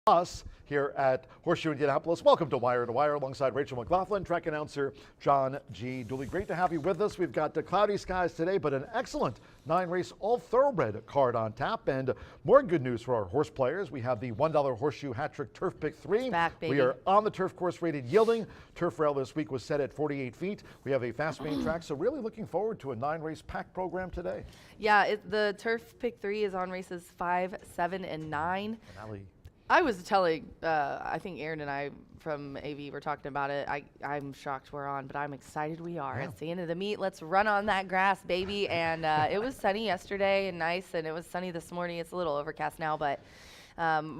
Us here at Horseshoe Indianapolis. Welcome to Wire alongside Rachel McLaughlin, track announcer John G. Dooley. Great to have you with us. We've got cloudy skies today, but an excellent 9-race all-thoroughbred card on tap. And more good news for our horse players. We have the $1 Horseshoe Hat-Trick Turf Pick 3. Back, baby. We are on the turf course rated yielding. Turf rail this week was set at 48 feet. We have a fast main track, so really looking forward to a 9-race pack program today. Yeah, the Turf Pick 3 is on races 5, 7, and 9. Finale. I was telling, I think Aaron and I from AV were talking about it. I'm shocked we're on, but I'm excited we are. Yeah. It's the end of the meet. Let's run on that grass, baby. And it was sunny yesterday and nice, and it was sunny this morning. It's a little overcast now, but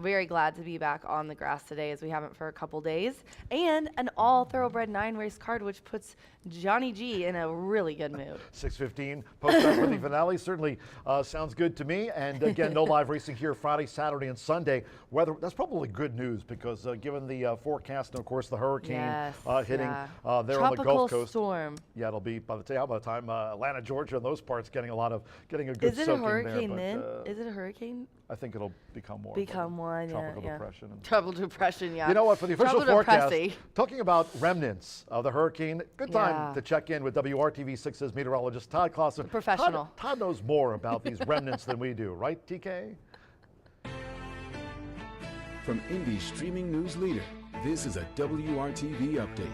very glad to be back on the grass today as we haven't for a couple days. And an all thoroughbred 9-race card, which puts Johnny G in a really good mood. 6:15 post up for the finale. Certainly sounds good to me. And again, no live racing here Friday, Saturday, and Sunday. Weather, that's probably good news because given the forecast and of course the hurricane hitting there on the Gulf Coast. Storm. Yeah, it'll be by the time Atlanta, Georgia, and those parts getting a good Is it a soaking hurricane there. then? Is it a hurricane? I think it'll become more. Become one, tropical yeah. depression. And Tropical depression, yeah. you know what? For the official Tropical forecast, depressing. talking about remnants of the hurricane, good time Yeah. to check in with WRTV6's meteorologist Todd Clausen. Professional. Todd knows more about these remnants than we do, right, TK? From Indy's streaming news leader, this is a WRTV update.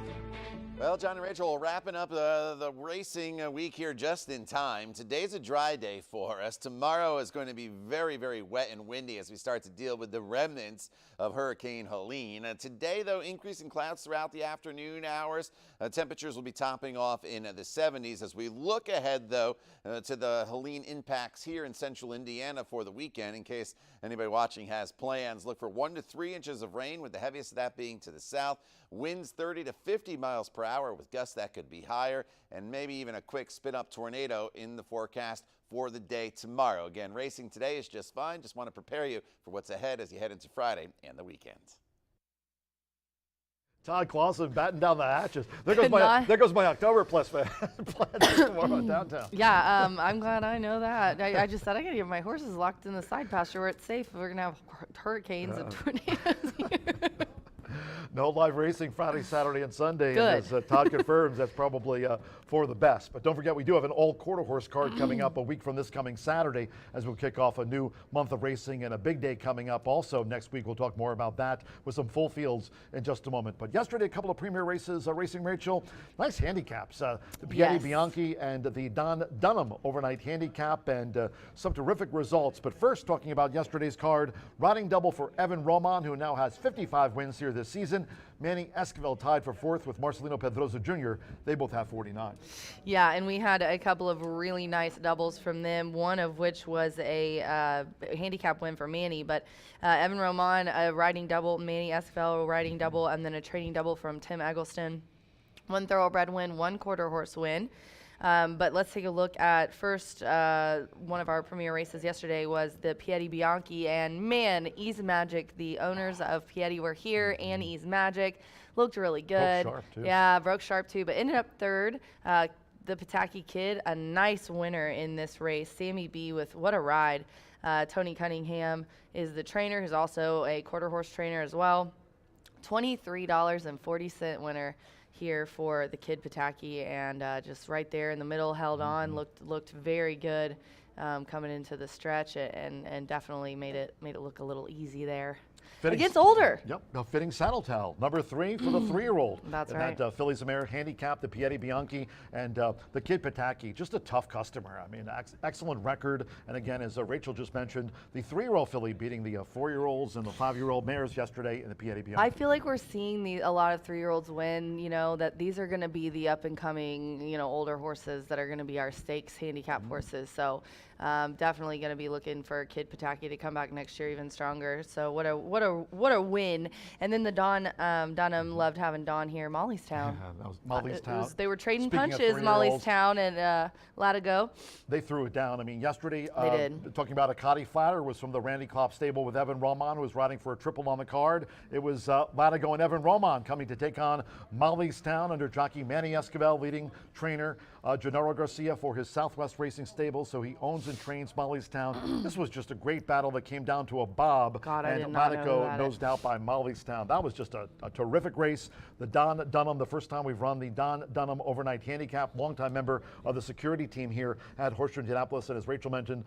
Well, John and Rachel, wrapping up the racing week here just in time. Today's a dry day for us. Tomorrow is going to be very, very wet and windy as we start to deal with the remnants of Hurricane Helene. Today, though, increasing clouds throughout the afternoon hours. Temperatures will be topping off in the 70s. As we look ahead, though, to the Helene impacts here in central Indiana for the weekend. In case anybody watching has plans, look for 1 to 3 inches of rain, with the heaviest of that being to the south. Winds 30 to 50 miles per hour with gusts that could be higher, and maybe even a quick spin-up tornado in the forecast for the day tomorrow. Again, racing today is just fine. Just want to prepare you for what's ahead as you head into Friday and the weekend. Todd Clausen batting down the hatches. There goes my October Plus plan tomorrow downtown. Yeah, I'm glad I know that. I just said I gotta get my horses locked in the side pasture where it's safe. We're gonna have hurricanes and tornadoes here. No live racing Friday, Saturday, and Sunday. Good. And as Todd confirms, that's probably for the best. But don't forget, we do have an all-quarter horse card coming up a week from this coming Saturday as we'll kick off a new month of racing and a big day coming up also next week. We'll talk more about that with some full fields in just a moment. But yesterday, a couple of premier races racing, Rachel. Nice handicaps. The Piatti Bianchi and the Don Dunham overnight handicap, and some terrific results. But first, talking about yesterday's card, riding double for Evan Roman, who now has 55 wins here this season. Manny Esquivel tied for fourth with Marcelino Pedrosa Jr. They both have 49. Yeah, and we had a couple of really nice doubles from them, one of which was a handicap win for Manny. But Evan Roman riding double, Manny Esquivel riding double, and then a training double from Tim Eggleston. 1 thoroughbred win, 1 quarter horse win. But let's take a look at first, one of our premier races yesterday was the Piatti Bianchi, and man, Ease Magic, the owners of Piatti were here, and Ease Magic looked really good. Broke sharp too. Yeah, broke sharp too, but ended up third. The Pataki kid, a nice winner in this race. Sammy B with what a ride. Tony Cunningham is the trainer, who's also a quarter horse trainer as well. $23.40 winner here for the kid Pataki, and just right there in the middle, held on, looked very good coming into the stretch, and definitely made it look a little easy there. It gets older. Yep, a fitting saddle towel. Number 3 for the 3-year-old. That's in right. that Fillies of Merit handicap, the Piatti Bianchi, and the kid Pataki, just a tough customer. I mean, excellent record. And again, as Rachel just mentioned, the 3-year-old filly beating the 4-year-olds and the 5-year-old mares yesterday in the Piatti Bianchi. I feel like we're seeing a lot of 3-year-olds win, that these are going to be the up-and-coming, older horses that are going to be our stakes handicap horses. So definitely going to be looking for Kid Pataki to come back next year even stronger. So what a win. And then the Dunham, loved having Don here, Mollystown. Yeah, that was Mollystown. They were trading Speaking of punches, 3-year-olds, Mollystown and Latigo. They threw it down. I mean, yesterday, They did. talking about Akati Flatter was from the Randy Klopp stable with Evan Roman, who was riding for a triple on the card. It was Latigo and Evan Roman coming to take on Mollystown under jockey Manny Esquivel, leading trainer. Gennaro Garcia for his Southwest Racing stable, so he owns and trains Mollystown. This was just a great battle that came down to a bob, God, I and did not know Monaco about it. nosed out by Mollystown. That was just a terrific race. The Don Dunham, the first time we've run the Don Dunham overnight handicap, longtime member of the security team here at Horseshoe Indianapolis, and as Rachel mentioned,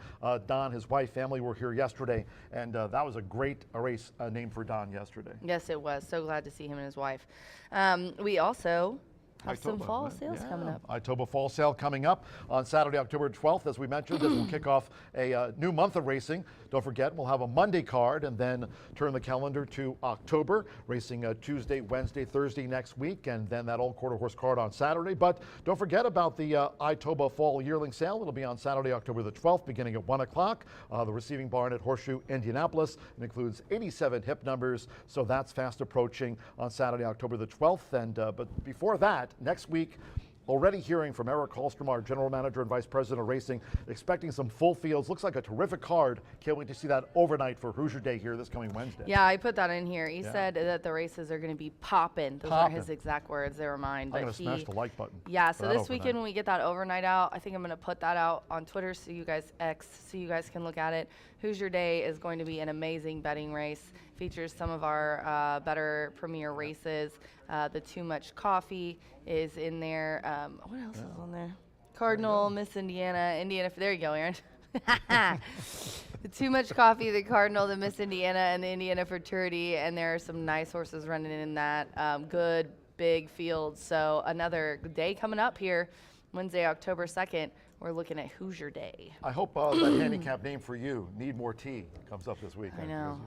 Don, his wife, family were here yesterday, and that was a great race named for Don yesterday. Yes, it was. So glad to see him and his wife. We also have some Itoba, fall right? sales coming up. Itoba fall sale coming up on Saturday, October 12th, as we mentioned, as we'll kick off a new month of racing. Don't forget, we'll have a Monday card and then turn the calendar to October, racing Tuesday, Wednesday, Thursday next week, and then that old quarter horse card on Saturday. But don't forget about the Itoba fall yearling sale. It'll be on Saturday, October the 12th, beginning at 1 o'clock. The receiving barn at Horseshoe Indianapolis. It includes 87 hip numbers, so that's fast approaching on Saturday, October the 12th. And but before that, next week, already hearing from Eric Hallstrom, our general manager and vice president of racing, expecting some full fields. Looks like a terrific card. Can't wait to see that overnight for Hoosier Day here this coming Wednesday. Yeah, I put that in here. He said that the races are going to be popping. Those are his exact words. They were mine. I'm going to smash the like button. Yeah, for so that this weekend overnight. when we get that overnight out, I think I'm going to put that out on Twitter so you guys can look at it. Hoosier Day is going to be an amazing betting race. Features some of our better premier races. The Too Much Coffee is in there. What else is on there? Cardinal, Miss Indiana, there you go, Aaron. The Too Much Coffee, the Cardinal, the Miss Indiana, and the Indiana Futurity, and there are some nice horses running in that. Good, big fields. So another day coming up here, Wednesday, October 2nd. We're looking at Hoosier Day. I hope that handicap name for you, Need More Tea, comes up this week. I know.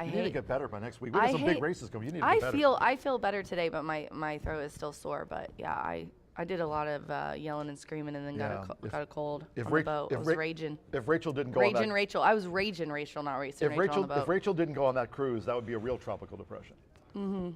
You need to get better by next week. We have some big races coming. You need to get better. I feel better today, but my throat is still sore. But yeah, I did a lot of yelling and screaming, and then got a cold on the boat. I was raging. If Rachel didn't go on that, Rachel. I was raging Rachel, not racing Rachel on the boat. If Rachel didn't go on that cruise, that would be a real tropical depression. Mm-hmm.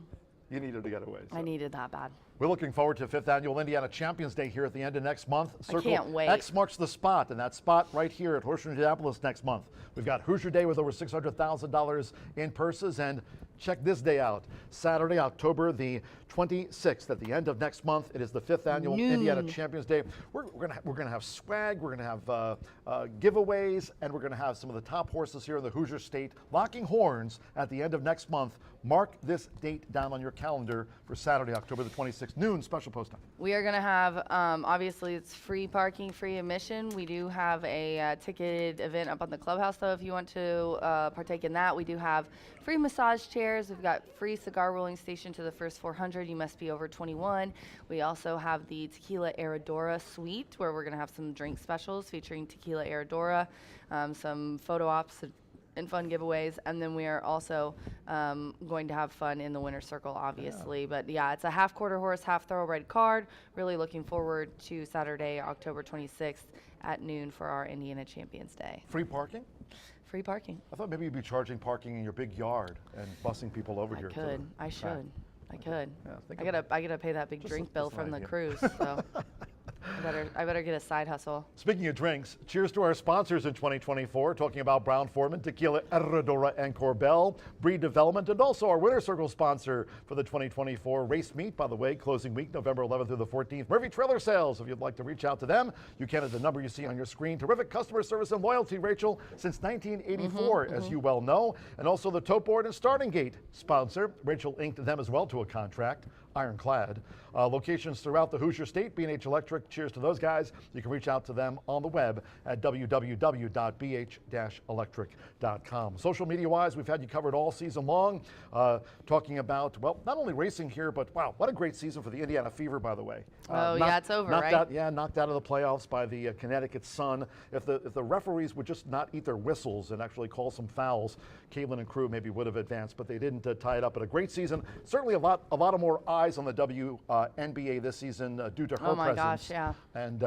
You needed to get away. So. I needed that bad. We're looking forward to 5th Annual Indiana Champions Day here at the end of next month. I can't wait. X marks the spot, and that spot right here at Horseshoe Indianapolis next month. We've got Hoosier Day with over $600,000 in purses, and check this day out. Saturday, October the 26th, at the end of next month. It is the 5th Annual Indiana Champions Day. We're gonna have swag, we're gonna have giveaways, and we're gonna have some of the top horses here in the Hoosier State locking horns at the end of next month. Mark this date down on your calendar for Saturday, October the 26th, noon, special post time. We are going to have, obviously it's free parking, free admission. We do have a ticketed event up on the clubhouse, though, if you want to partake in that. We do have free massage chairs. We've got free cigar rolling station to the first 400. You must be over 21. We also have the Tequila Aradora Suite, where we're going to have some drink specials featuring Tequila Aradora, some photo ops and fun giveaways, and then we are also going to have fun in the winner's circle, obviously. But yeah, it's a half quarter horse, half thoroughbred card. Really looking forward to Saturday, October 26th at noon for our Indiana Champions Day. Free parking? Free parking. I thought maybe you'd be charging parking in your big yard and busing people over here. I should. I could. Yeah, I gotta pay that big drink bill from the cruise. So. I better get a side hustle. Speaking of drinks, cheers to our sponsors in 2024, talking about Brown Forman, Tequila Herradura and Corbel, Breed Development, and also our Winter Circle sponsor for the 2024 race meet, by the way, closing week, November 11th through the 14th. Murphy Trailer Sales, if you'd like to reach out to them, you can at the number you see on your screen. Terrific customer service and loyalty, Rachel, since 1984, as you well know. And also the Tote Board and Starting Gate sponsor. Rachel inked them as well to a contract. Ironclad. Locations throughout the Hoosier State, B&H Electric, cheers to those guys. You can reach out to them on the web at www.bh-electric.com. Social media-wise, we've had you covered all season long, talking about, well, not only racing here, but wow, what a great season for the Indiana Fever, by the way. It's over, right? Knocked out of the playoffs by the Connecticut Sun. If the referees would just not eat their whistles and actually call some fouls, Caitlin and crew maybe would have advanced, but they didn't tie it up. But a great season. Certainly a lot of more eyes on the WNBA this season due to her presence. Oh my gosh, yeah. And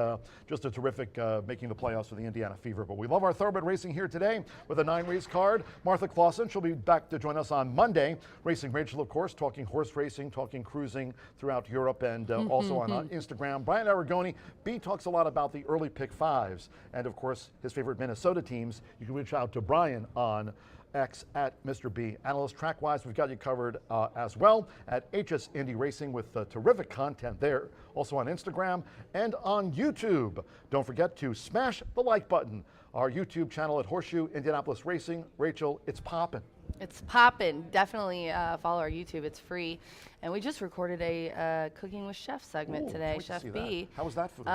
just a terrific making the playoffs for the Indiana Fever. But we love our thoroughbred racing here today with a 9-race card. Martha Clausen, she'll be back to join us on Monday. Racing Rachel, of course, talking horse racing, talking cruising throughout Europe, and also on Instagram. Brian Aragoni, B talks a lot about the early pick fives, and of course his favorite Minnesota teams. You can reach out to Brian on X at Mr. B Analyst. Track-wise, we've got you covered as well at HS Indy Racing with terrific content there. Also on Instagram and on YouTube. Don't forget to smash the like button. Our YouTube channel at Horseshoe Indianapolis Racing. Rachel, it's popping. It's poppin'. Definitely follow our YouTube. It's free. And we just recorded a Cooking with Chef segment today, Chef B. How was that food?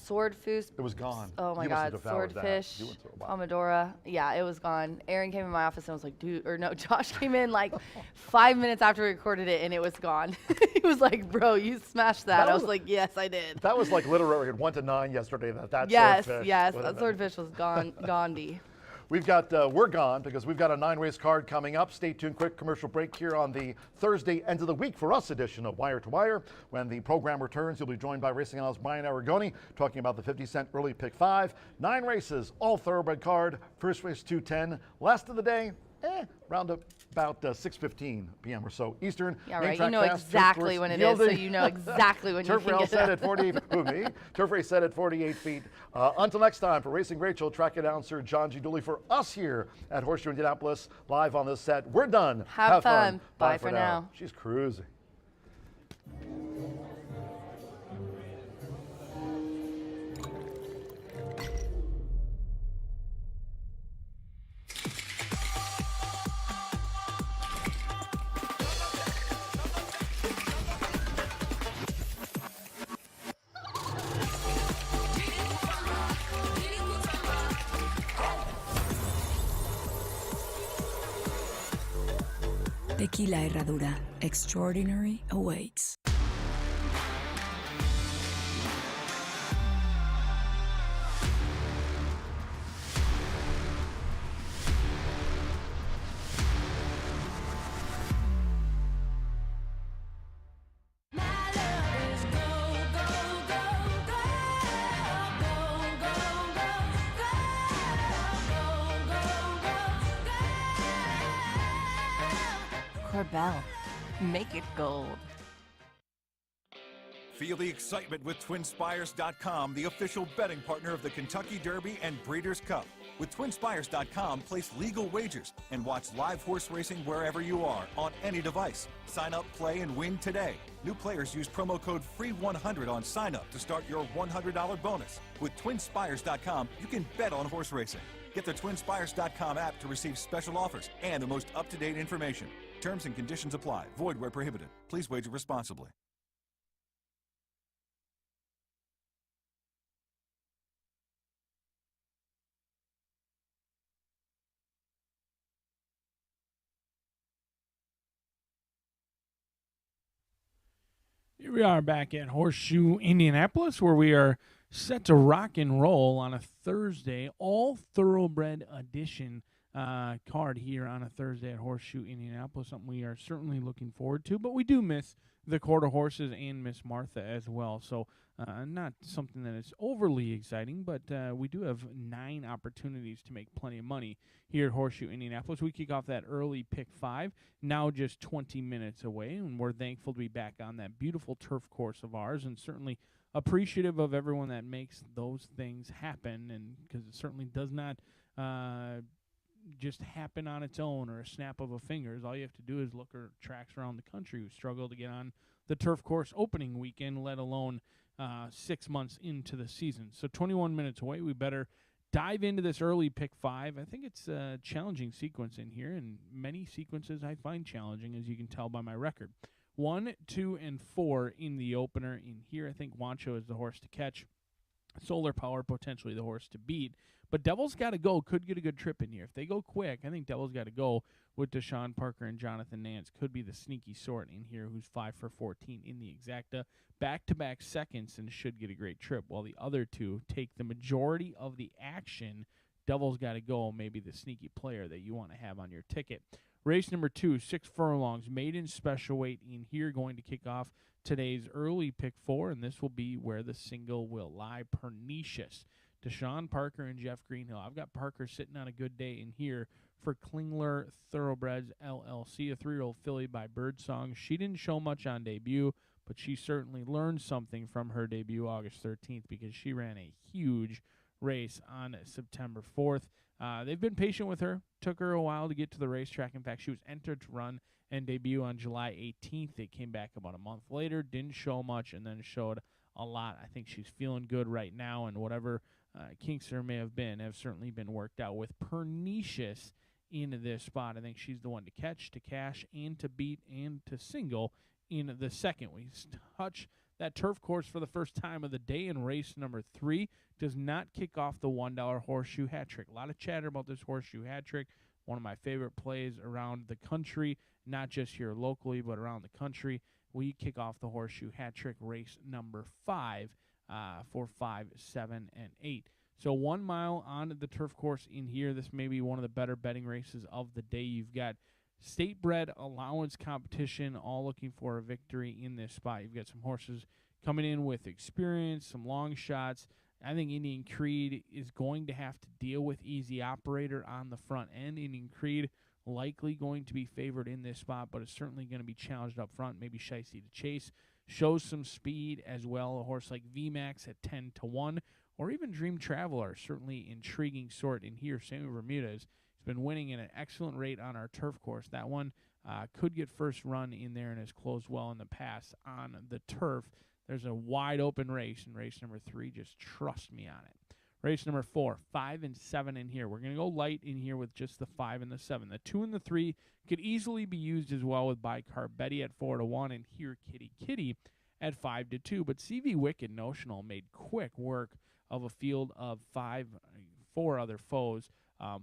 Swordfish. It was gone. Oh my You must have God, devoured that. swordfish, You went through it. Wow. pomodoro. Yeah, it was gone. Aaron came in my office and was like, dude, or no, Josh came in like 5 minutes after we recorded it and it was gone. He was like, bro, you smashed that. I was like, yes, I did. That was like literally at 1 to 9 yesterday. That Yes, swordfish. yes, would that have been- swordfish was gone, Gandhi. We've got, we're gone because we've got a 9-race card coming up. Stay tuned, quick commercial break here on the Thursday end of the week for us edition of Wire to Wire. When the program returns, you'll be joined by racing analyst Brian Aragoni talking about the 50-cent early pick 5. 9 races, all thoroughbred card. First race 2:10. Last of the day, round about 6:15 p.m. or so Eastern. Yeah, Main right. track You know fast, turf exactly course when it is, so yielding. you know exactly when you Turf can rail get set it. at 48. Who me? Turf race set at 48 feet. Until next time, for Racing Rachel, track announcer John G. Dooley, for us here at Horseshoe Indianapolis, live on this set. We're done. Have fun. Bye for now. She's cruising. Tequila Herradura. Extraordinary awaits. Corbel, make it gold. Feel the excitement with TwinSpires.com, the official betting partner of the Kentucky Derby and Breeders' Cup. With TwinSpires.com, place legal wagers and watch live horse racing wherever you are on any device. Sign up, play, and win today. New players use promo code FREE100 on sign up to start your $100 bonus. With TwinSpires.com, you can bet on horse racing. Get the TwinSpires.com app to receive special offers and the most up-to-date information. Terms and conditions apply. Void where prohibited. Please wager responsibly. Here we are back at Horseshoe Indianapolis, where we are set to rock and roll on a Thursday, all thoroughbred edition card here on a Thursday at Horseshoe Indianapolis, something we are certainly looking forward to, but we do miss the quarter horses and Miss Martha as well, so not something that is overly exciting, but we do have 9 opportunities to make plenty of money here at Horseshoe Indianapolis. We kick off that early pick 5, now just 20 minutes away, and we're thankful to be back on that beautiful turf course of ours, and certainly appreciative of everyone that makes those things happen, and because it certainly does not just happen on its own or a snap of a fingers. All you have to do is look at tracks around the country who struggle to get on the turf course opening weekend, let alone 6 months into the season. So 21 minutes away, we better dive into this early pick 5. I think it's a challenging sequence in here, and many sequences I find challenging, as you can tell by my record. 1, 2, and 4 in the opener. In here, I think Wancho is the horse to catch. Solar Power potentially the horse to beat. But Devil's Got to Go could get a good trip in here. If they go quick, I think Devil's Got to Go with Deshaun Parker and Jonathan Nance could be the sneaky sort in here, who's 5 for 14 in the exacta. Back-to-back seconds and should get a great trip, while the other two take the majority of the action. Devil's Got to Go, maybe the sneaky player that you want to have on your ticket. Race number 2, 6 furlongs, maiden special weight in here, going to kick off today's early pick 4, and this will be where the single will lie. Pernicious. Deshaun Parker and Jeff Greenhill. I've got Parker sitting on a good day in here for Klingler Thoroughbreds LLC, a 3-year-old filly by Birdsong. She didn't show much on debut, but she certainly learned something from her debut August 13th, because she ran a huge race on September 4th. They've been patient with her. Took her a while to get to the racetrack. In fact, she was entered to run and debut on July 18th. They came back about a month later, didn't show much, and then showed a lot. I think she's feeling good right now, and whatever kinks there may have been have certainly been worked out with Pernicious in this spot. I think she's the one to catch, to cash, and to beat, and to single in the second. We touch that turf course for the first time of the day in race number 3. Does not kick off the $1 horseshoe hat trick. A lot of chatter about this horseshoe hat trick. One of my favorite plays around the country, not just here locally, but around the country. We kick off the horseshoe hat trick race number 5 for 5, 7, and 8. So 1 mile on the turf course in here. This may be one of the better betting races of the day. You've got state-bred allowance competition, all looking for a victory in this spot. You've got some horses coming in with experience, some long shots. I think Indian Creed is going to have to deal with Easy Operator on the front end. Indian Creed likely going to be favored in this spot, but it's certainly going to be challenged up front. Maybe Shiesty to chase. Shows some speed as well. A horse like VMAX at 10-1, or even Dream Traveler, certainly intriguing sort in here. Sammy Bermudez has been winning at an excellent rate on our turf course. That one could get first run in there and has closed well in the past on the turf. There's a wide open race in race number 3. Just trust me on it. Race number 4, 5 and 7 in here. We're going to go light in here with just the 5 and the 7. The 2 and the 3 could easily be used as well with Bicar Betty at 4-1 and Here Kitty Kitty at 5-2. But CV Wicked Notional made quick work of a field of 4 other foes.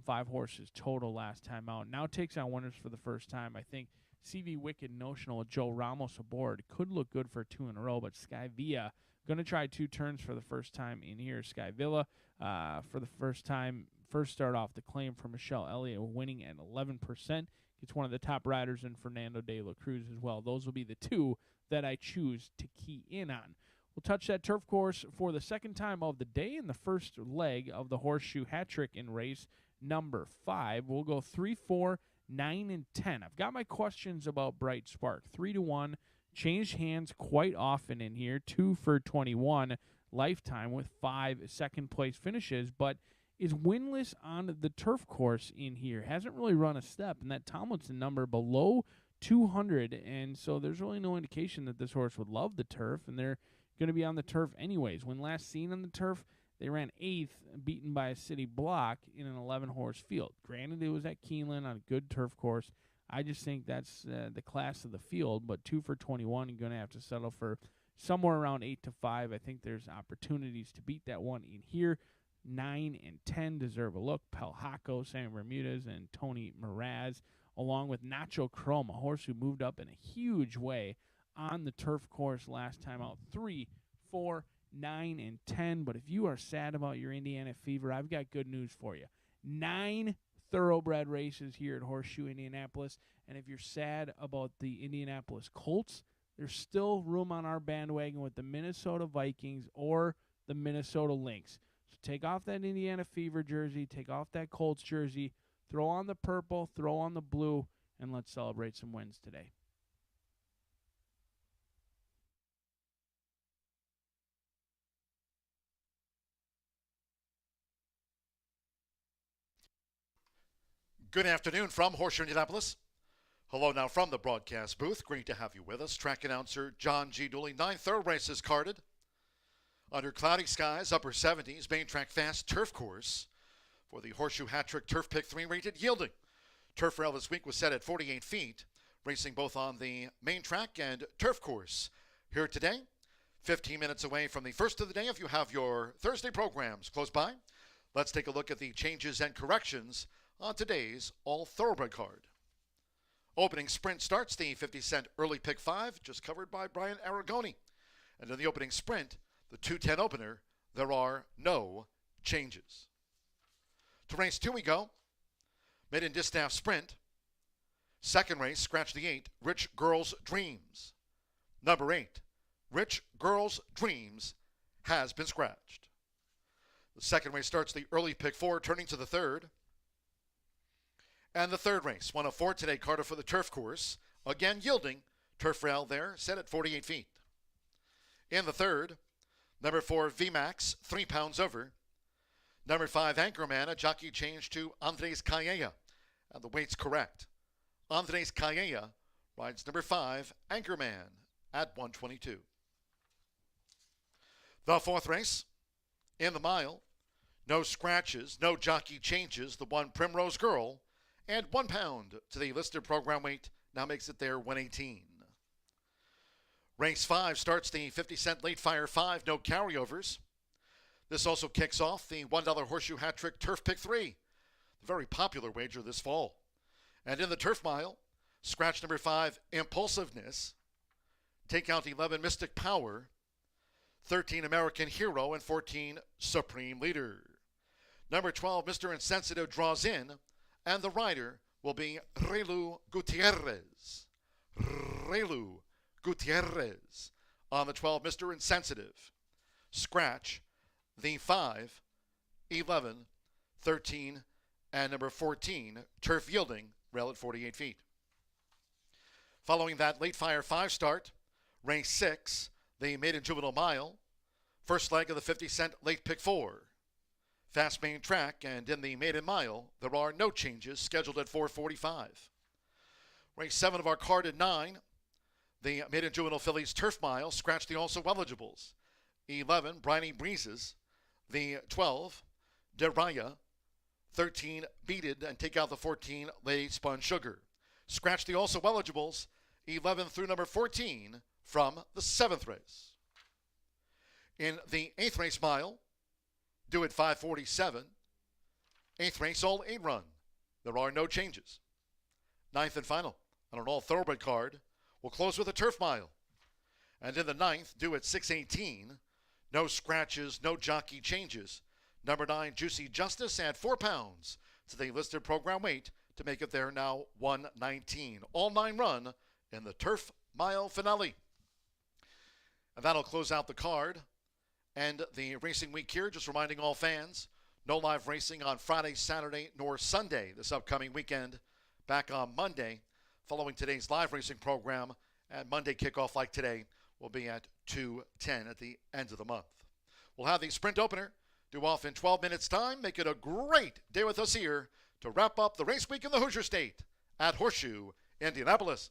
5 horses total last time out. Now takes on winners for the first time. I think CV Wicked Notional with Joe Ramos aboard could look good for 2 in a row, but Sky Villa going to try 2 turns for the first time in here. Sky Villa for the first time, first start off the claim for Michelle Elliott, winning at 11%. Gets one of the top riders in Fernando de la Cruz as well. Those will be the 2 that I choose to key in on. We'll touch that turf course for the second time of the day in the first leg of the horseshoe hat trick in race number 5. We'll go 3, 4, 9, and 10. I've got my questions about Bright Spark. 3-1, changed hands quite often in here. 2 for 21 lifetime with 5 second-place finishes, but is winless on the turf course in here. Hasn't really run a step, and that Tomlinson number below 200, and so there's really no indication that this horse would love the turf, and they're going to be on the turf anyways. When last seen on the turf, they ran 8th, beaten by a city block in an 11-horse field. Granted, it was at Keeneland on a good turf course. I just think that's the class of the field, but 2 for 21, you're going to have to settle for somewhere around 8-5. I think there's opportunities to beat that one in here. 9 and 10 deserve a look. Pelhaco, Sam Bermudez, and Tony Mraz, along with Nacho Chrome, a horse who moved up in a huge way on the turf course last time out. 3, 4, 9, and 10. But if you are sad about your Indiana Fever, I've got good news for you. 9 thoroughbred races here at Horseshoe Indianapolis. And if you're sad about the Indianapolis Colts, there's still room on our bandwagon with the Minnesota Vikings or the Minnesota Lynx. So take off that Indiana Fever jersey, take off that Colts jersey, throw on the purple, throw on the blue, and let's celebrate some wins today. Good afternoon from Horseshoe Indianapolis. Hello now from the broadcast booth. Great to have you with us. Track announcer John G. Dooley. 9 thorough races carded. Under cloudy skies, upper 70s, main track fast turf course for the Horseshoe Hat-Trick Turf Pick 3 rated yielding. Turf rail this week was set at 48 feet, racing both on the main track and turf course. Here today, 15 minutes away from the first of the day. If you have your Thursday programs close by, let's take a look at the changes and corrections on today's all-thoroughbred card. Opening sprint starts the 50-cent early pick 5, just covered by Brian Aragoni. And in the opening sprint, the 210 opener, there are no changes. To race 2 we go. Mid-and distaff sprint. Second race, scratch the 8, Rich Girls Dreams. Number 8, Rich Girls Dreams has been scratched. The second race starts the early pick 4, turning to the third. And the third race, 104 today, Carter for the turf course. Again yielding, turf rail there, set at 48 feet. In the third, number 4, VMAX, 3 pounds over. Number 5, Anchorman, a jockey change to Andres Calleja. And the weight's correct. Andres Calleja rides number 5, Anchorman, at 122. The fourth race, in the mile, no scratches, no jockey changes, the 1 Primrose Girl, and 1 pound to the listed program weight, now makes it there 118. Race 5 starts the 50-cent late fire 5, no carryovers. This also kicks off the $1 horseshoe hat trick Turf Pick 3, the very popular wager this fall. And in the turf mile, scratch number 5, Impulsiveness, take out 11, Mystic Power, 13, American Hero, and 14, Supreme Leader. Number 12, Mr. Insensitive draws in, and the rider will be Relu Gutierrez. Relu Gutierrez on the 12, Mr. Insensitive. Scratch the 5, 11, 13, and number 14, Turf Yielding, rail at 48 feet. Following that late fire 5 start, race 6, the maiden juvenile mile, first leg of the 50-cent late pick 4. Fast main track, and in the maiden mile, there are no changes scheduled at 4:45. Race 7 of our card at 9, the maiden juvenile fillies turf mile, scratch the also eligibles. 11, Briny Breezes, the 12, Deraya, 13, Beated, and take out the 14, Lady Spun Sugar. Scratch the also eligibles, 11 through number 14 from the 7th race. In the 8th race mile, due at 5:47, 8th race all 8 run. There are no changes. 9th and final on an all thoroughbred card, we'll close with a turf mile. And in the 9th, due at 6:18, no scratches, no jockey changes. Number 9, Juicy Justice, at 4 pounds to the listed program weight to make it there now 119. All 9 run in the turf mile finale. And that'll close out the card and the racing week here. Just reminding all fans, no live racing on Friday, Saturday, nor Sunday this upcoming weekend. Back on Monday, following today's live racing program, and Monday kickoff like today will be at 2:10 at the end of the month. We'll have the sprint opener due off in 12 minutes time. Make it a great day with us here to wrap up the race week in the Hoosier State at Horseshoe, Indianapolis.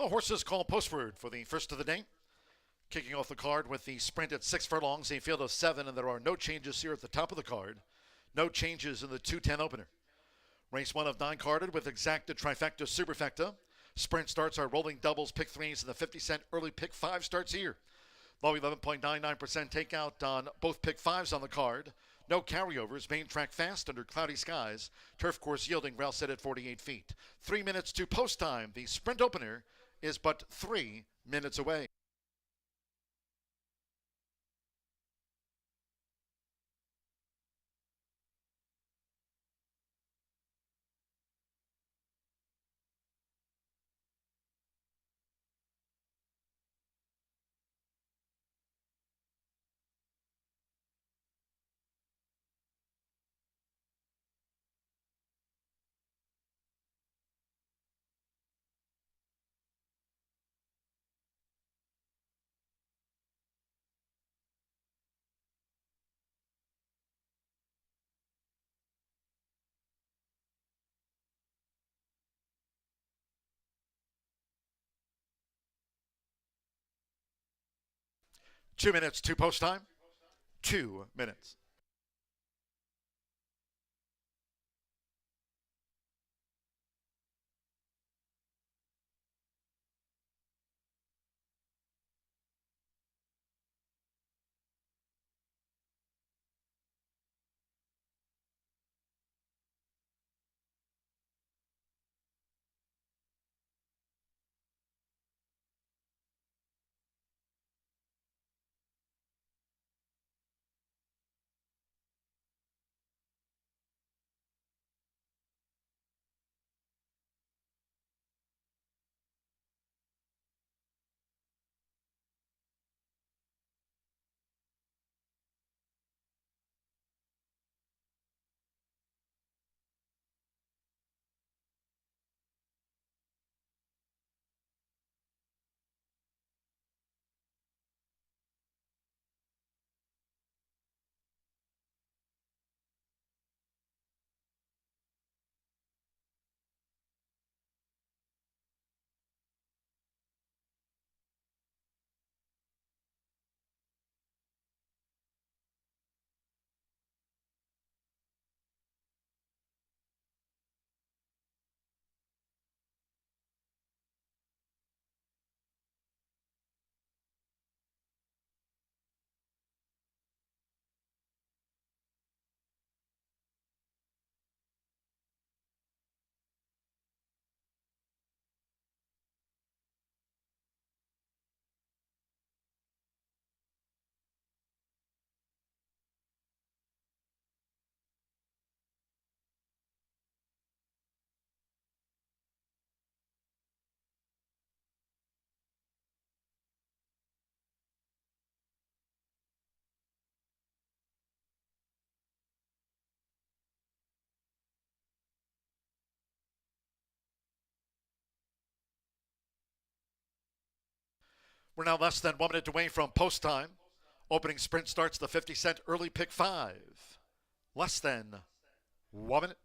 The horses call postword for the first of the day. Kicking off the card with the sprint at 6 furlongs, a field of 7, and there are no changes here at the top of the card. No changes in the 2:10 opener. Race 1 of 9 carded with exacta, trifecta, superfecta. Sprint starts are rolling doubles, pick 3s, and the 50-cent early pick 5 starts here. Low 11.99% takeout on both pick 5s on the card. No carryovers, main track fast under cloudy skies. Turf course yielding, rail set at 48 feet. 3 minutes to post time. The sprint opener is but 3 minutes away. Two minutes to post time. 2 minutes. We're now less than 1 minute away from post time. Opening sprint starts the 50-cent early pick 5. Less than 1 minute.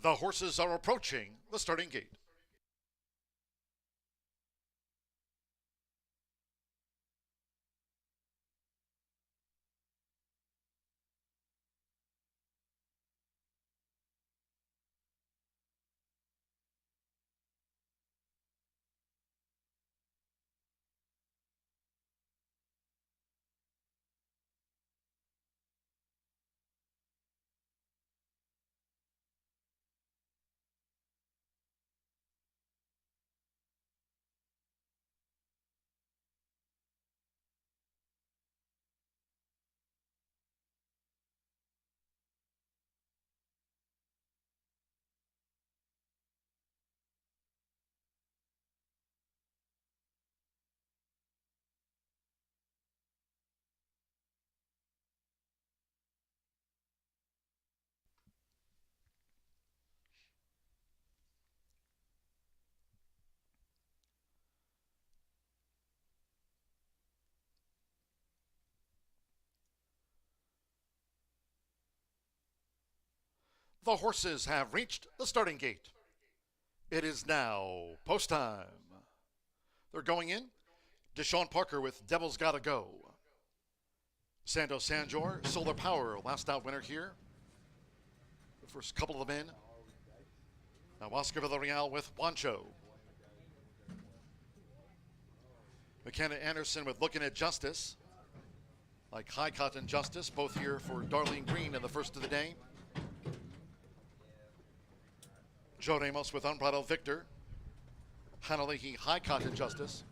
The horses are approaching the starting gate. The horses have reached the starting gate. It is now post time. They're going in. Deshaun Parker with Devil's Gotta Go. Sando Sanjor, Solar Power, last out winner here. The first couple of them in. Now Oscar Villarreal with Wancho. McKenna Anderson with Looking at Justice. Like High Cotton Justice, both here for Darlene Green in the first of the day. Joe Ramos with Unbridled Victor. Hanalehi High Cotton Justice.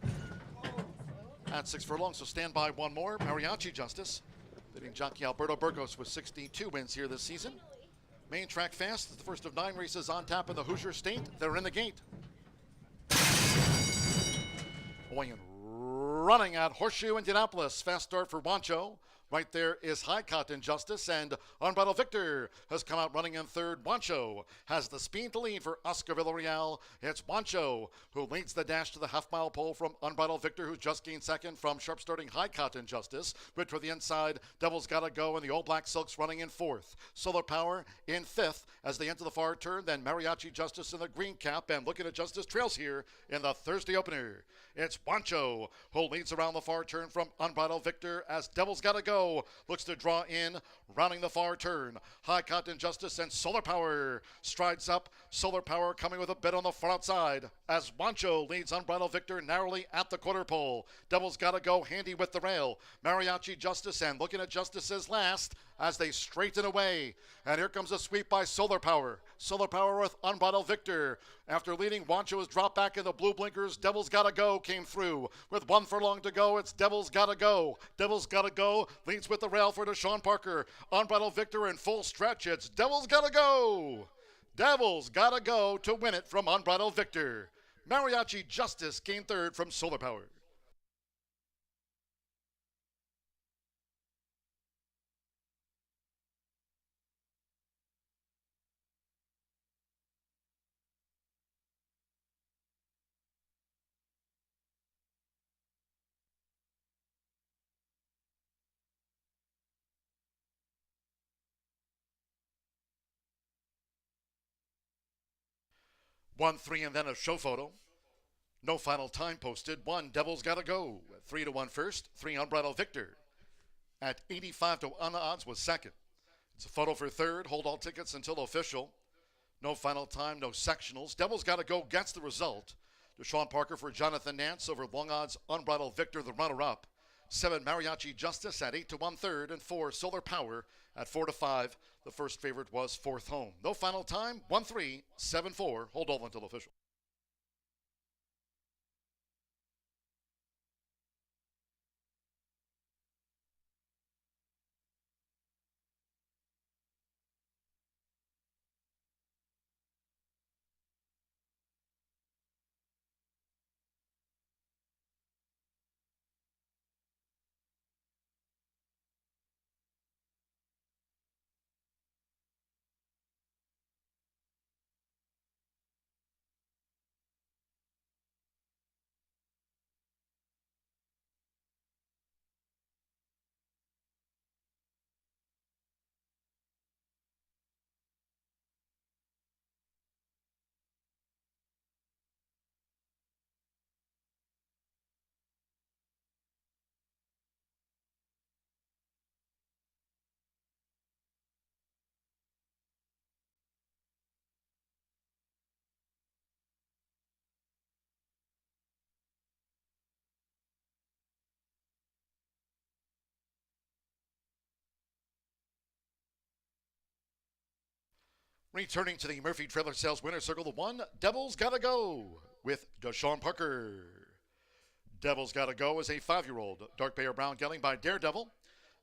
At 6 furlongs, so stand by one more. Mariachi Justice. Leading jockey Alberto Burgos with 62 wins here this season. Main Track Fast is the first of 9 races on tap in the Hoosier State. They're in the gate. Away and running at Horseshoe Indianapolis. Fast start for Wancho. Right there is High Cotton Justice, and Unbridled Victor has come out running in third. Wancho has the speed to lead for Oscar Villarreal. It's Wancho who leads the dash to the half-mile pole from Unbridled Victor, who's just gained second from sharp-starting High Cotton Justice. But for the inside, Devil's Gotta Go, and the Old Black Silks running in fourth. Solar Power in fifth as they enter the far turn. Then Mariachi Justice in the green cap, and Looking at Justice trails here in the Thursday opener. It's Wancho who leads around the far turn from Unbridled Victor as Devil's Gotta Go looks to draw in, rounding the far turn. High Cotton Justice and Solar Power strides up. Solar Power coming with a bit on the far outside as Wancho leads Unbridled Victor narrowly at the quarter pole. Devil's Gotta Go handy with the rail. Mariachi Justice and Looking at Justice is last as they straighten away. And here comes a sweep by Solar Power. Solar Power with Unbridled Victor. After leading, Wancho has dropped back in the blue blinkers. Devil's Gotta Go came through. With 1 furlong to go, it's Devil's Gotta Go. Devil's Gotta Go leads with the rail for Deshaun Parker. Unbridled Victor in full stretch. It's Devil's Gotta Go. Devil's Gotta Go to win it from Unbridled Victor. Mariachi Justice gained third from Solar Power. One, 3, and then a show photo. No final time posted. 1, Devil's Gotta Go. 3-1 first. 3, Unbridled Victor. At 85-1 odds was second. It's a photo for third. Hold all tickets until official. No final time, no sectionals. Devil's Gotta Go gets the result. Deshaun Parker for Jonathan Nance over long odds Unbridled Victor, the runner-up. 7, Mariachi Justice at 8-1 third, and 4, Solar Power at 4-5. The first favorite was fourth home. No final time, 1-3, 7-4. Hold all until official. Returning to the Murphy Trailer Sales Winner Circle, the one, Devil's Gotta Go, with Deshaun Parker. Devil's Gotta Go is a 5-year-old dark bay or brown gelding by Daredevil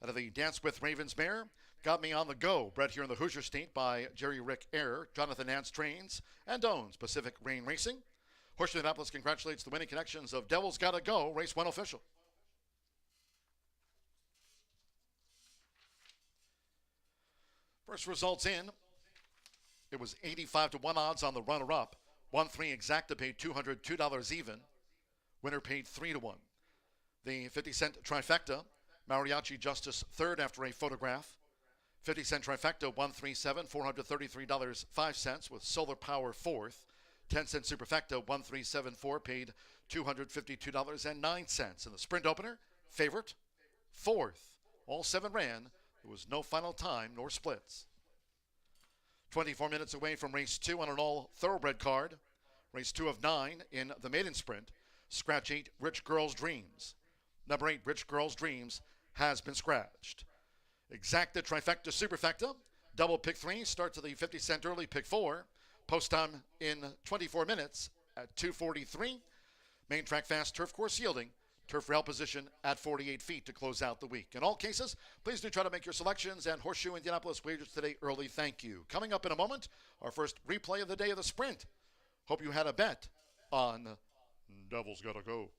out of the Dance with Ravens mare. Got Me on the Go, bred here in the Hoosier State by Jerry Rick Eyre. Jonathan Nance trains and owns Pacific Rain Racing. Horseshoe Indianapolis congratulates the winning connections of Devil's Gotta Go, Race 1 official. First results in. It was 85 to 1 odds on the runner-up. 1-3 exacta paid $202 even. Winner paid 3 to 1. The 50-cent trifecta, Mariachi Justice third after a photograph. 50-cent trifecta, 137, $433.05 with Solar Power fourth. 10-cent superfecta, 1374, paid $252.09. In the sprint opener, favorite, fourth. All 7 ran. There was no final time nor splits. 24 minutes away from race 2 on an all-thoroughbred card. Race 2 of 9 in the maiden sprint. Scratch 8, Rich Girl's Dreams. Number 8, Rich Girl's Dreams, has been scratched. Exacta, trifecta, superfecta. Double pick 3, start to the 50-cent early, pick 4. Post time in 24 minutes at 2:43. Main track fast, turf course yielding. Turf rail position at 48 feet to close out the week. In all cases, please do try to make your selections and Horseshoe Indianapolis wagers today early. Thank you. Coming up in a moment, our first replay of the day of the sprint. Hope you had a bet on Devil's Gotta Go.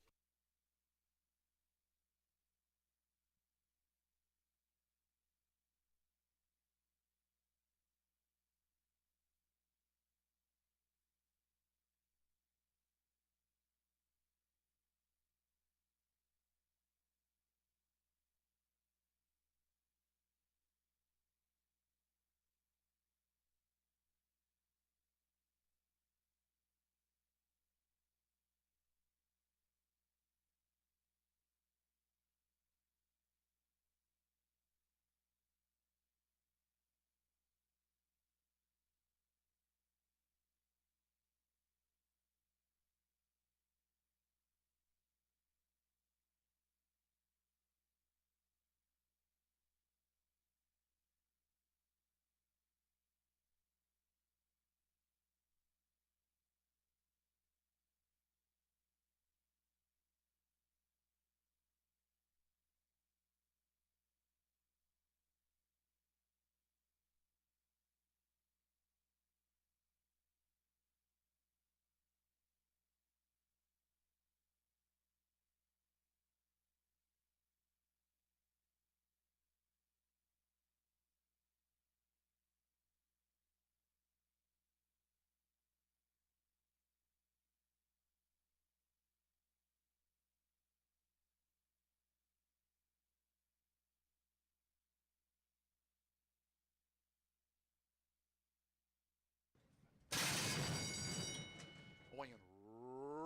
Going and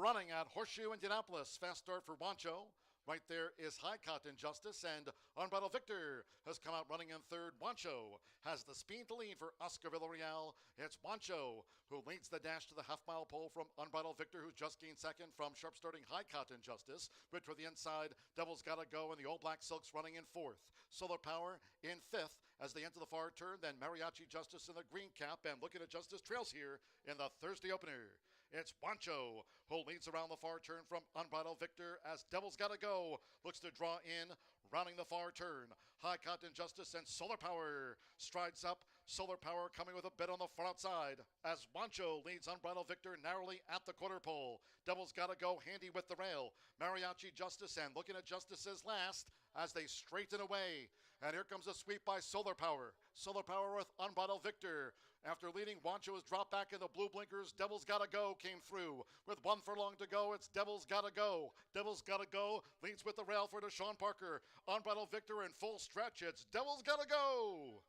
running at Horseshoe Indianapolis. Fast start for Wancho. Right there is High Cotton Justice, and Unbridled Victor has come out running in third. Wancho has the speed to lead for Oscar Villarreal. It's Wancho who leads the dash to the half-mile pole from Unbridled Victor, who's just gained second from sharp-starting High Cotton Justice. But for the inside, Devil's Gotta Go, and the Old Black Silks running in fourth. Solar Power in fifth as they enter the far turn. Then Mariachi Justice in the green cap, and Looking at Justice trails here in the Thursday opener. It's Wancho who leads around the far turn from Unbridled Victor as Devil's Gotta Go looks to draw in, rounding the far turn. High Cotton Justice and Solar Power strides up. Solar Power coming with a bit on the far outside as Wancho leads Unbridled Victor narrowly at the quarter pole. Devil's Gotta Go handy with the rail. Mariachi Justice and Looking at Justice's last as they straighten away. And here comes a sweep by Solar Power. Solar Power with Unbridled Victor. After leading, Wancho has dropped back in the blue blinkers. Devil's Gotta Go came through. With 1 furlong to go, it's Devil's Gotta Go. Devil's Gotta Go leads with the rail for Deshaun Parker. Unbridled Victor in full stretch. It's Devil's Gotta Go.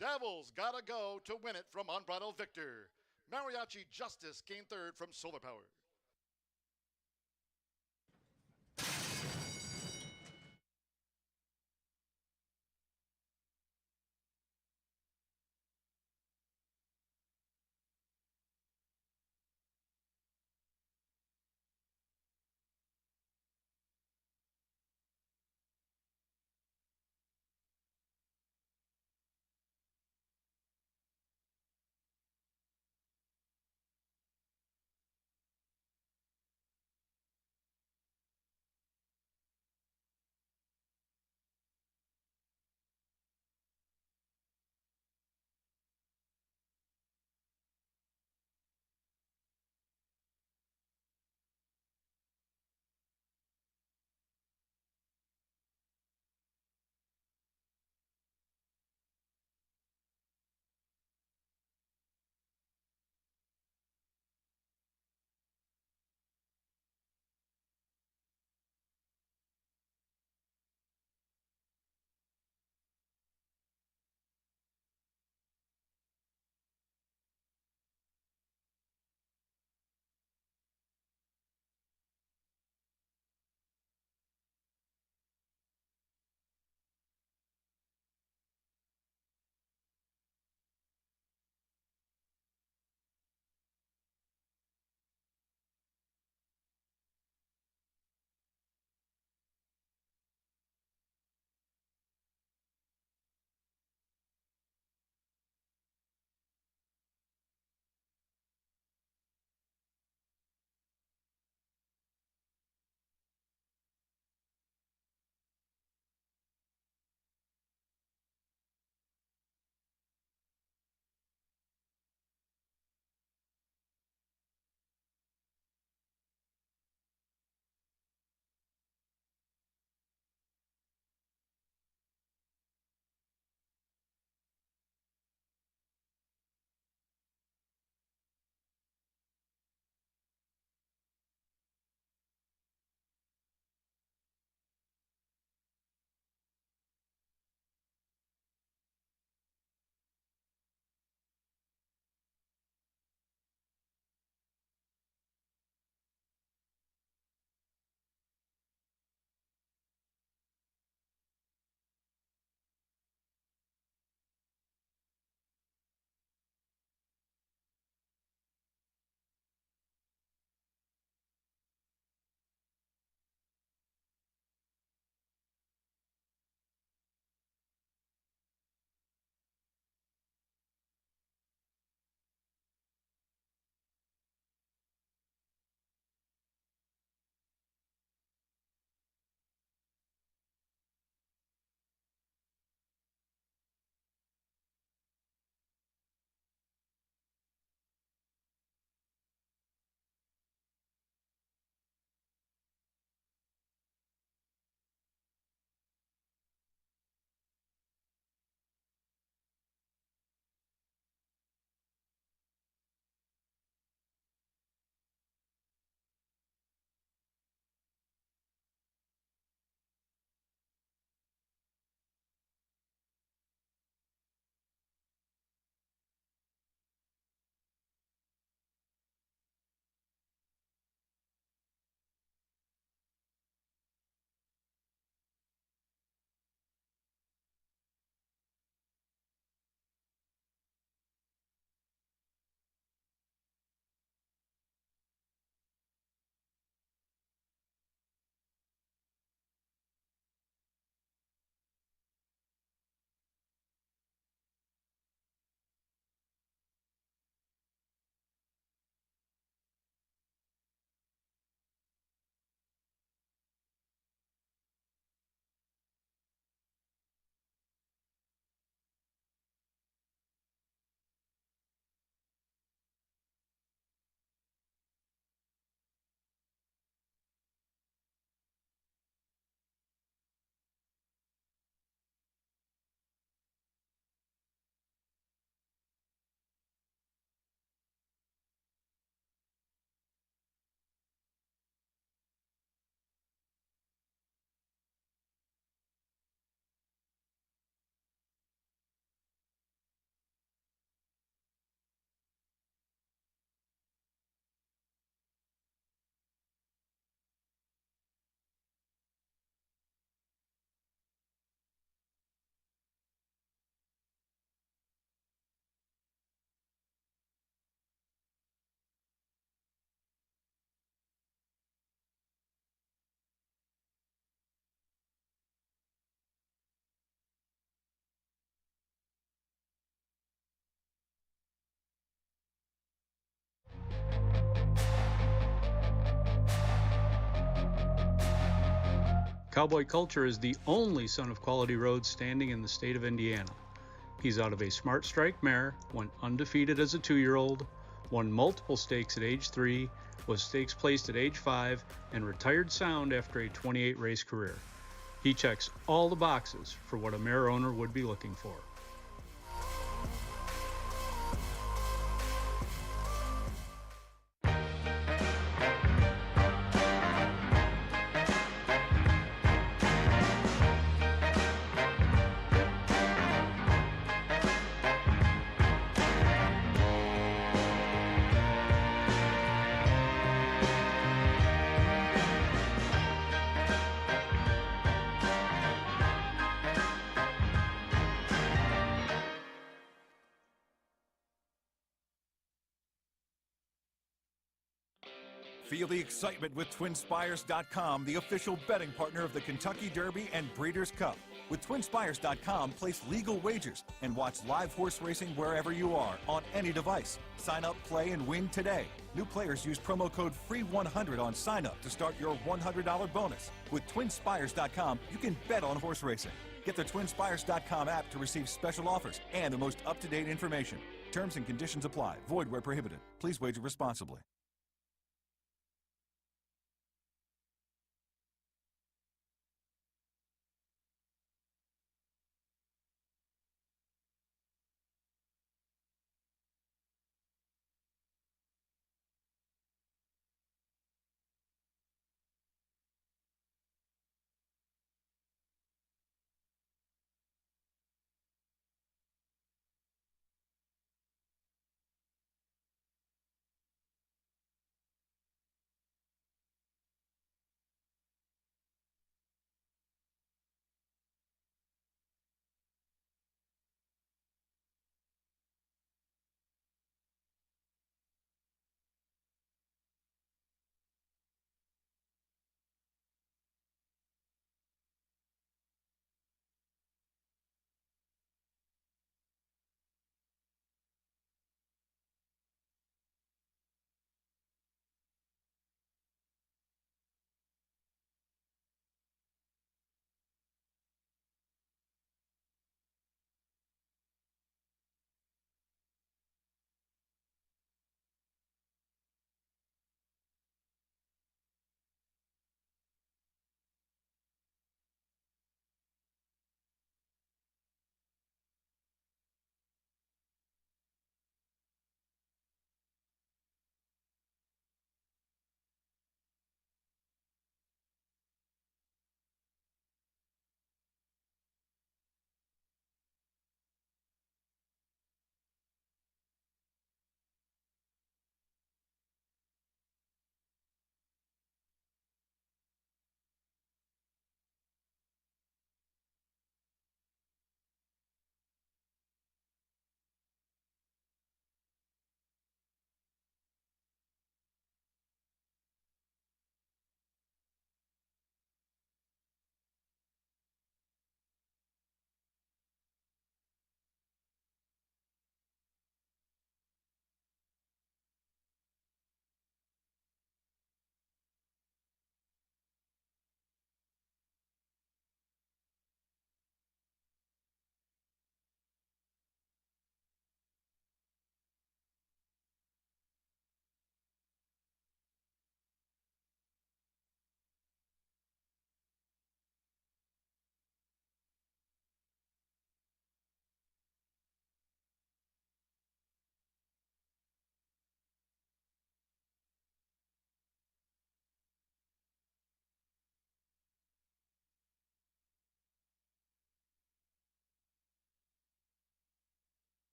Devil's Gotta Go to win it from Unbridled Victor. Mariachi Justice came third from Solar Power. Cowboy Culture is the only son of Quality Roads standing in the state of Indiana. He's out of a Smart Strike mare, went undefeated as a 2-year-old, won multiple stakes at age 3, was stakes placed at age 5, and retired sound after a 28-race career. He checks all the boxes for what a mare owner would be looking for. Feel the excitement with TwinSpires.com, the official betting partner of the Kentucky Derby and Breeders' Cup. With TwinSpires.com, place legal wagers and watch live horse racing wherever you are on any device. Sign up, play, and win today. New players use promo code FREE100 on sign up to start your $100 bonus. With TwinSpires.com, you can bet on horse racing. Get the TwinSpires.com app to receive special offers and the most up-to-date information. Terms and conditions apply. Void where prohibited. Please wager responsibly.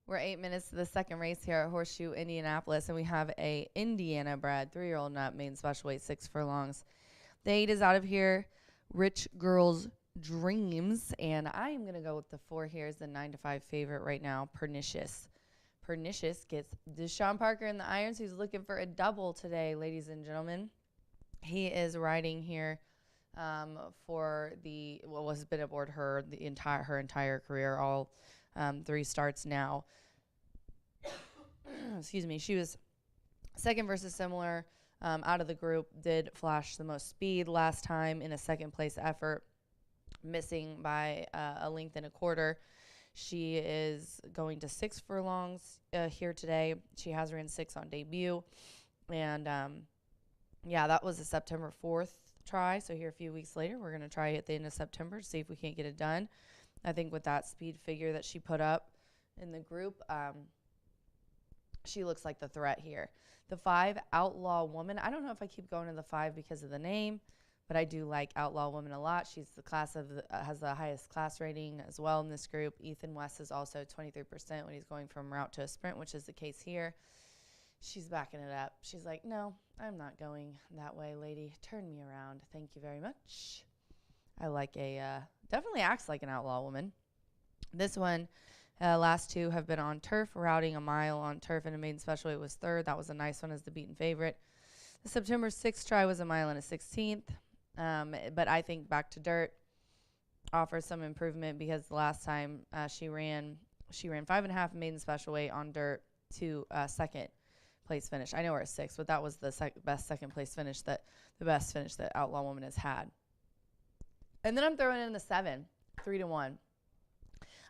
We're 8 minutes to the second race here at Horseshoe Indianapolis, and we have a Indiana bred 3-year-old nut maiden special weight 6 furlongs. The 8 is out of here. Rich Girls Dreams, and I am going to go with the 4 here as the 9-5 favorite right now, Pernicious. Pernicious gets Deshaun Parker in the irons, who's looking for a double today, ladies and gentlemen. He is riding here for what has been aboard her her entire career, all 3 starts now. Excuse me. She was second versus similar out of the group, did flash the most speed last time in a second place effort, missing by a length and a quarter. She is going to 6 furlongs here today. She has ran 6 on debut. And yeah, that was a September 4th try. So here a few weeks later, we're going to try at the end of September to see if we can't get it done. I think with that speed figure that she put up in the group, she looks like the threat here. The 5, Outlaw Woman. I don't know if I keep going to the 5 because of the name, but I do like Outlaw Woman a lot. She's the has the highest class rating as well in this group. Ethan West is also 23% when he's going from route to a sprint, which is the case here. She's backing it up. She's like, no, I'm not going that way, lady. Turn me around. Thank you very much. I like definitely acts like an outlaw woman. This one, last 2 have been on turf, routing a mile on turf, and a maiden special weight was 3rd. That was a nice one as the beaten favorite. The September 6th try was a mile and a 16th, but I think back to dirt offers some improvement because the last time she ran 5.5 maiden special weight on dirt to second place finish. I know we're at 6th, but that was the best second place finish the best finish that Outlaw Woman has had. And then I'm throwing in the 7, 3-1.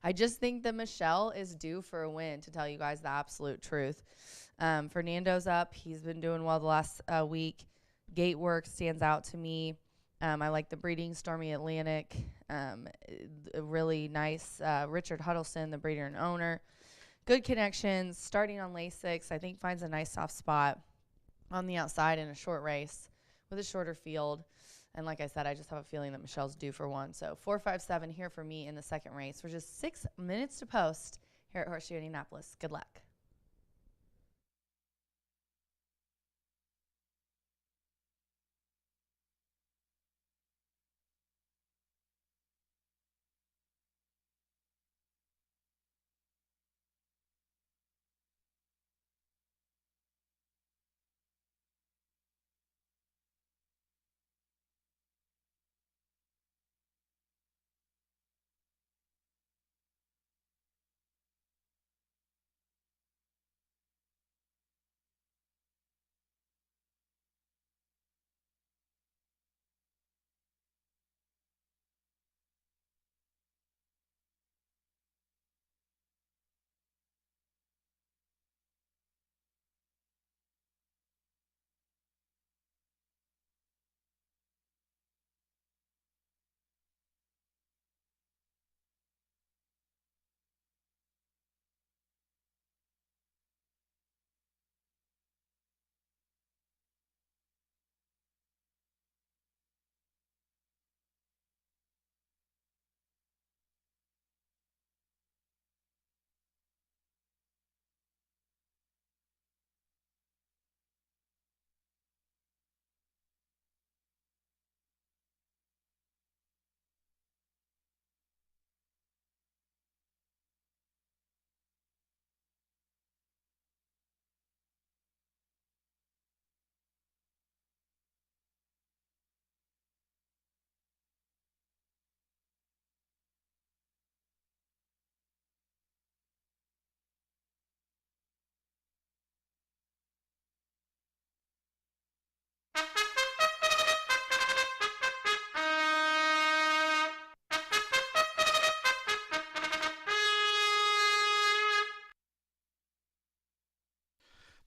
I just think that Michelle is due for a win, to tell you guys the absolute truth. Fernando's up. He's been doing well the last week. Gate work stands out to me. I like the breeding, Stormy Atlantic. Really nice. Richard Huddleston, the breeder and owner. Good connections. Starting on lane 6, I think finds a nice soft spot on the outside in a short race with a shorter field. And like I said, I just have a feeling that Michelle's due for one. So 4, 5, 7 here for me in the second race. We're just 6 minutes to post here at Horseshoe Indianapolis. Good luck.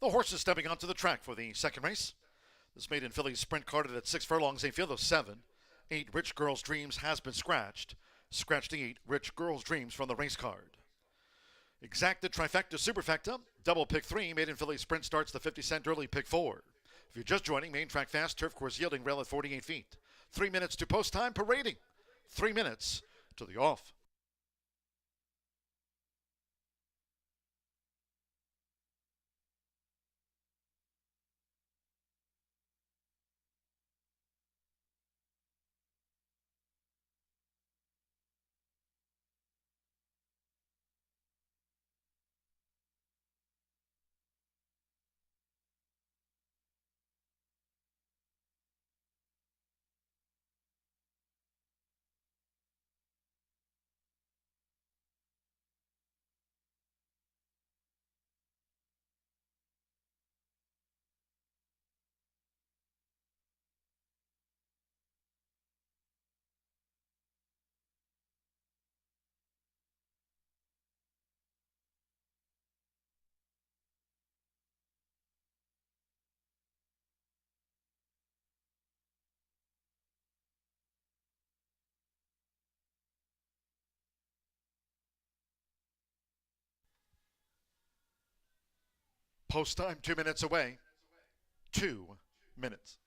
The horses stepping onto the track for the second race. This maiden filly sprint carded at 6 furlongs, a field of 7. 8, Rich Girls Dreams has been scratched. Scratch the 8, Rich Girls Dreams from the race card. Exacta, trifecta, superfecta, double pick 3, maiden filly sprint starts the 50-cent early pick 4. If you're just joining, main track fast, turf course yielding rail at 48 feet. 3 minutes to post time, parading. 3 minutes to the off. Post time 2 minutes away. 2 minutes.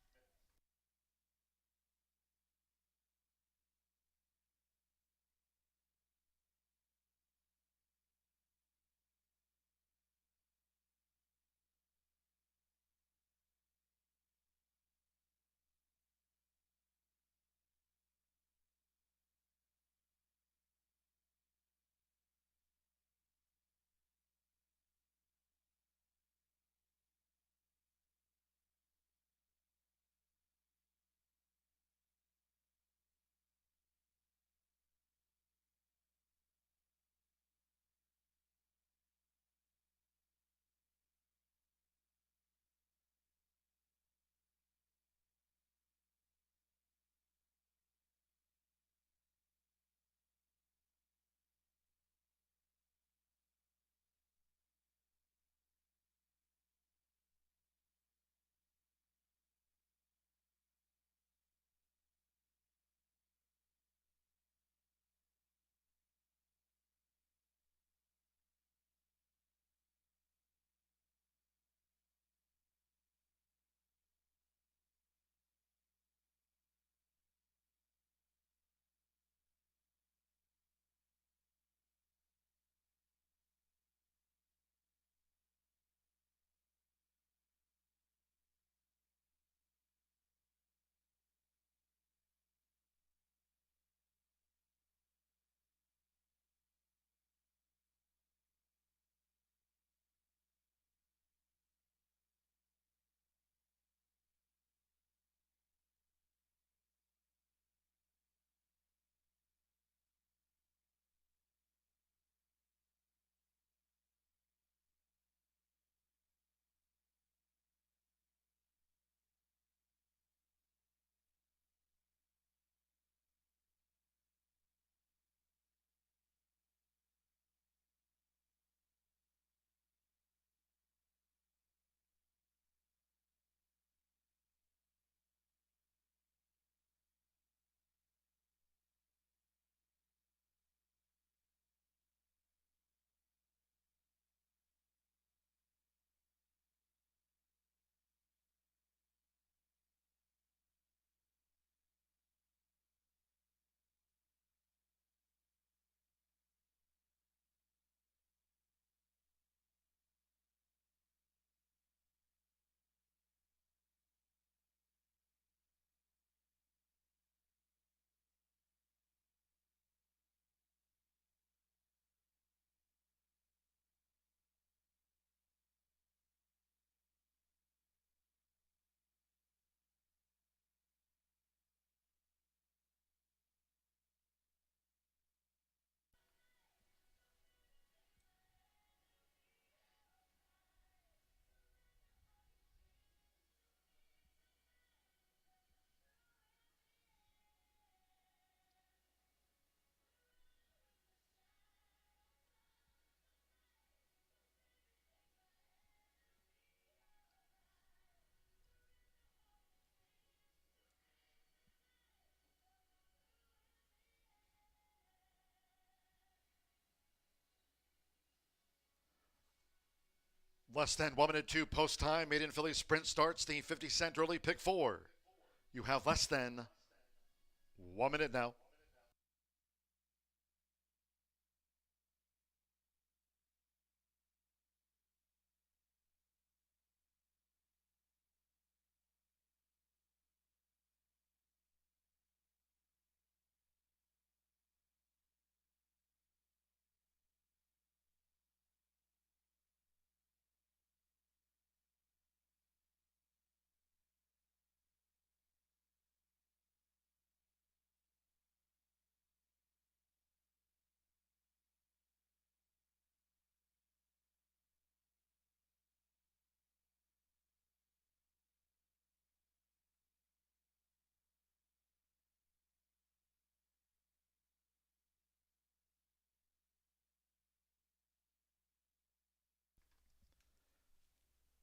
Less than 1 minute 2 post time. Made in Philly sprint starts. The 50 cent early pick 4. You have less than 1 minute now.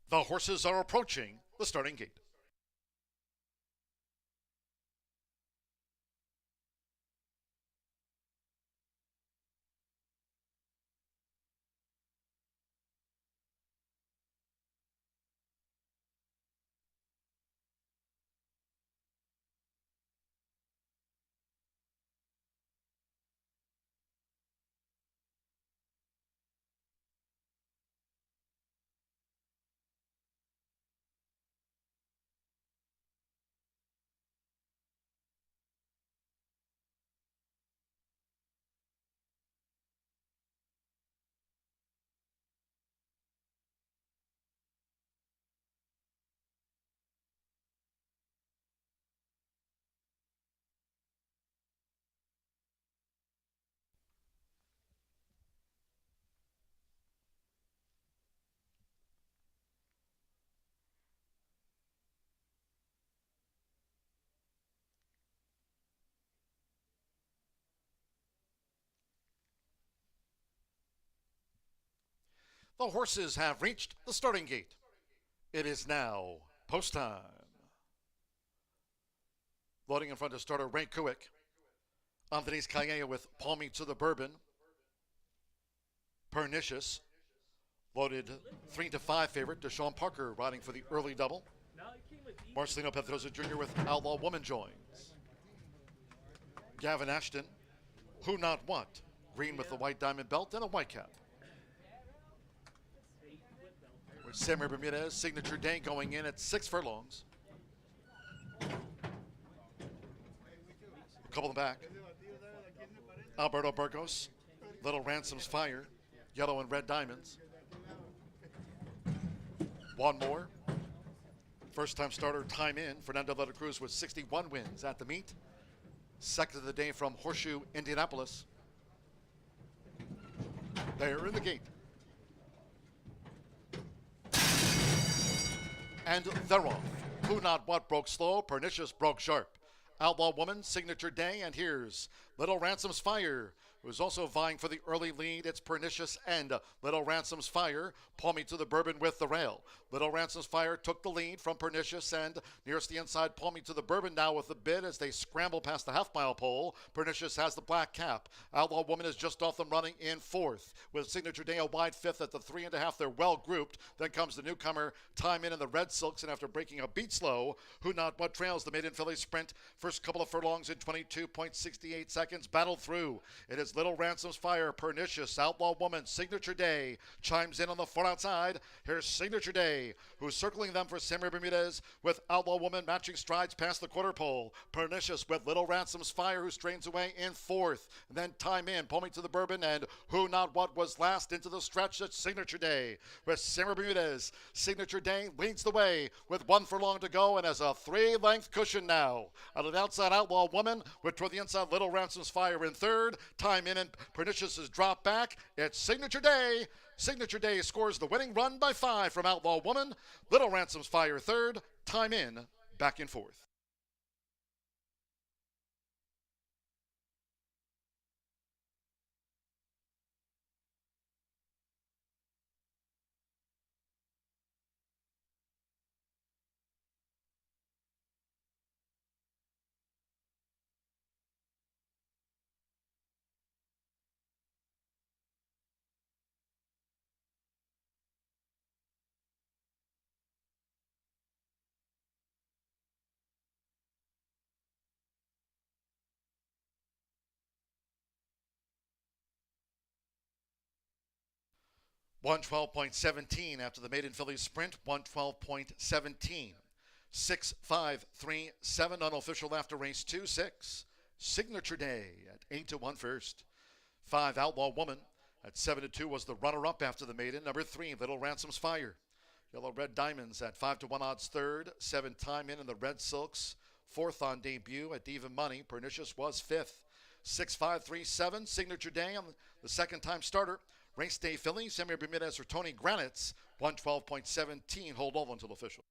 The horses are approaching the starting gate. The horses have reached the starting gate. It is now post time. Loading in front of starter Ray Kuick. Anthony's Calleja with Palmy to the Bourbon. Pernicious. Loaded 3-5 favorite Deshaun Parker riding for the early double. Marcelino Pedrosa Jr. with Outlaw Woman joins. Gavin Ashton, Who Not What, green with the white diamond belt and a white cap. With Samuel Bermudez, Signature Day going in at 6 furlongs. A couple in the back. Alberto Burgos, Little Ransom's Fire, yellow and red diamonds. One more. First time starter, time in. Fernando de la Cruz with 61 wins at the meet. Second of the day from Horseshoe, Indianapolis. They're in the gate. And they're off. Who Not What broke slow, Pernicious broke sharp. Outlaw Woman, Signature Day, and here's Little Ransom's Fire, who's also vying for the early lead. It's Pernicious and Little Ransom's Fire. Palmy to the Bourbon with the rail. Little Ransom's Fire took the lead from Pernicious, and nearest the inside, Palmy to the Bourbon now with the bid as they scramble past the half-mile pole. Pernicious has the black cap. Outlaw Woman is just off them running in fourth. With Signature Day a wide fifth at the 3.5, they're well grouped. Then comes the newcomer, Time In the Red Silks, and after breaking a beat slow, Who Not What trails the maiden filly sprint. First couple of furlongs in 22.68 seconds. Battled through. It is Little Ransom's Fire, Pernicious, Outlaw Woman, Signature Day chimes in on the far outside. Here's Signature Day, who's circling them for Samuel Bermudez with Outlaw Woman matching strides past the quarter pole. Pernicious with Little Ransom's Fire, who strains away in fourth. And then Time In, Palmy to the Bourbon, and Who Not What was last into the stretch at Signature Day with Samuel Bermudez. Signature Day leads the way with 1 furlong to go and has a 3-length cushion now. On the outside, Outlaw Woman with toward the inside, Little Ransom's Fire in third. Time In and Pernicious has dropped back. It's Signature Day. Signature Day scores the winning run by 5 from Outlaw Woman. Little Ransom's Fire third. Time In back in fourth. (112.17) after the maiden filly sprint. 112.17. 6-5-3-7 unofficial after race 2. 6 Signature Day at 8-1 first. 5 Outlaw Woman at 7-2 was the runner-up after the maiden. Number 3 Little Ransom's Fire. Yellow Red Diamonds at 5-1 odds third. 7 Time In the Red Silks. Fourth on debut at even money. Pernicious was fifth. 6-5-3-7 Signature Day on the second time starter. Race day filly, Samuel Bermudez or Tony Granitz, 112.17, hold all until official.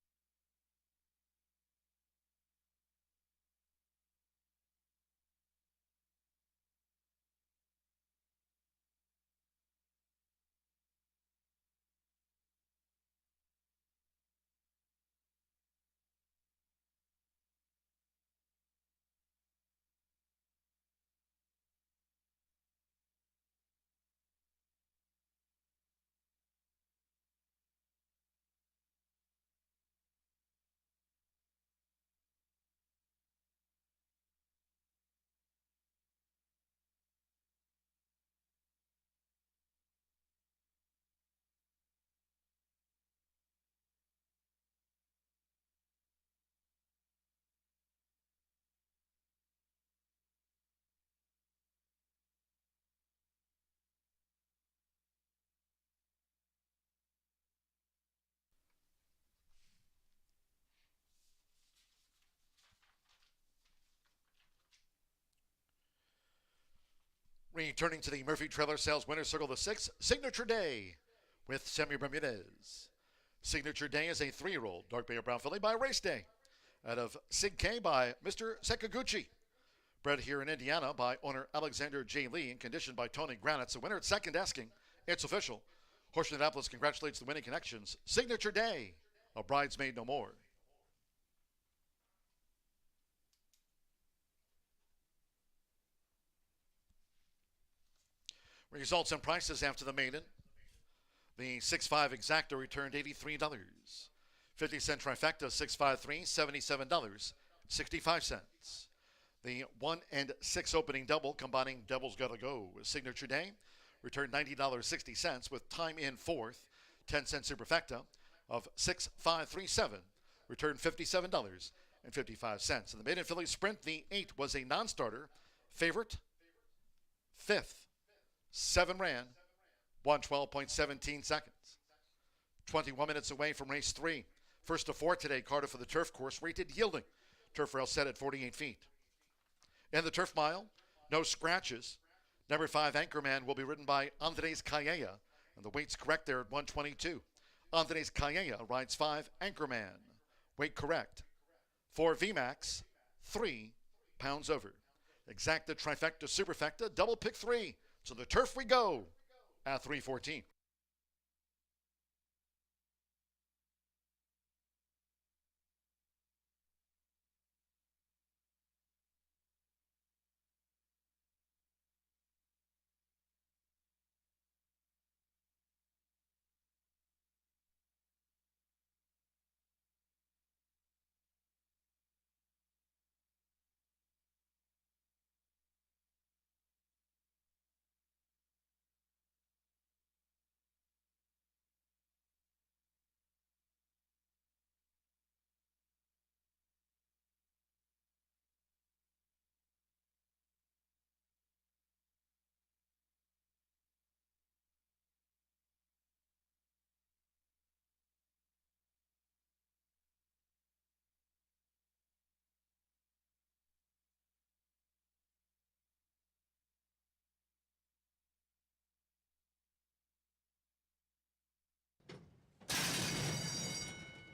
Returning to the Murphy Trailer Sales Winner's Circle, the 6th, Signature Day with Samuel Bermudez. Signature Day is a 3-year-old dark bay or brown filly by Race Day. Out of Sig K by Mr. Sekaguchi. Bred here in Indiana by owner Alexander J. Lee and conditioned by Tony Granitz. The winner at second asking. It's official. Horseshoe Indianapolis congratulates the winning connections. Signature Day, a bridesmaid no more. Results and prices after the maiden. The 6.5 exacta returned $83. 50-cent trifecta 6.53, $77.65. The 1 and 6 opening double, combining doubles gotta go with Signature Day, returned $90.60 with time in fourth. 10-cent superfecta of 6.537, returned $57.55. In the maiden filly sprint, the 8 was a non-starter. Favorite, fifth. 7 ran, 1:12.17 seconds. 21 minutes away from race 3. First to 4 today, Carter for the turf course, rated yielding. Turf rail set at 48 feet. In the turf mile, no scratches. Number 5, Anchorman, will be ridden by Andres Calleja, and the weight's correct there at 122. Andres Calleja rides 5, Anchorman. Weight correct. 4 VMAX, 3 pounds over. Exacta, trifecta, superfecta, double pick 3. So the turf we go at 3:14.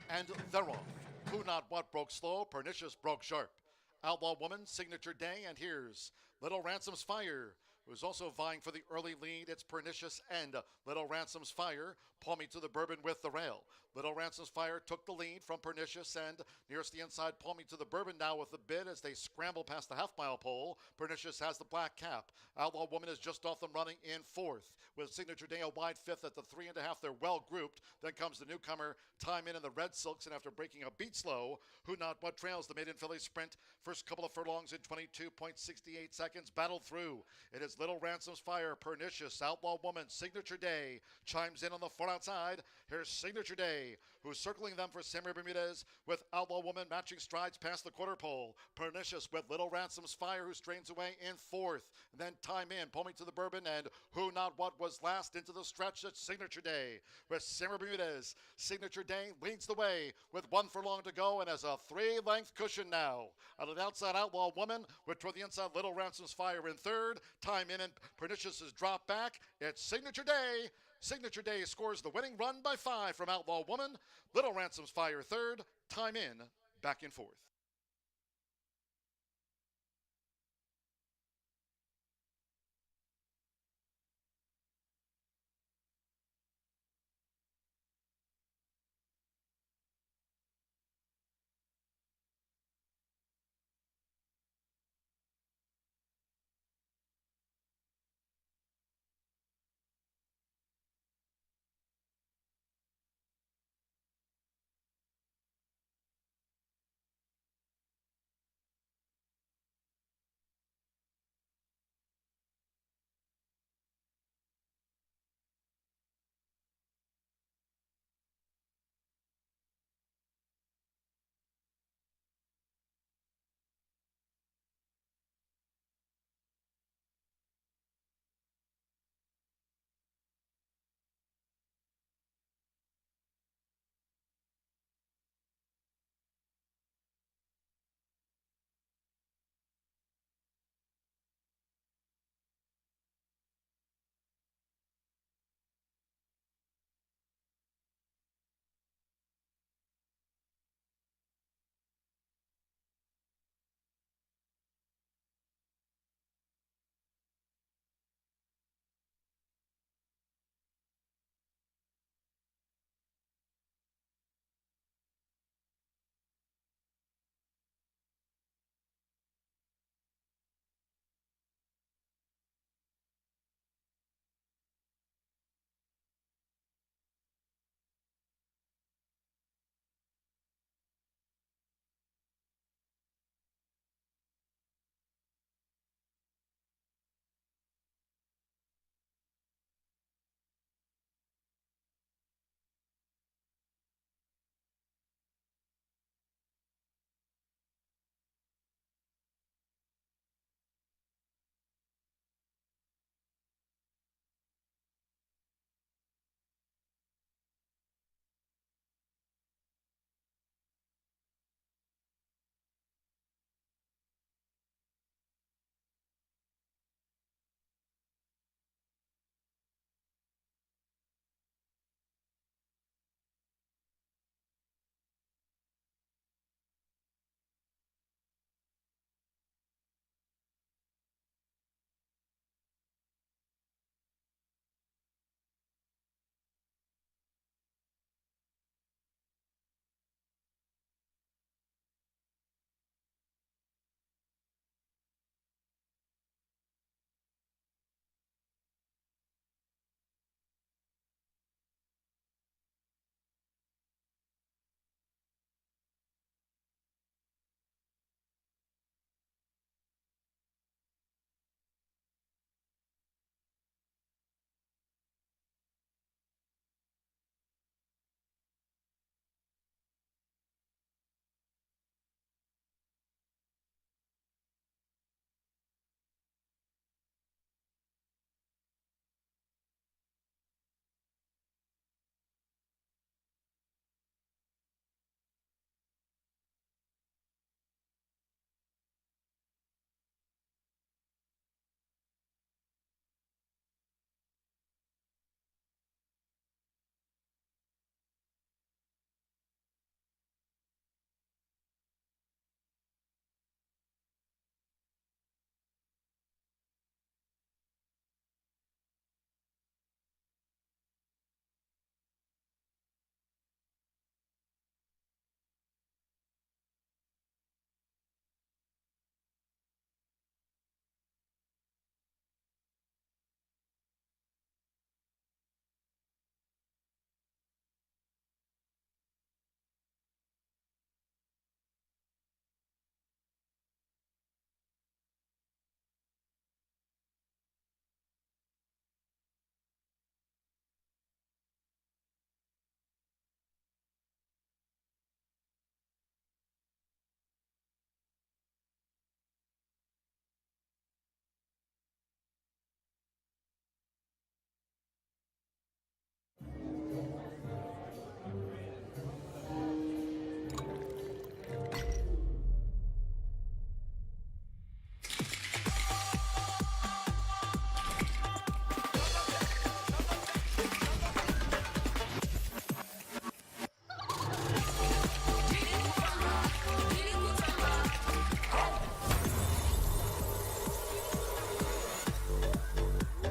And they're off. Who Not What broke slow, Pernicious broke sharp. Outlaw Woman, Signature Day, and here's Little Ransom's Fire, who's also vying for the early lead. It's Pernicious and Little Ransom's Fire. Pull Me to the Bourbon with the rail. Little Ransom's Fire took the lead from Pernicious, and nearest the inside, Pull Me to the Bourbon now with the bid as they scramble past the half-mile pole. Pernicious has the black cap. Outlaw Woman is just off them running in fourth, with Signature Day a wide fifth at the 3.5. They're well grouped. Then comes the newcomer, Time In the Red Silks, and after breaking a beat slow, Who Not What trails the maiden filly sprint. First couple of furlongs in 22.68 seconds. Battled through. It is Little Ransom's Fire, Pernicious, Outlaw Woman, Signature Day chimes in on the far outside. Here's Signature Day, who's circling them for Samuel Bermudez, with Outlaw Woman matching strides past the quarter pole. Pernicious with Little Ransom's Fire, who strains away in fourth. And then Time In, Pull Me to the Bourbon, and Who Not What was last into the stretch at Signature Day. With Samuel Bermudez, Signature Day leads the way with 1 furlong to go and has a 3-length cushion now. Out of the outside, Outlaw Woman, with toward the inside, Little Ransom's Fire in third. Time In and Pernicious is dropped back. It's Signature Day. Signature Day scores the winning run by 5 from Outlaw Woman. Little Ransom's Fire third. Time In back in fourth.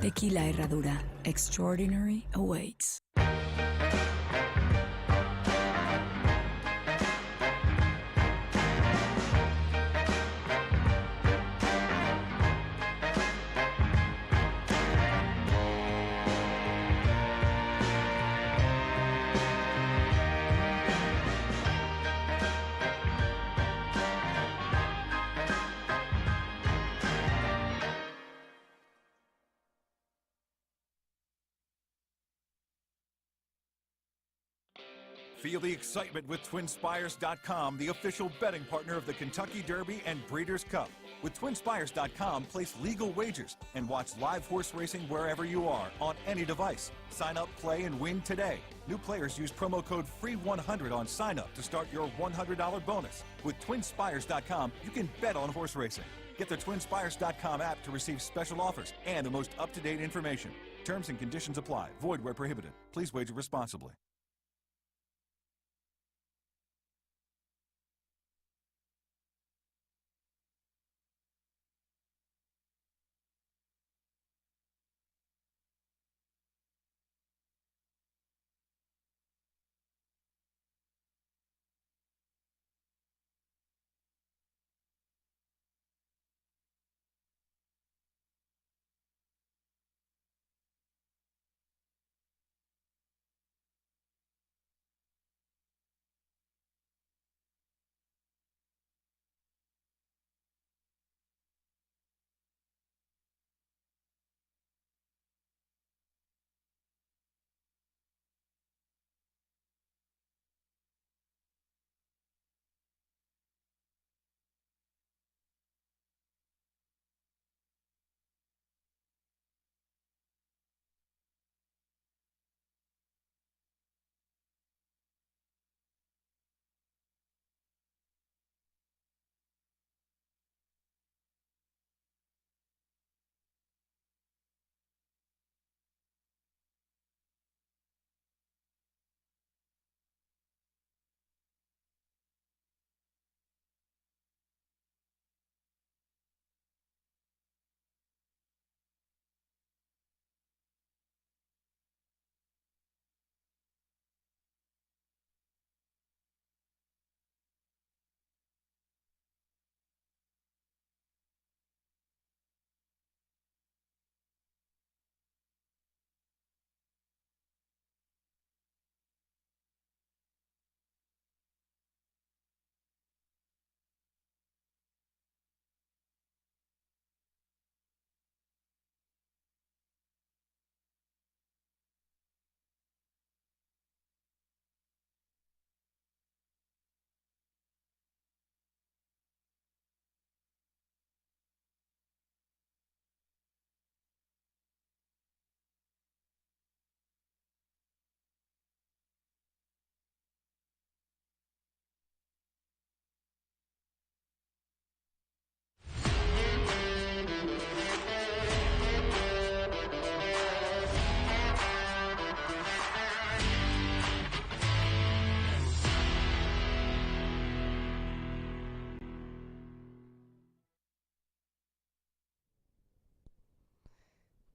Tequila Herradura. Extraordinary awaits. Feel the excitement with TwinSpires.com, the official betting partner of the Kentucky Derby and Breeders' Cup. With TwinSpires.com, place legal wagers and watch live horse racing wherever you are on any device. Sign up, play, and win today. New players use promo code FREE100 on sign up to start your $100 bonus. With TwinSpires.com, you can bet on horse racing. Get the TwinSpires.com app to receive special offers and the most up-to-date information. Terms and conditions apply. Void where prohibited. Please wager responsibly.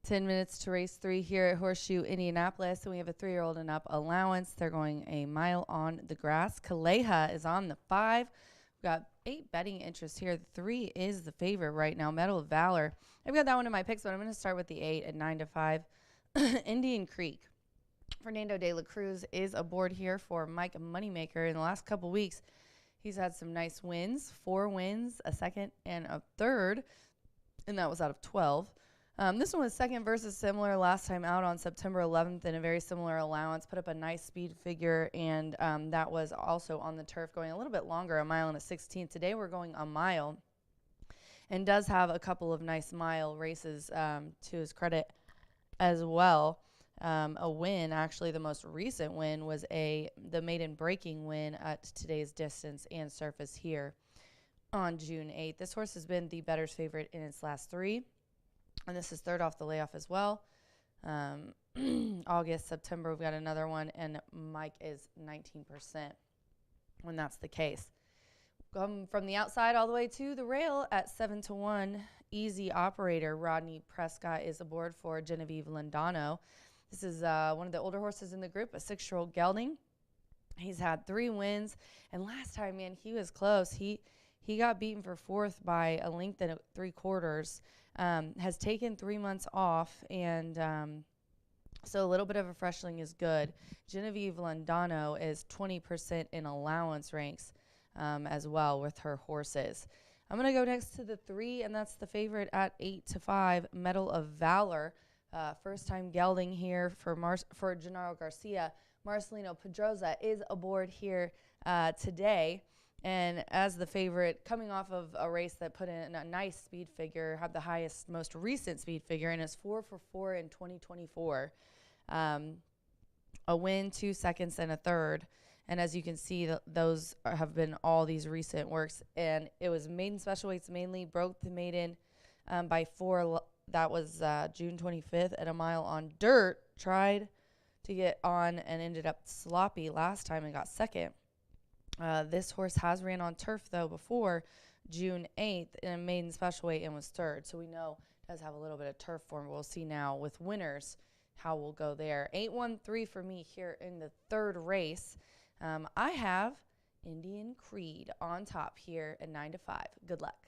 Ten minutes to race 3 here at Horseshoe Indianapolis, and we have a 3-year-old and up allowance. They're going a mile on the grass. Kaleha is on the 5. We've got 8 betting interest here. The 3 is the favorite right now. Medal of Valor. I've got that one in my picks, but I'm going to start with the 8 at 9-5. Indian Creek. Fernando de la Cruz is aboard here for Mike Moneymaker. In the last couple weeks, he's had some nice wins. 4 wins, a second, and a third, and that was out of 12. This one was second versus similar last time out on September 11th in a very similar allowance. Put up a nice speed figure, and that was also on the turf, going a little bit longer, a mile and a 16th. Today we're going a mile, and does have a couple of nice mile races to his credit as well. A win, actually the most recent win, was the maiden breaking win at today's distance and surface here on June 8th. This horse has been the bettor's favorite in its last 3. And this is third off the layoff as well. August, September, we've got another one, and Mike is 19% when that's the case. From the outside all the way to the rail at 7-1. Easy Operator Rodney Prescott is aboard for Genevieve Landano. This is one of the older horses in the group, a 6-year-old gelding. He's had 3 wins, and last time, man, he was close. He got beaten for 4th by a length and 3/4. Has taken 3 months off, and so a little bit of a freshling is good. Genevieve Landano is 20% in allowance ranks as well with her horses. I'm going to go next to the 3, and that's the favorite at 8-5, Medal of Valor. First time gelding here for Gennaro Garcia. Marcelino Pedroza is aboard here today. And as the favorite, coming off of a race that put in a nice speed figure, had the highest, most recent speed figure, and is 4 for 4 in 2024. A win, 2 seconds, and a third. And as you can see, those have been all these recent works. And it was maiden special weights mainly, broke the maiden by 4. That was June 25th at a mile on dirt. Tried to get on and ended up sloppy last time and got second. This horse has ran on turf, though, before June 8th in a maiden special weight and was third. So we know it does have a little bit of turf form. We'll see now with winners how we'll go there. 8-1-3 for me here in the third race. I have Indian Creed on top here at 9-5. Good luck.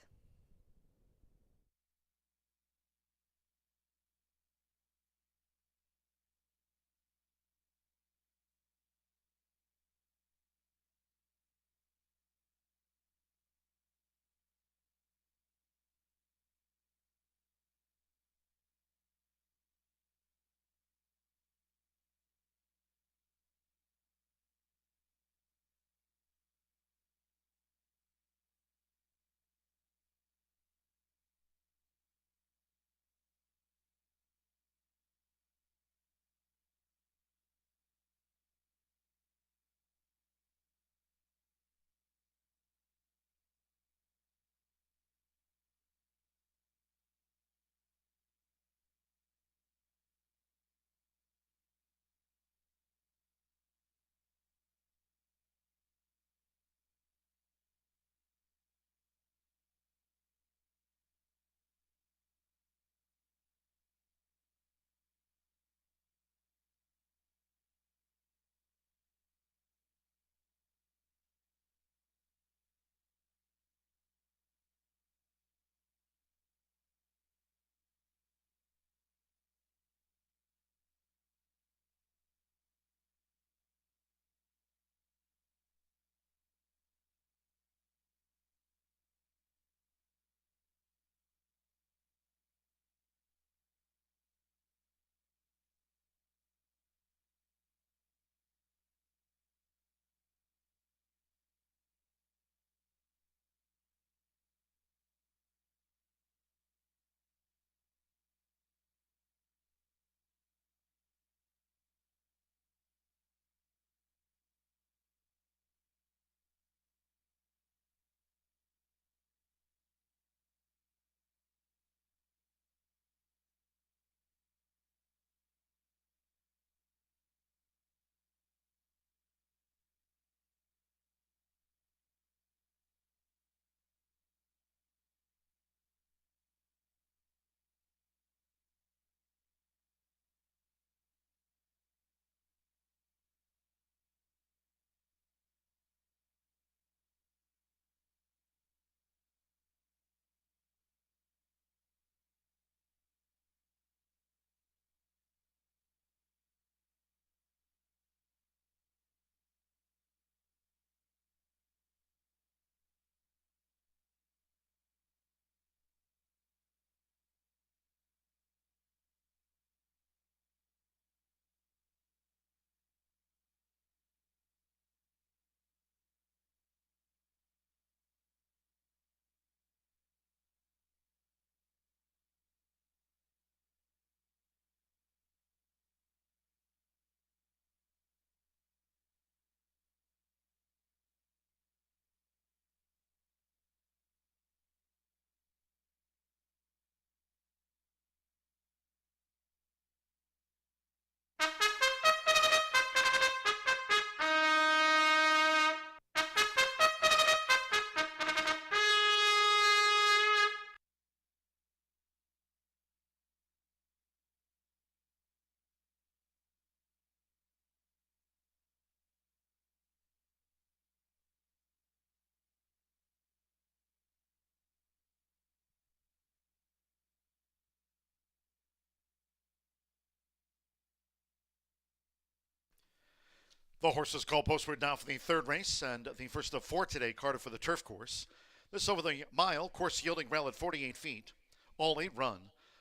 The horses call postward now for the third race and the first of 4 today, Carter for the turf course. This over the mile, course yielding rail at 48 feet. All 8 run.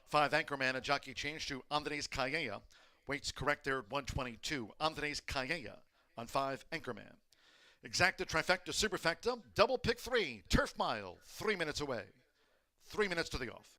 5 Anchorman and jockey change to Andres Calleja. Weights correct there at 122. Andres Calleja on 5 Anchorman. Exacta, trifecta, superfecta, double pick 3. Turf mile, 3 minutes away. 3 minutes to the off.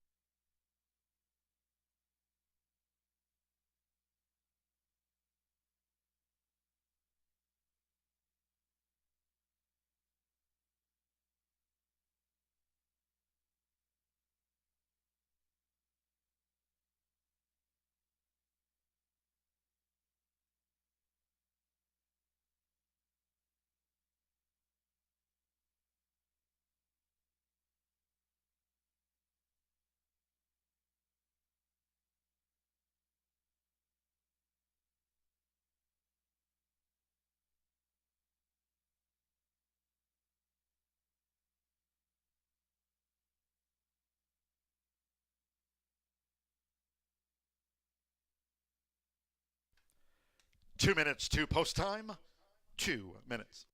Two minutes to post time. 2 minutes.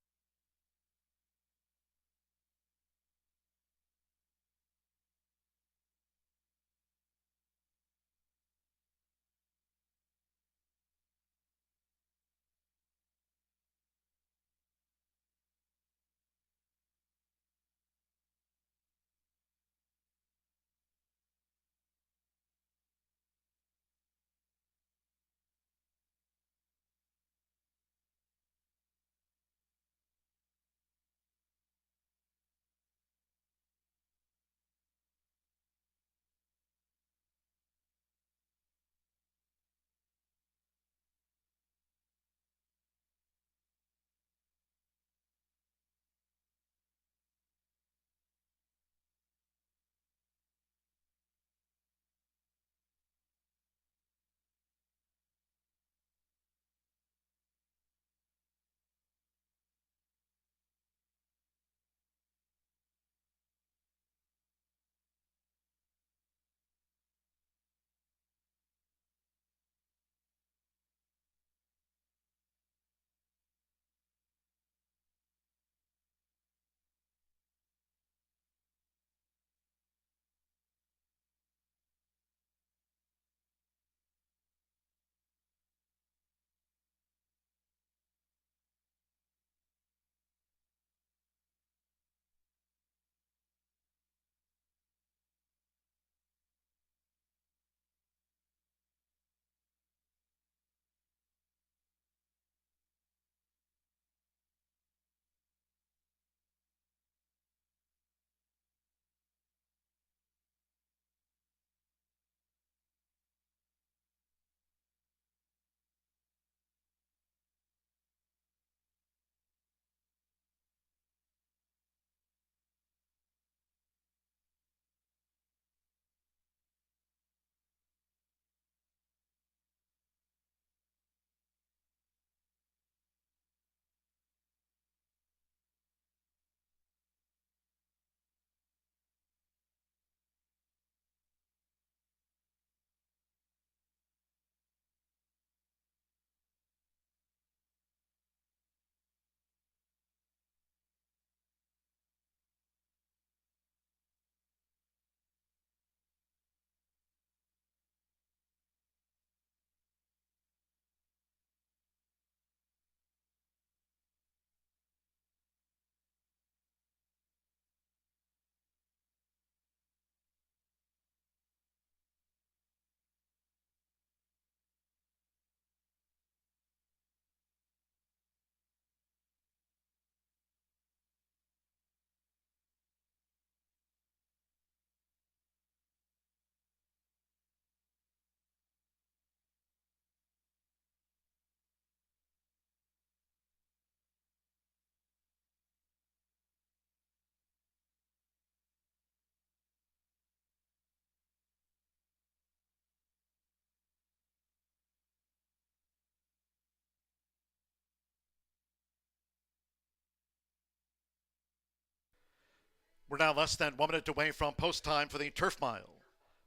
We're now less than 1 minute away from post time for the turf mile.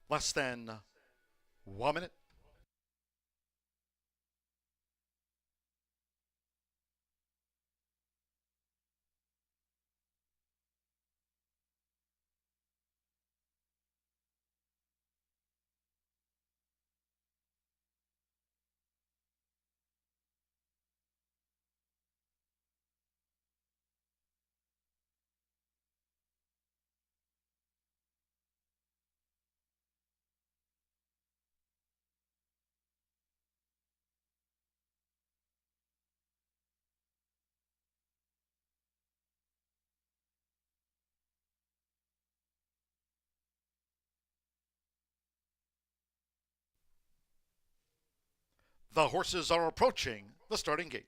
Less than 1 minute. The horses are approaching the starting gate.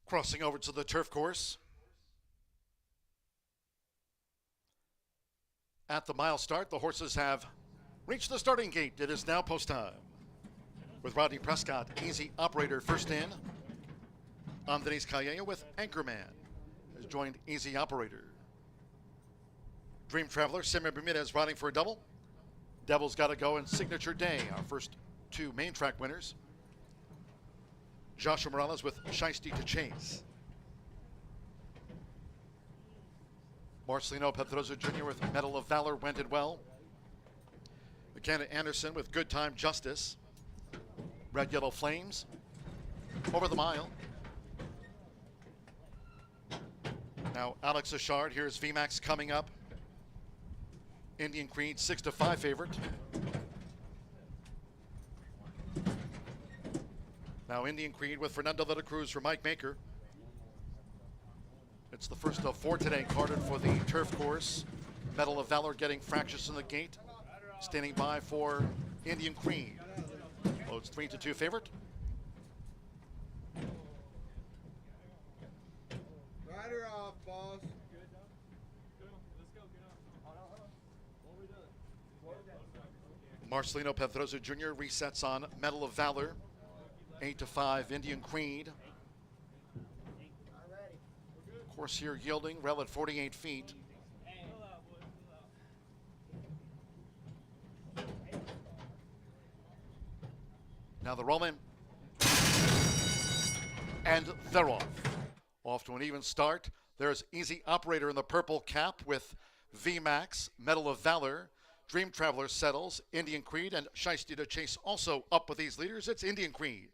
Crossing over to the turf course. At the mile start, the horses have reached the starting gate. It is now post time. With Rodney Prescott, Easy Operator first in. Andres Calleja with Anchorman has joined Easy Operator. Dream Traveler, Semi Bermudez riding for a double. Devil's Gotta Go and Signature Day, our first two main track winners. Joshua Morales with Shiesty to Chase. Marcelino Pedroza Jr. with Medal of Valor, Wended Well. McKenna Anderson with Good Time Justice. Red Yellow Flames. Over the mile. Now Alex Achard, here's VMAX coming up. Indian Creed 6-5 favorite. Now Indian Creed with Fernando de la Cruz for Mike Maker. It's the first of four today carded for the turf course. Medal of Valor getting fractious in the gate. Standing by for Indian Creed. Loads 3-2 favorite. Rider off, boss. Marcelino Pedroza Jr. resets on Medal of Valor. 8-5 Indian Creed. Course here yielding, rail at 48 feet. Now the Roman. And they're off. Off to an even start. There's Easy Operator in the purple cap with VMAX, Medal of Valor. Dream Traveler settles, Indian Creed and Shiesty to Chase also up with these leaders. It's Indian Creed.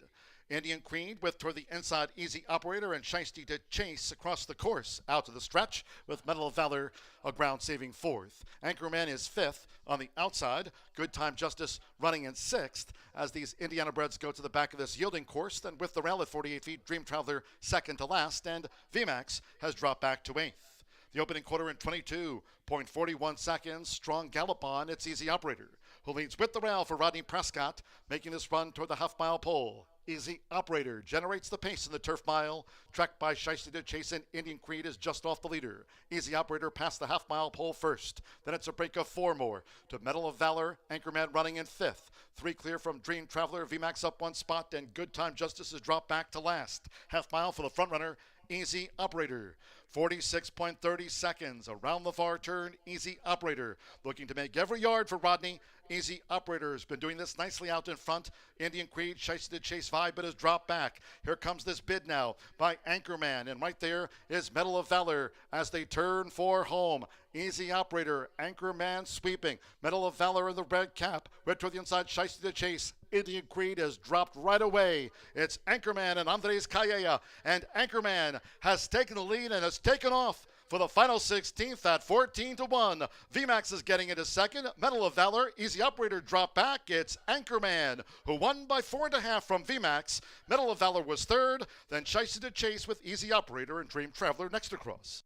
Indian Creed with toward the inside Easy Operator and Shiesty to Chase across the course. Out to the stretch with Medal of Valor a ground saving fourth. Anchorman is fifth on the outside. Good Time Justice running in sixth as these Indiana breds go to the back of this yielding course. Then with the rail at 48 feet, Dream Traveler second to last, and VMAX has dropped back to eighth. The opening quarter in 22.41 seconds. Strong gallop on. It's Easy Operator, who leads with the rail for Rodney Prescott, making this run toward the half-mile pole. Easy Operator generates the pace in the turf mile. Tracked by Shiesty to Chase, and Indian Creed is just off the leader. Easy Operator past the half-mile pole first. Then it's a break of four more to Medal of Valor. Anchorman running in fifth. Three clear from Dream Traveler. VMAX up one spot, and Good Time Justice is dropped back to last. Half-mile for the front runner, Easy Operator. 46.30 seconds. Around the far turn, Easy Operator. Looking to make every yard for Rodney. Easy Operator has been doing this nicely out in front. Indian Creed, Shiesty to Chase 5, but has dropped back. Here comes this bid now by Anchorman, and right there is Medal of Valor as they turn for home. Easy Operator, Anchorman sweeping. Medal of Valor in the red cap. Right toward the inside, Shiesty to Chase. Indian Creed has dropped right away. It's Anchorman and Andres Calleja, and Anchorman has taken the lead and has taken off for the final 16th at 14-1. VMAX is getting into second. Medal of Valor, Easy Operator dropped back. It's Anchorman who won by 4.5 from VMAX. Medal of Valor was third. Then Shiesty to Chase with Easy Operator and Dream Traveler next across.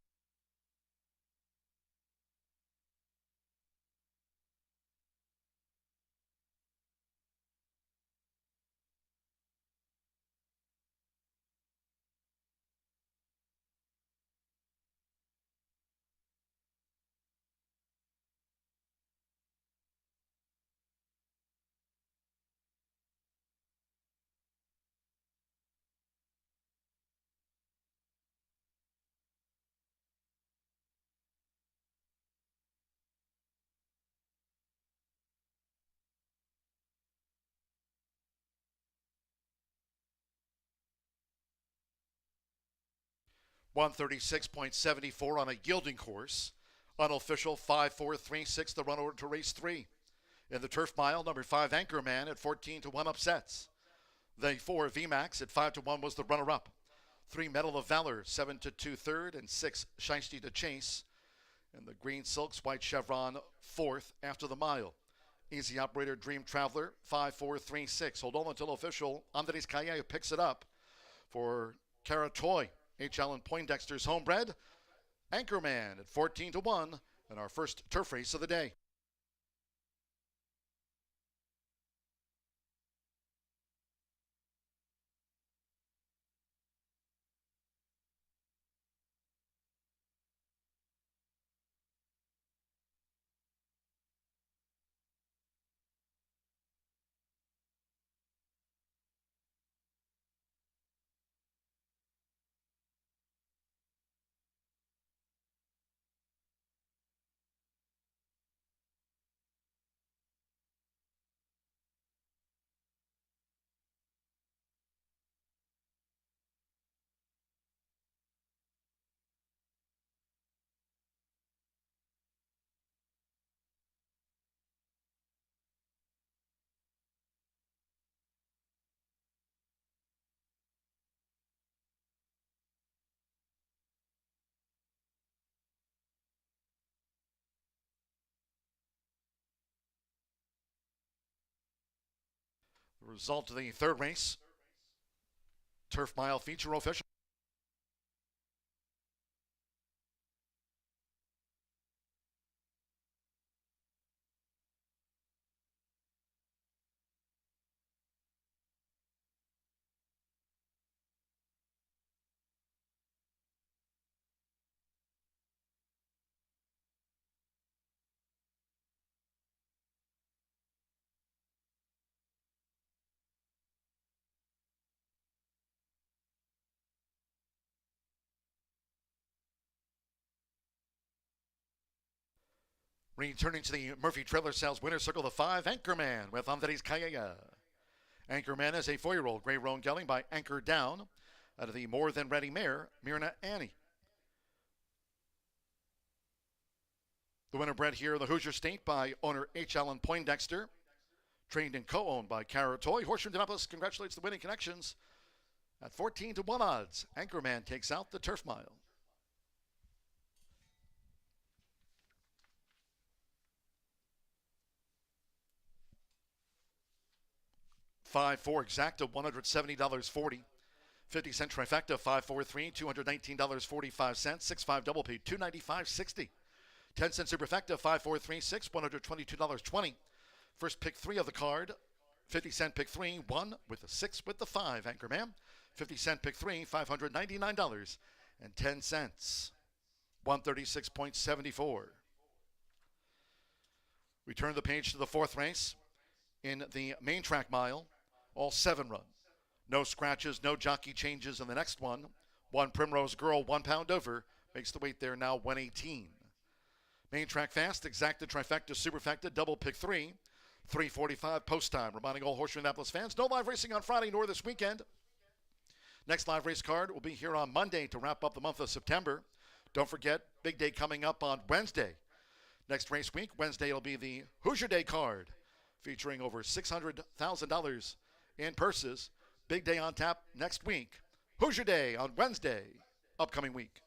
136.74 on a yielding course. Unofficial 5-4-3-6, the run order to race 3. In the turf mile, number 5 Anchorman at 14-1 upsets. The 4 VMAX at 5-1 was the runner-up. 3 Medal of Valor, 7-2 third, and 6 Shiesty to Chase. And the Green Silks, White Chevron, 4th after the mile. Easy Operator, Dream Traveler, 5-4-3-6. Hold on until official. Andres Calle picks it up for Cara Toy. H. Allen Poindexter's homebred. Anchorman at 14-1 in our first turf race of the day. The result of the third race, turf mile feature official. Returning to the Murphy Trailer Sales winner circle, the 5 Anchorman with Andres Calle. Anchorman is a 4-year-old gray roan gelding by Anchor Down out of the More Than Ready mare, Myrna Annie. The winner bred here in the Hoosier State by owner H. Allen Poindexter, trained and co-owned by Cara Toy. Horseshoe Indianapolis congratulates the winning connections at 14-1 odds. Anchorman takes out the turf mile. 5-4 exacta, $170.40. 50-cent trifecta, 5-4-3, $219.45. 6-5 double paid, $295.60. 10-cent superfecta, 5-4-3-6, $122.20. First pick 3 of the card, 50-cent pick 3, 1 with the 6 with the 5, Anchorman. 50-cent pick 3, $599.10. 136.74. We turn the page to the fourth race in the main track mile. All 7 run. No scratches, no jockey changes in the next one. 1 Primrose Girl, 1 pound over. Makes the weight there now 118. Main track fast, exacta, trifecta, superfecta, double pick 3. 3:45 post time. Reminding all Horseshoe Indianapolis fans, no live racing on Friday nor this weekend. Next live race card will be here on Monday to wrap up the month of September. Don't forget, big day coming up on Wednesday. Next race week, Wednesday, will be the Hoosier Day card, featuring over $600,000 in purses. Big day on tap next week. Hoosier Day on Wednesday, upcoming week.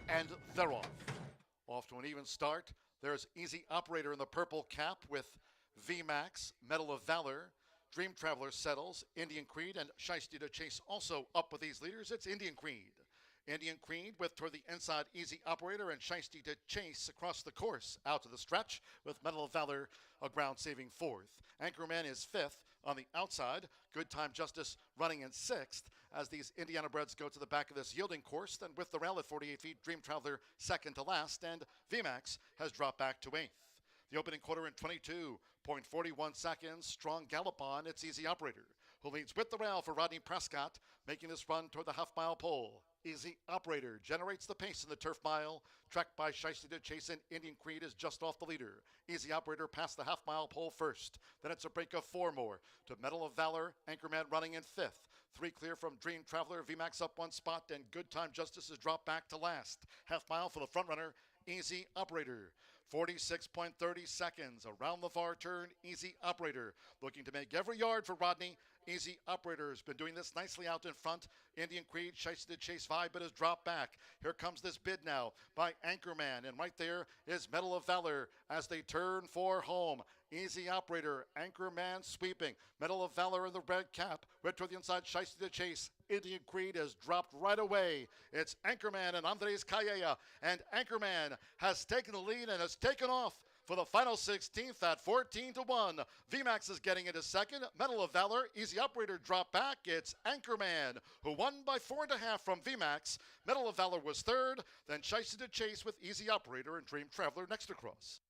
And they're off. Off to an even start. There's Easy Operator in the purple cap with VMAX, Medal of Valor, Dream Traveler settles, Indian Creed, and Shiesty to Chase also up with these leaders. It's Indian Creed Indian Creed with toward the inside Easy Operator and Shiesty to chase across the course out to the stretch with Medal of Valor a ground saving fourth. Anchorman is fifth on the outside. Good Time Justice running in sixth as these Indiana breds go to the back of this yielding course. Then with the rail at 48 feet, Dream Traveler second to last, and VMAX has dropped back to eighth. The opening quarter in 22.41 seconds. Strong gallop on. It's Easy Operator, who leads with the rail for Rodney Prescott, making this run toward the half-mile pole. Easy Operator generates the pace in the turf mile. Tracked by Shiesty to Chase, and Indian Creed is just off the leader. Easy Operator past the half-mile pole first. Then it's a break of four more to Medal of Valor. Anchorman running in fifth. Three clear from Dream Traveler. VMAX up one spot, and Good Time Justice is dropped back to last. Half mile for the front runner, Easy Operator. 46.30 seconds around the far turn. Easy Operator looking to make every yard for Rodney. Easy Operator has been doing this nicely out in front. Indian Creed Shiesty to Chase 5, but has dropped back. Here comes this bid now by Anchorman, and right there is Medal of Valor as they turn for home. Easy Operator, Anchorman sweeping. Medal of Valor in the red cap. Right toward the inside, Shiesty to Chase. Indian Creed has dropped right away. It's Anchorman and Andres Calleja, and Anchorman has taken the lead and has taken off for the final 16th at 14-1. VMAX is getting into second. Medal of Valor, Easy Operator dropped back. It's Anchorman who won by 4.5 from VMAX. Medal of Valor was third. Then Shiesty to Chase with Easy Operator and Dream Traveler next across.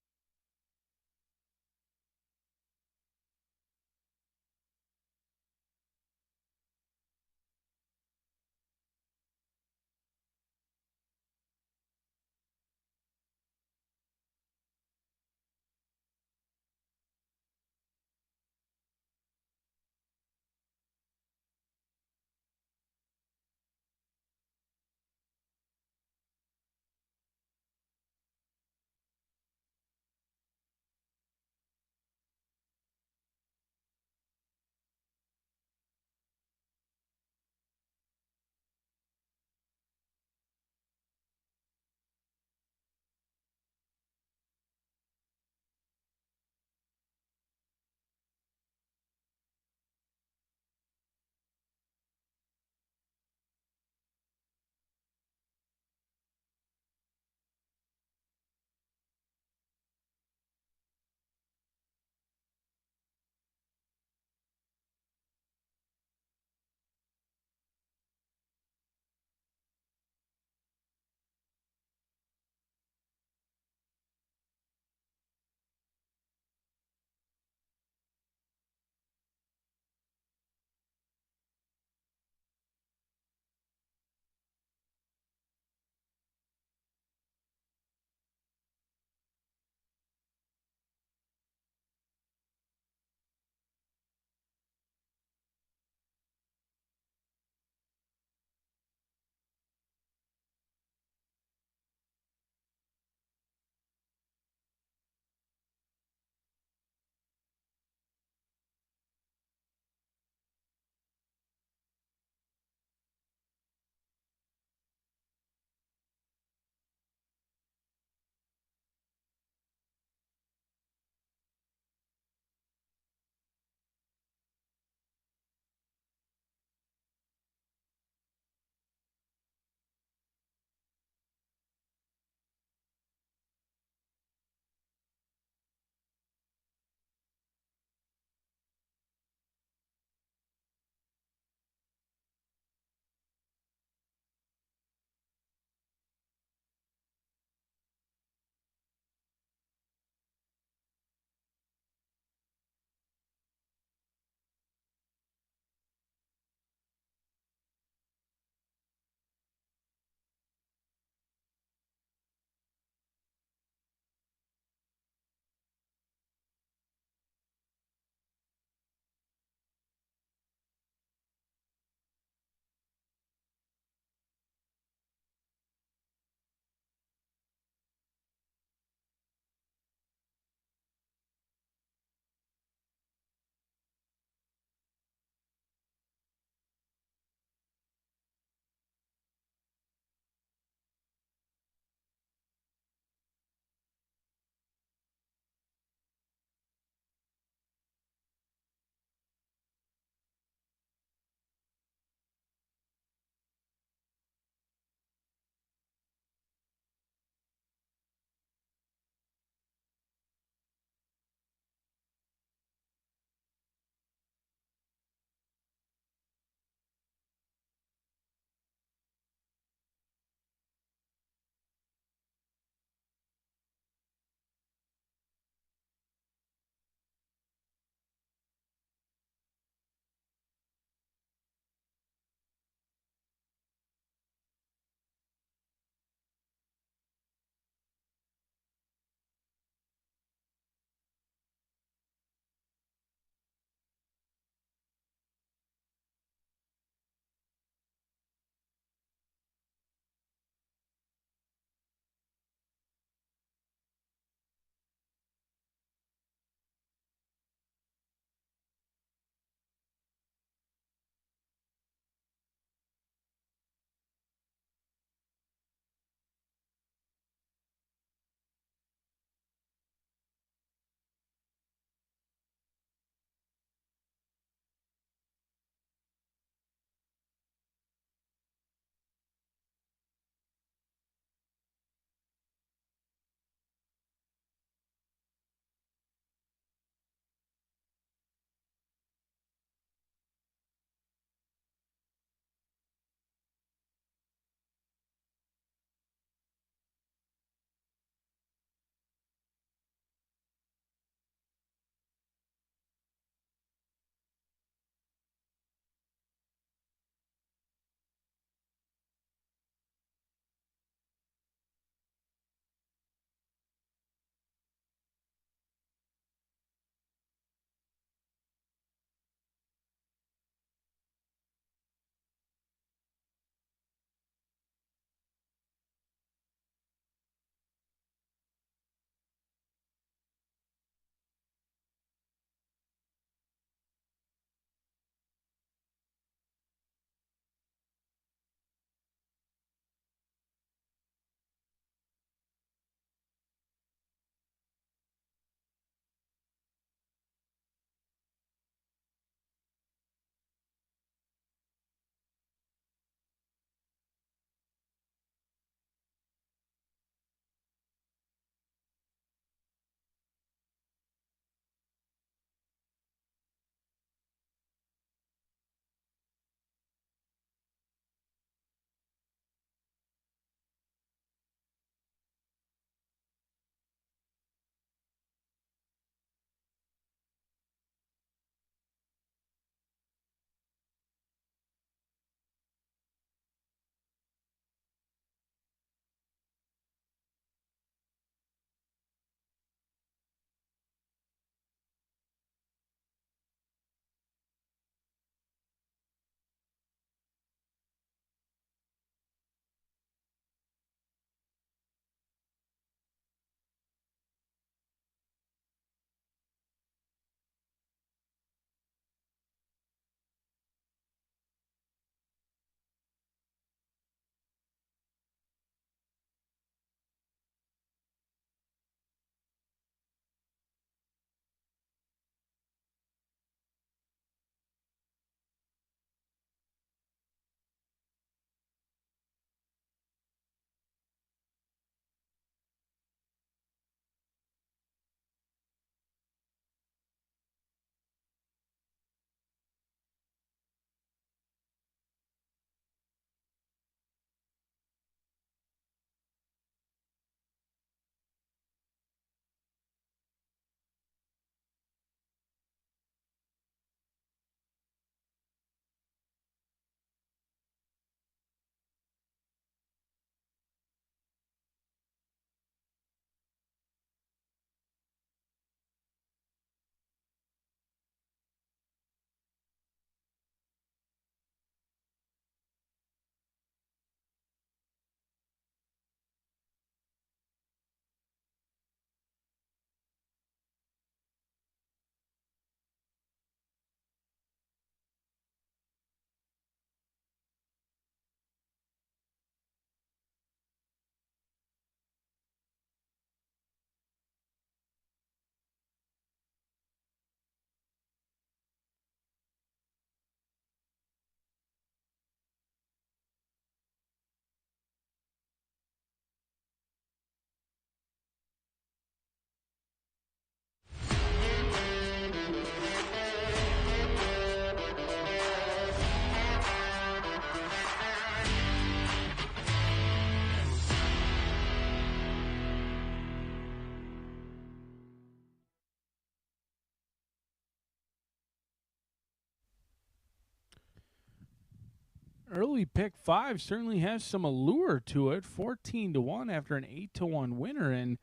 Early pick 5 certainly has some allure to it. 14-1 after an 8-1 winner. And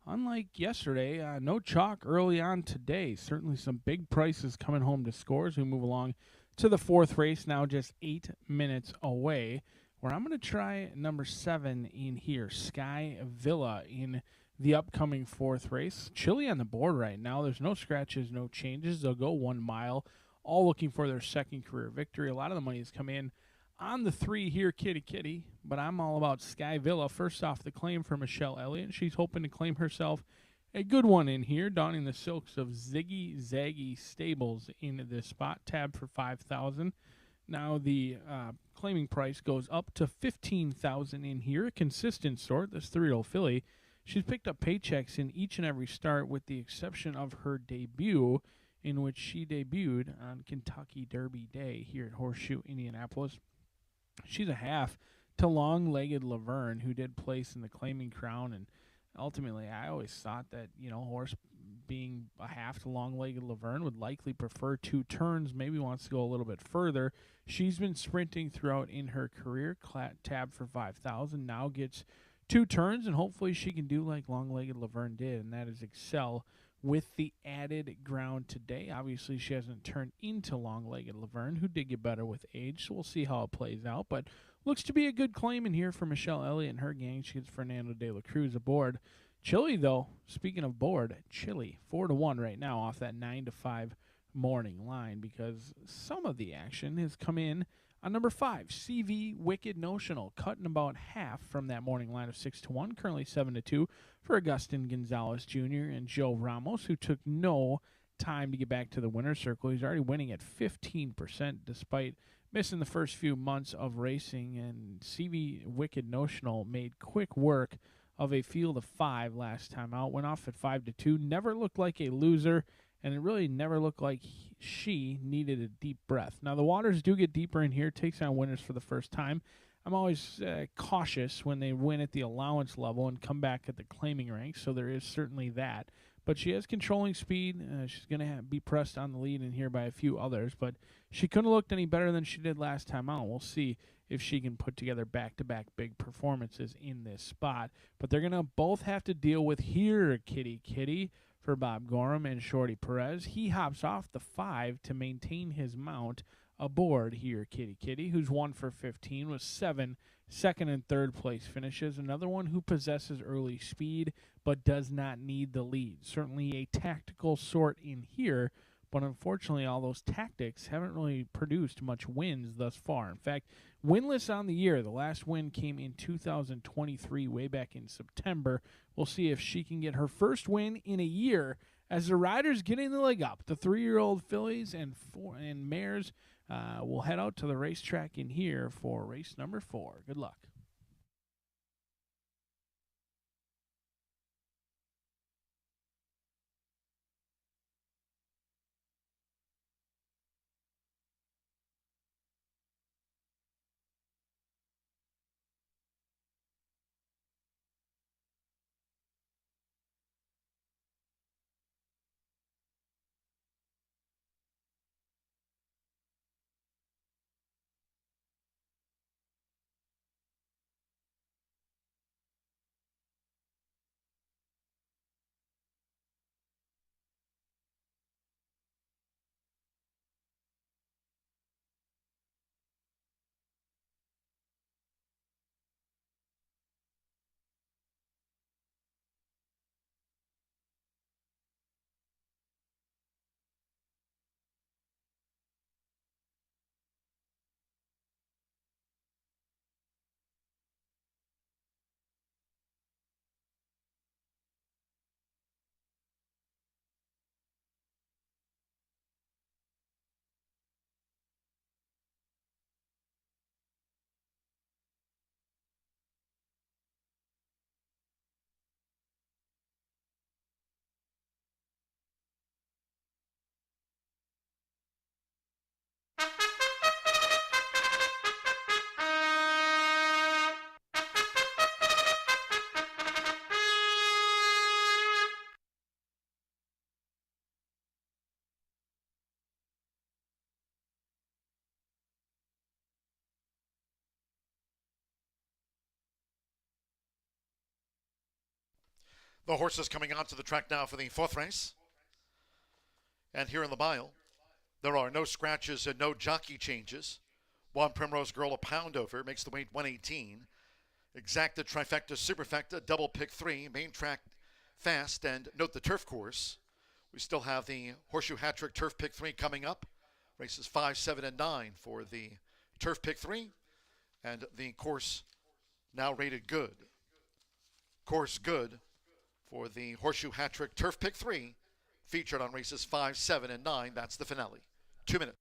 unlike yesterday, no chalk early on today. Certainly some big prices coming home to score as we move along to the 4th race, now just 8 minutes away, where I'm going to try number 7 in here, Sky Villa, in the upcoming 4th race. Chili on the board right now. There's no scratches, no changes. They'll go 1 mile, all looking for their 2nd career victory. A lot of the money has come in on the 3 here, Kitty Kitty, but I'm all about Sky Villa. First off, the claim for Michelle Elliott. She's hoping to claim herself a good one in here, donning the silks of Ziggy Zaggy Stables in this spot. Tab for $5,000. Now the claiming price goes up to $15,000 in here. A consistent sort. This 3-year-old filly. She's picked up paychecks in each and every start, with the exception of her debut, in which she debuted on Kentucky Derby Day here at Horseshoe Indianapolis. She's a half to long-legged Laverne, who did place in the claiming crown, and ultimately I always thought that, horse being a half to long-legged Laverne would likely prefer 2 turns, maybe wants to go a little bit further. She's been sprinting throughout in her career. Tab for $5,000, now gets 2 turns, and hopefully she can do like long-legged Laverne did, and that is excel with the added ground today. Obviously, she hasn't turned into long-legged Laverne, who did get better with age, so we'll see how it plays out. But looks to be a good claim in here for Michelle Elliott and her gang. She gets Fernando de la Cruz aboard. Chili, though, speaking of board, Chili, 4-1 right now off that 9-5 morning line, because some of the action has come in on number 5, CV Wicked Notional, cutting about half from that morning line of 6-1, currently 7-2 for Augustin Gonzalez Jr. and Joe Ramos, who took no time to get back to the winner's circle. He's already winning at 15% despite missing the first few months of racing, and CV Wicked Notional made quick work of a field of 5 last time out. Went off at 5-2, never looked like a loser, and it really never looked like she needed a deep breath. Now, the waters do get deeper in here, takes on winners for the first time. I'm always cautious when they win at the allowance level and come back at the claiming ranks, so there is certainly that. But she has controlling speed. She's going to be pressed on the lead in here by a few others, but she couldn't have looked any better than she did last time out. We'll see if she can put together back-to-back big performances in this spot. But they're going to both have to deal with here, Kitty Kitty, for Bob Gorham and Shorty Perez. He hops off the 5 to maintain his mount aboard here, Kitty Kitty, who's 1 for 15 with 7 second and third place finishes. Another one who possesses early speed but does not need the lead. Certainly a tactical sort in here, but unfortunately all those tactics haven't really produced much wins thus far. In fact, winless on the year. The last win came in 2023, way back in September. We'll see if she can get her first win in a year as the riders getting the leg up. The 3-year-old fillies and mares will head out to the racetrack in here for race number 4. Good luck. The horses coming onto the track now for the fourth race. And here in the mile, there are no scratches and no jockey changes. One Primrose Girl a pound over, makes the weight 118. Exacta, Trifecta, Superfecta, Double Pick 3, Main Track Fast, and note the turf course. We still have the Horseshoe Hat-Trick Turf Pick 3 coming up. Races 5, 7, and 9 for the Turf Pick 3. And the course now rated good. Course good for the Horseshoe Hat-Trick Turf Pick 3, featured on races 5, 7, and 9. That's the finale. 2 minutes.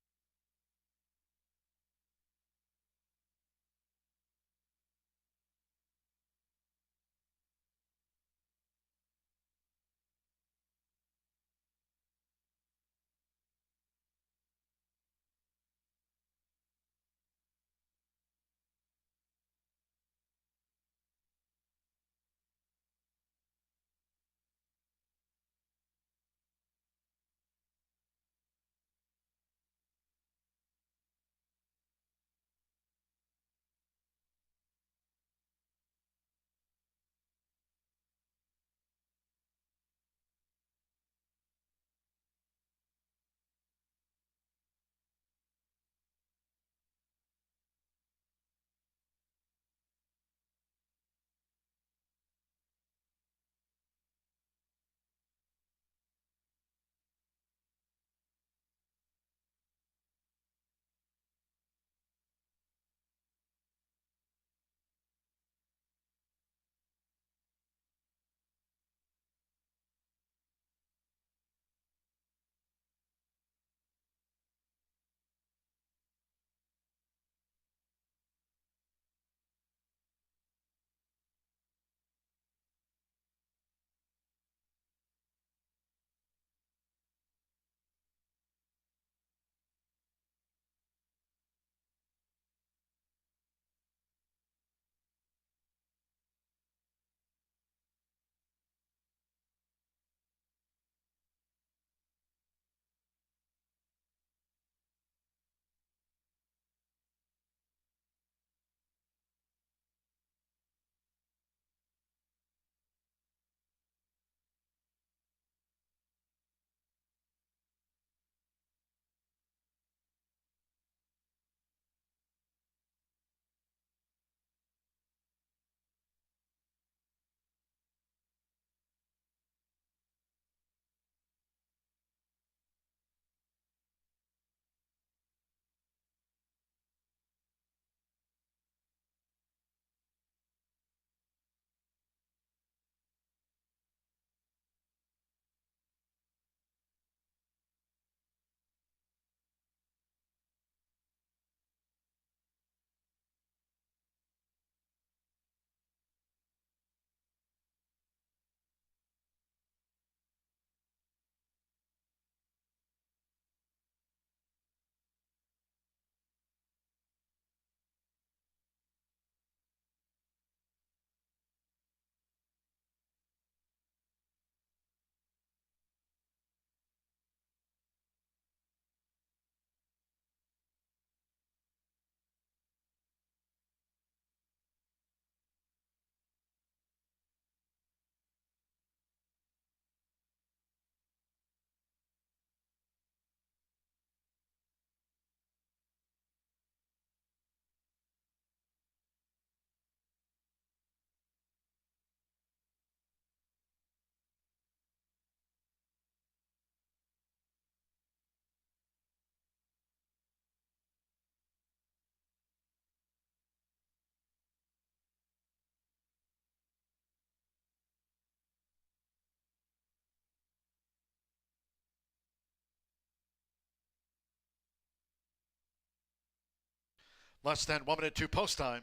Less than 1 minute to post time.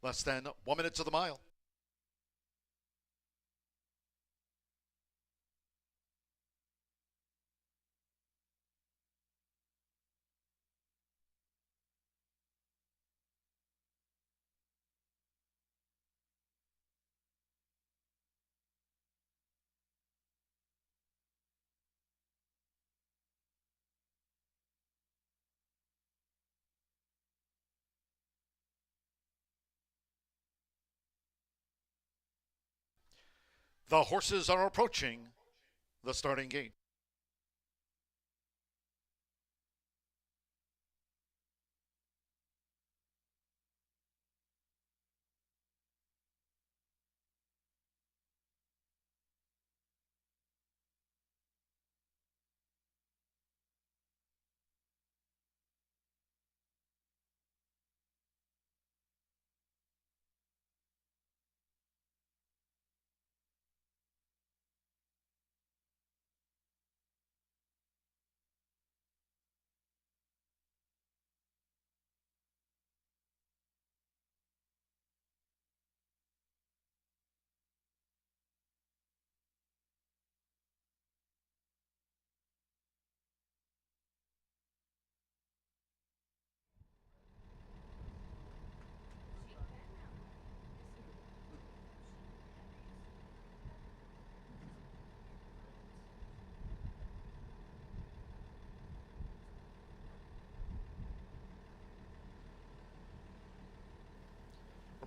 Less than 1 minute to the mile. The horses are approaching the starting gate.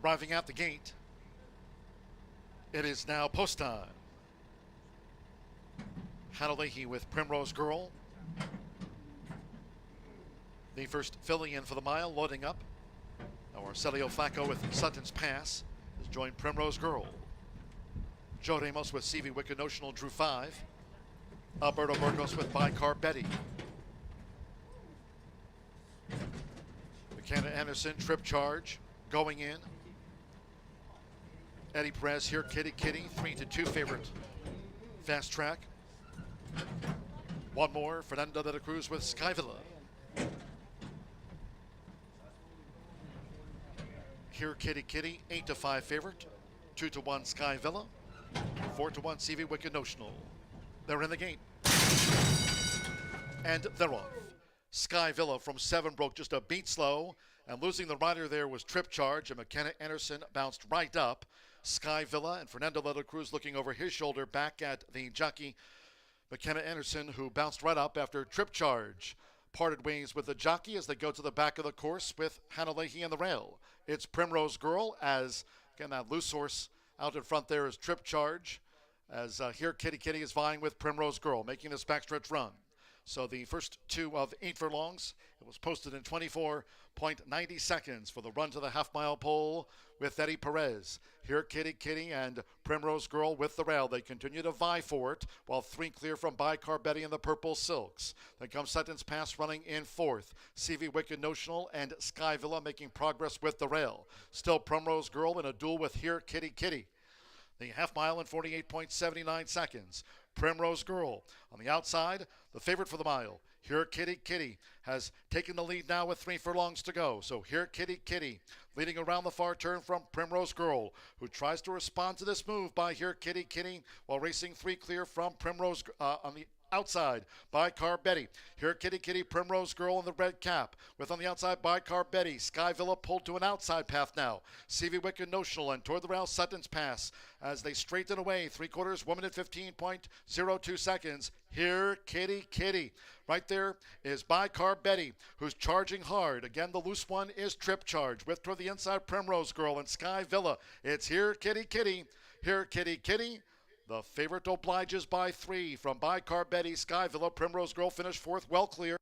Arriving at the gate, it is now post time. Hannah Leahy with Primrose Girl. The first filly in for the mile, loading up. Now Arcelio Flacco with Sutton's Pass has joined Primrose Girl. Joe Ramos with CV Wicked Notional drew 5. Alberto Burgos with Bicar Betty. McKenna Anderson, Trip Charge, going in. Eddie Perez here, Kitty Kitty, 3-2 favorite. Fast Track. One more, Fernando de la Cruz with Sky Villa. Here, Kitty Kitty, 8-5 favorite. 2-1 Sky Villa. 4-1 CV Wicked Notional. They're in the gate. And they're off. Sky Villa from 7 broke just a beat slow. And losing the rider there was Trip Charge, and McKenna Anderson bounced right up. Sky Villa and Fernando de la Cruz looking over his shoulder back at the jockey McKenna Anderson, who bounced right up after Trip Charge parted ways with the jockey as they go to the back of the course with Hannah Leahy in the rail. It's Primrose Girl as, again, that loose horse out in front there is Trip Charge, as here Kitty Kitty is vying with Primrose Girl, making this backstretch run. So the first 2 of 8 furlongs, it was posted in 24.90 seconds for the run to the half-mile pole with Eddie Perez. Here Kitty Kitty and Primrose Girl with the rail. They continue to vie for it, while 3 clear from Bicar Betty and the Purple Silks. Then comes Sutton's Pass running in 4th. CV Wicked Notional and Sky Villa making progress with the rail. Still Primrose Girl in a duel with Here Kitty Kitty. The half mile in 48.79 seconds. Primrose Girl on the outside, the favorite for the mile. Here Kitty Kitty has taken the lead now with 3 furlongs to go. So Here Kitty Kitty leading around the far turn from Primrose Girl, who tries to respond to this move by Here Kitty Kitty while racing 3 clear from Primrose on the outside Bicar Betty. Here Kitty Kitty, Primrose Girl in the red cap with on the outside Bicar Betty. Sky Villa pulled to an outside path now. CV Wicked Notional and toward the rail Sutton's Pass as they straighten away 3/4 1 minute 15.02 seconds. Here Kitty Kitty. Right there is Bicar Betty, who's charging hard. Again, the loose one is Trip Charge with toward the inside Primrose Girl and Sky Villa. It's Here Kitty Kitty. Here Kitty Kitty. The favorite obliges by 3 from Bicar Betty. Sky Villa, Primrose Girl finished 4th, well clear.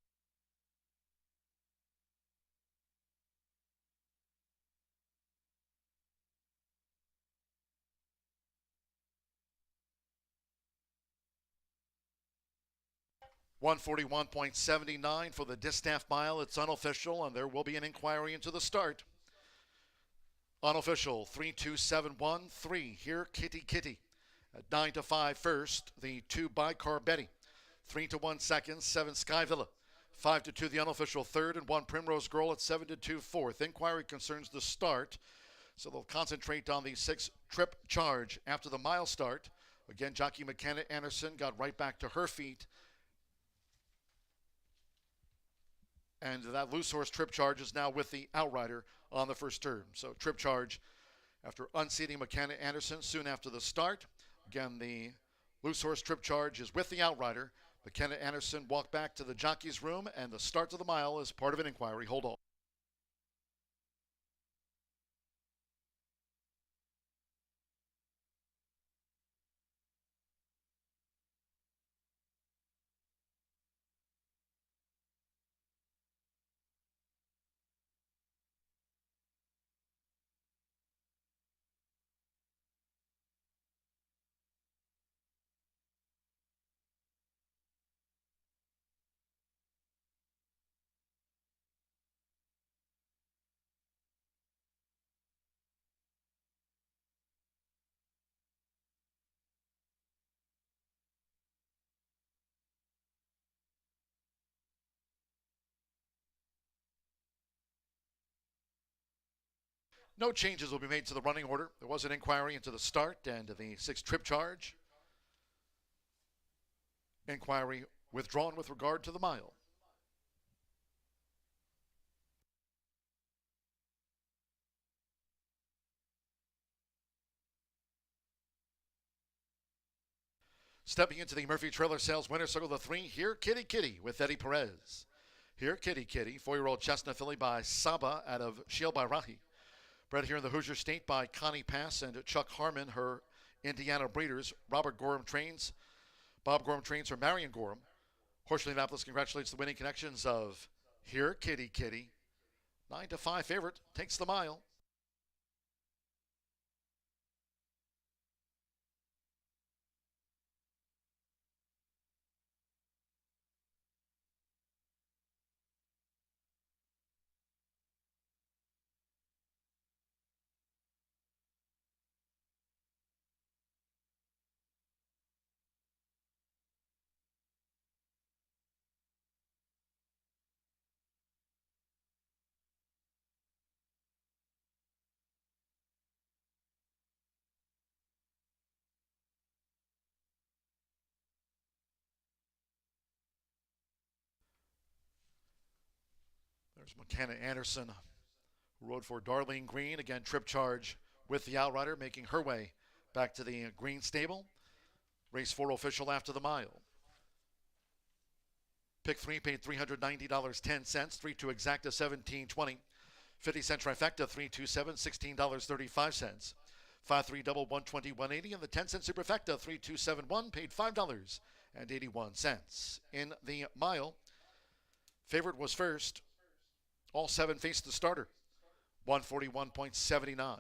$141.79 for the distaff mile. It's unofficial, and there will be an inquiry into the start. Unofficial, 3-2-7-1-3. Here, Kitty Kitty. At 9-5 first, the 2 Bicar Betty. 3-1 second, 7 Sky Villa. 5-2 the unofficial third, and 1 Primrose Girl at 7-2 fourth. Inquiry concerns the start, so they'll concentrate on the 6 Trip Charge after the mile start. Again, jockey McKenna Anderson got right back to her feet. And that loose horse Trip Charge is now with the outrider on the first turn. So Trip Charge after unseating McKenna Anderson soon after the start. Again, the loose horse Trip Charge is with the outrider. McKenna Anderson walked back to the jockey's room, and the start of the mile is part of an inquiry. Hold on. No changes will be made to the running order. There was an inquiry into the start and the 6th trip charge. Inquiry withdrawn with regard to the mile. Stepping into the Murphy Trailer Sales winner circle, the 3, Here Kitty Kitty with Eddie Perez. Here Kitty Kitty, 4-year-old chestnut filly by Saba out of Shiel by Rahi. Bred here in the Hoosier State by Connie Pass and Chuck Harmon, her Indiana breeders. Bob Gorham trains her Marion Gorham. Horseshoe Indianapolis congratulates the winning connections of Here Kitty Kitty. 9-5 favorite, takes the mile. There's McKenna Anderson, who rode for Darlene Green. Again, trip charge with the Outrider, making her way back to the Green stable. Race 4 official after the mile. Pick 3 paid $390.10. 3-2 exacta $17.20. 50-cent trifecta 327 $16.35. 5-3 double $120 $180, and the 10-cent superfecta 3271 paid $5.81. In the mile, favorite was first. All 7 faced the starter. 141.79.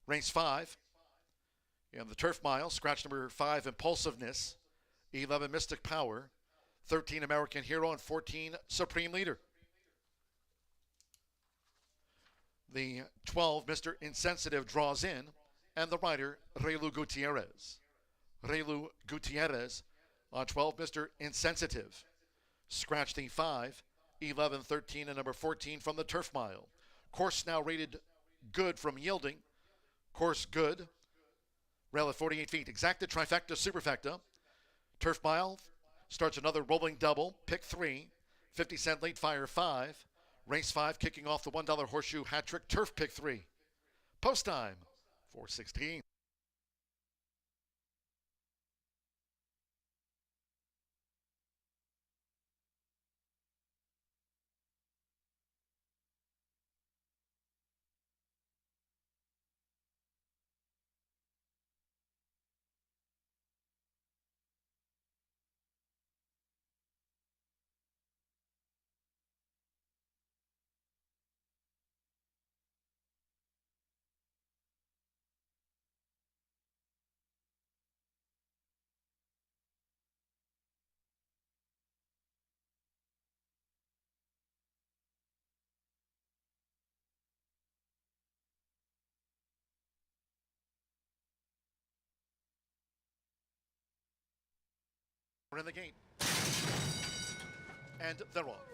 Race 5. In the turf mile, scratch number 5, Impulsiveness. 11, Mystic Power. 13, American Hero. And 14, Supreme Leader. The 12, Mr. Insensitive, draws in. And the rider, Relu Gutierrez. Relu Gutierrez on 12, Mr. Insensitive. Scratch the 5, 11, 13, and number 14 from the turf mile. Course now rated good from yielding. Course good. Rail at 48 feet. Exacta, trifecta, superfecta. Turf mile starts another rolling double. Pick 3. 50-cent late fire 5. Race 5 kicking off the $1 horseshoe hat trick. Turf pick 3. Post time 4:16. We're in the gate. And they're off.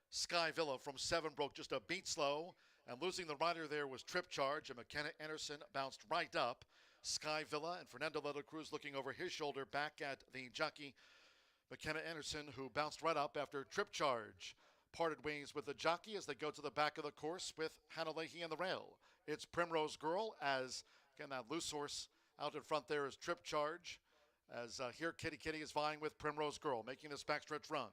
Sky Villa from 7 broke just a beat slow, and losing the rider there was Trip Charge, and McKenna Anderson bounced right up. Sky Villa and Fernando Leda Cruz looking over his shoulder back at the jockey, McKenna Anderson, who bounced right up after Trip Charge parted ways with the jockey as they go to the back of the course with Hannah Leahy and the rail. It's Primrose Girl as, again, that loose horse out in front there is Trip Charge. As Here Kitty Kitty is vying with Primrose Girl, making this backstretch run.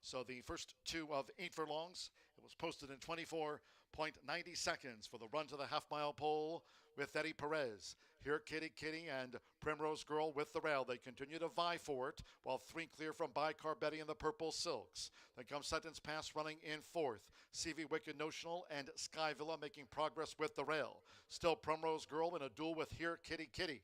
So the first 2 of 8 furlongs, it was posted in 24.90 seconds for the run to the half-mile pole with Eddie Perez. Here Kitty Kitty and Primrose Girl with the rail. They continue to vie for it, while 3 clear from Bicar Betty and the Purple Silks. Then comes Sentence Pass running in 4th. CV Wicked Notional and Sky Villa making progress with the rail. Still Primrose Girl in a duel with Here Kitty Kitty.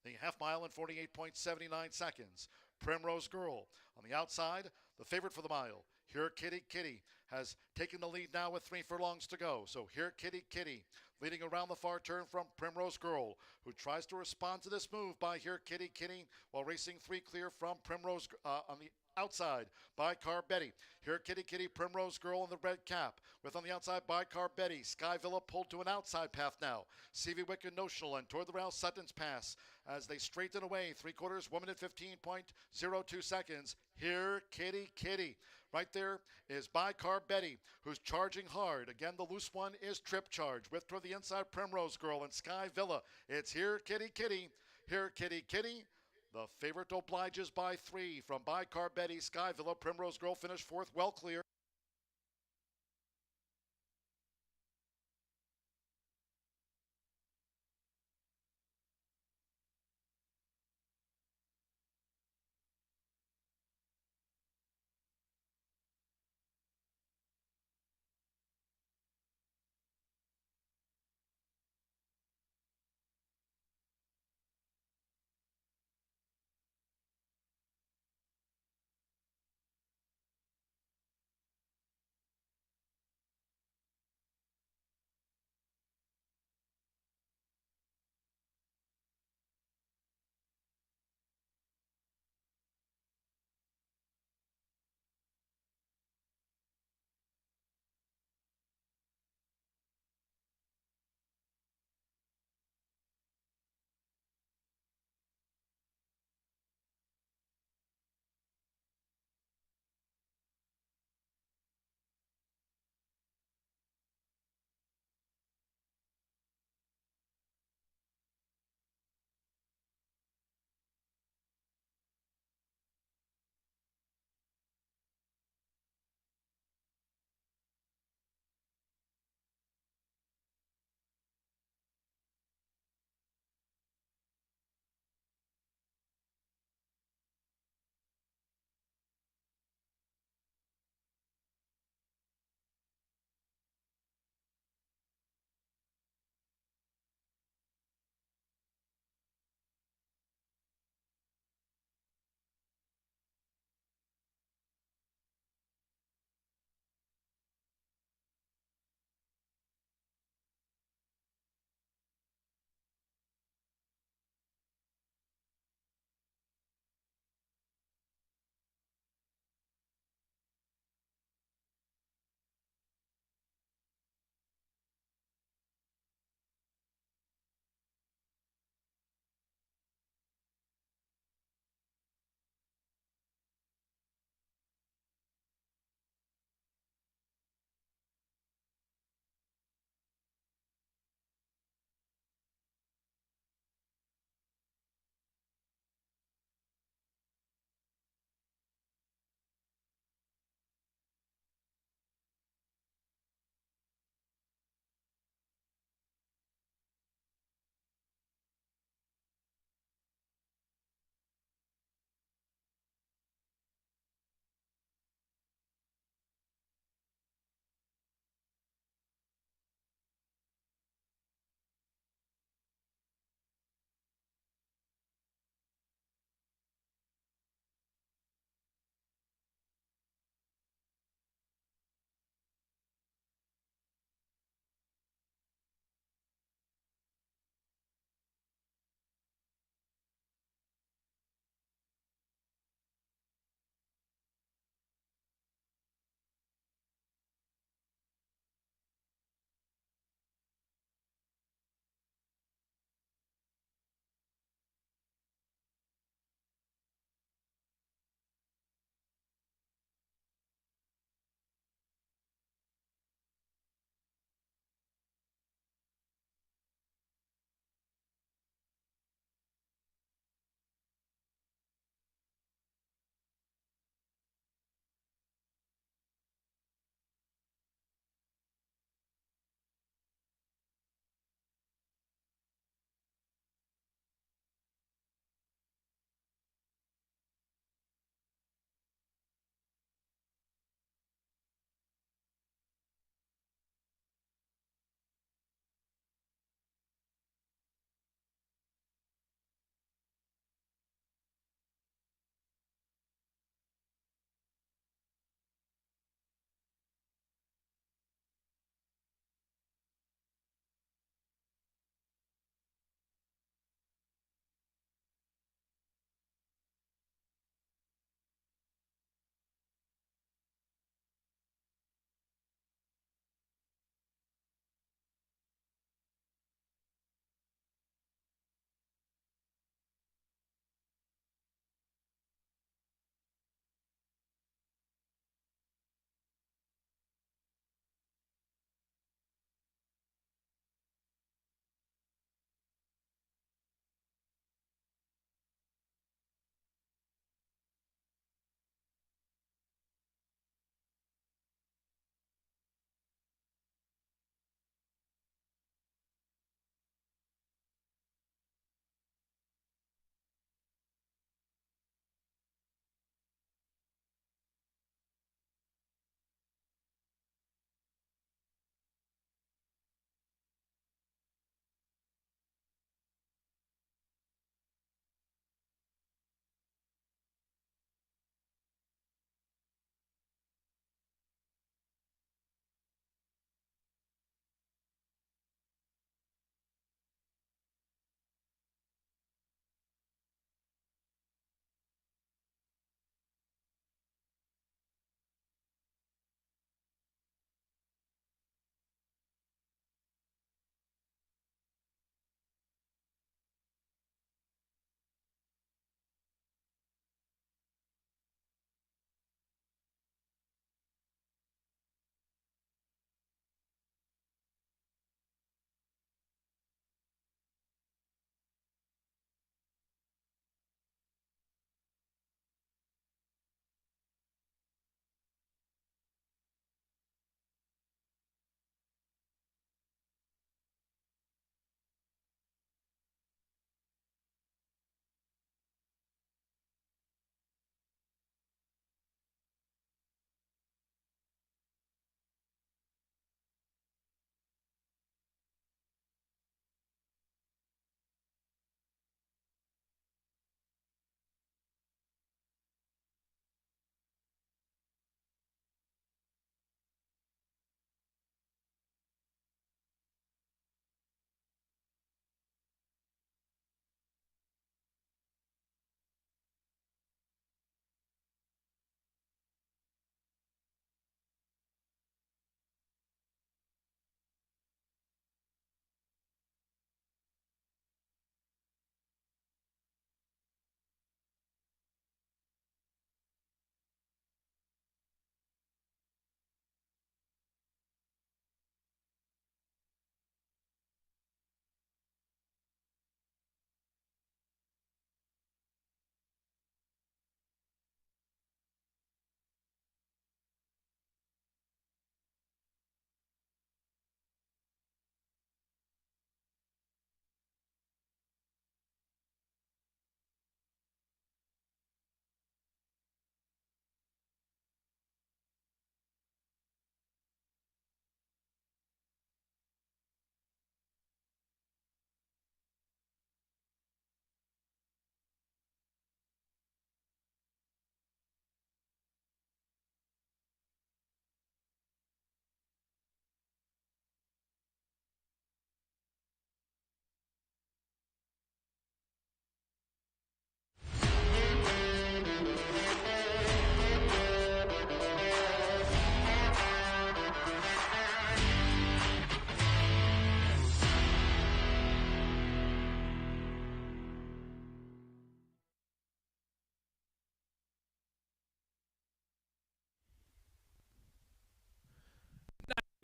The half mile in 48.79 seconds. Primrose Girl on the outside, the favorite for the mile. Here Kitty Kitty has taken the lead now with 3 furlongs to go. So here Kitty Kitty leading around the far turn from Primrose Girl, who tries to respond to this move by here Kitty Kitty while racing 3 clear from Primrose on the outside by Car Betty. Here Kitty Kitty, Primrose Girl in the red cap. With on the outside by Car Betty. Sky Villa pulled to an outside path now. CV Wicked Notional and toward the rail Sutton's Pass as they straighten away. 3/4, 1 minute 15.02 seconds. Here Kitty Kitty. Right there is by Car Betty, who's charging hard. Again, the loose one is Trip Charge with toward the inside Primrose Girl and Sky Villa. It's Here Kitty Kitty. Here Kitty Kitty. The favorite obliges by 3 from by Car Betty. Sky Villa, Primrose Girl finished 4th, well clear.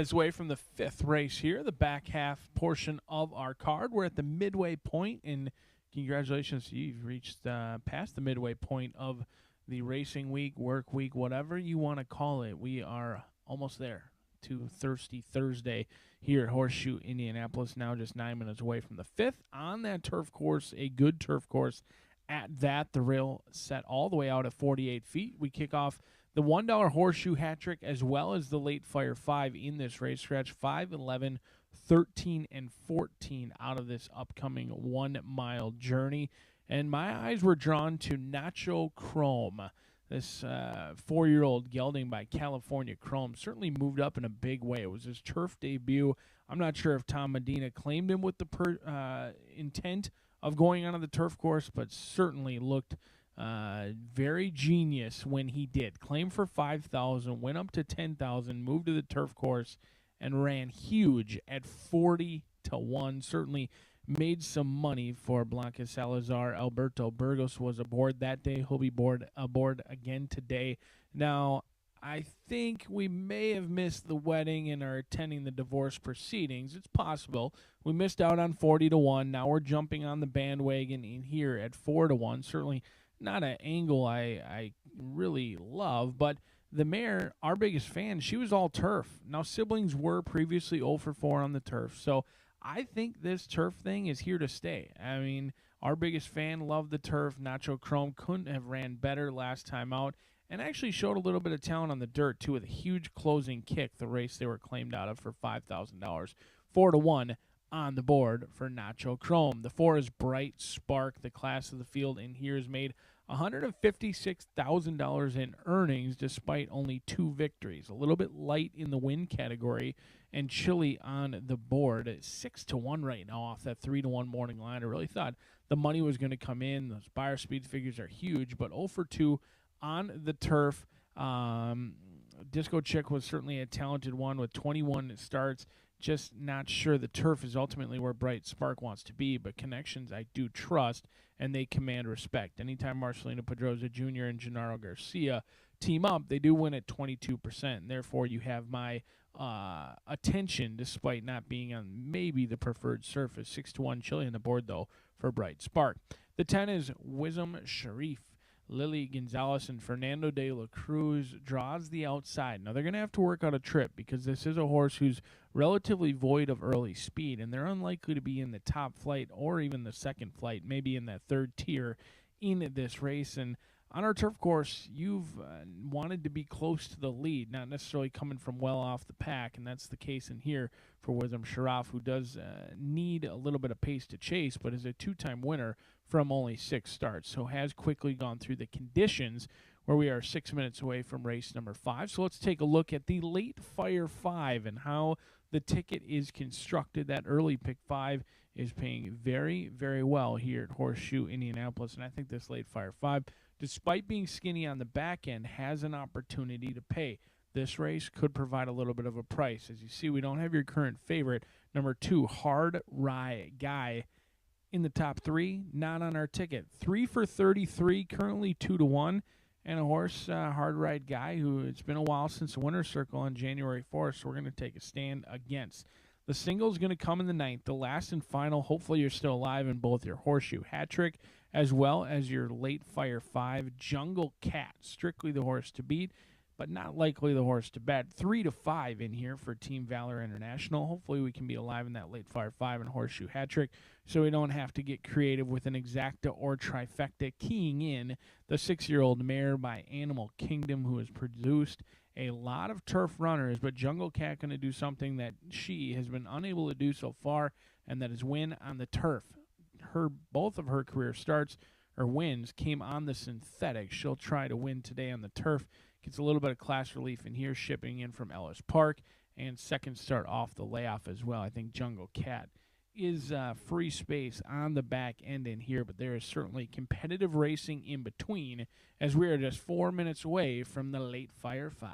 It's away from the 5th race here, the back half portion of our card. We're at the midway point, and congratulations, you've reached past the midway point of the racing week, work week, whatever you want to call it. We are almost there to Thirsty Thursday here at Horseshoe Indianapolis, now just 9 minutes away from the 5th on that turf course, a good turf course at that. The rail set all the way out at 48 feet. We kick off the $1 horseshoe hat trick as well as the late fire 5 in this race stretch. 5, 11, 13, and 14 out of this upcoming 1 mile journey. And my eyes were drawn to Nacho Chrome. This 4-year-old gelding by California Chrome certainly moved up in a big way. It was his turf debut. I'm not sure if Tom Medina claimed him with the intent of going onto the turf course, but certainly looked very genius when he did. Claimed for 5,000, went up to 10,000, moved to the turf course, and ran huge at 40-1. Certainly made some money for Blanca Salazar. Alberto Burgos was aboard that day. He'll be aboard again today. Now, I think we may have missed the wedding and are attending the divorce proceedings. It's possible. We missed out on 40-1. Now we're jumping on the bandwagon in here at 4-1. Certainly not an angle I really love, but the mare, our biggest fan, she was all turf. Now, siblings were previously 0-4 on the turf, so I think this turf thing is here to stay. I mean, our biggest fan loved the turf. Nacho Chrome couldn't have ran better last time out and actually showed a little bit of talent on the dirt, too, with a huge closing kick, the race they were claimed out of for $5,000. 4-1 on the board for Nacho Chrome. The 4 is Bright Spark, the class of the field, and here is made $156,000 in earnings despite only 2 victories. A little bit light in the win category and chilly on the board. At 6-1 right now off that 3-1 morning line. I really thought the money was going to come in. Those buyer speed figures are huge, but 0-2 on the turf. Disco Chick was certainly a talented one with 21 starts. Just not sure the turf is ultimately where Bright Spark wants to be, but connections I do trust, and they command respect. Anytime Marcelino Pedroza Jr. and Gennaro Garcia team up, they do win at 22%, and therefore you have my attention despite not being on maybe the preferred surface. 6-1 chili on the board, though, for Bright Spark. The 10 is Wisdom Sharif. Lily Gonzalez and Fernando de la Cruz draws the outside. Now, they're going to have to work out a trip because this is a horse who's relatively void of early speed, and they're unlikely to be in the top flight or even the second flight, maybe in that third tier in this race. And on our turf course, you've wanted to be close to the lead, not necessarily coming from well off the pack, and that's the case in here for Wisdom Sharaf, who does need a little bit of pace to chase, but is a 2-time winner from only 6 starts, so has quickly gone through the conditions where we are 6 minutes away from race number 5. So let's take a look at the late fire 5 and how the ticket is constructed. That early pick 5 is paying very, very well here at Horseshoe Indianapolis, and I think this late fire 5, despite being skinny on the back end, has an opportunity to pay. This race could provide a little bit of a price. As you see, we don't have your current favorite, number 2, Hard Rye Guy, in the top 3, not on our ticket. 3 for 33, currently 2-1, and a horse, Hard Ride Guy, who it's been a while since the winner's circle on January 4th, so we're going to take a stand against. The single is going to come in the 9th, the last and final. Hopefully you're still alive in both your horseshoe hat trick as well as your late fire 5, Jungle Cat, strictly the horse to beat, but not likely the horse to bet. 3-5 in here for Team Valor International. Hopefully we can be alive in that late fire 5 and horseshoe hat trick, so we don't have to get creative with an exacta or trifecta, keying in the 6-year-old mare by Animal Kingdom, who has produced a lot of turf runners, but Jungle Cat going to do something that she has been unable to do so far, and that is win on the turf. Both of her career starts or wins came on the synthetic. She'll try to win today on the turf. Gets a little bit of class relief in here, shipping in from Ellis Park, and second start off the layoff as well. I think Jungle Cat is free space on the back end in here, but there is certainly competitive racing in between as we are just 4 minutes away from the late fire 5.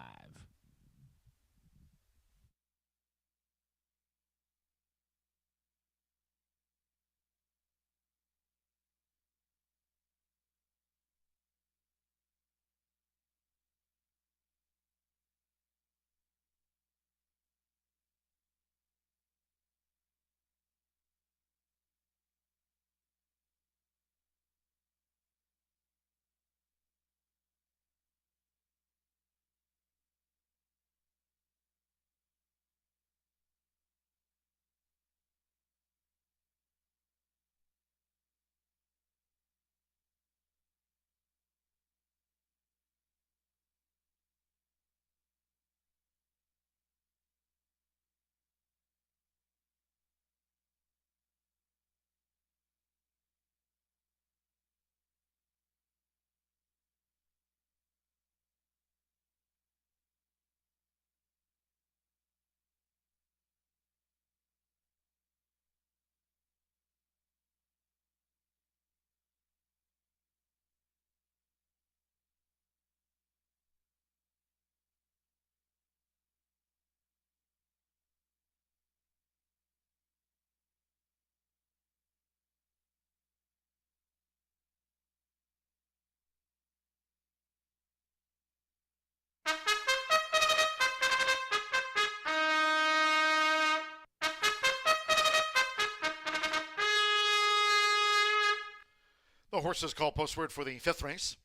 The horses call postword for the 5th race.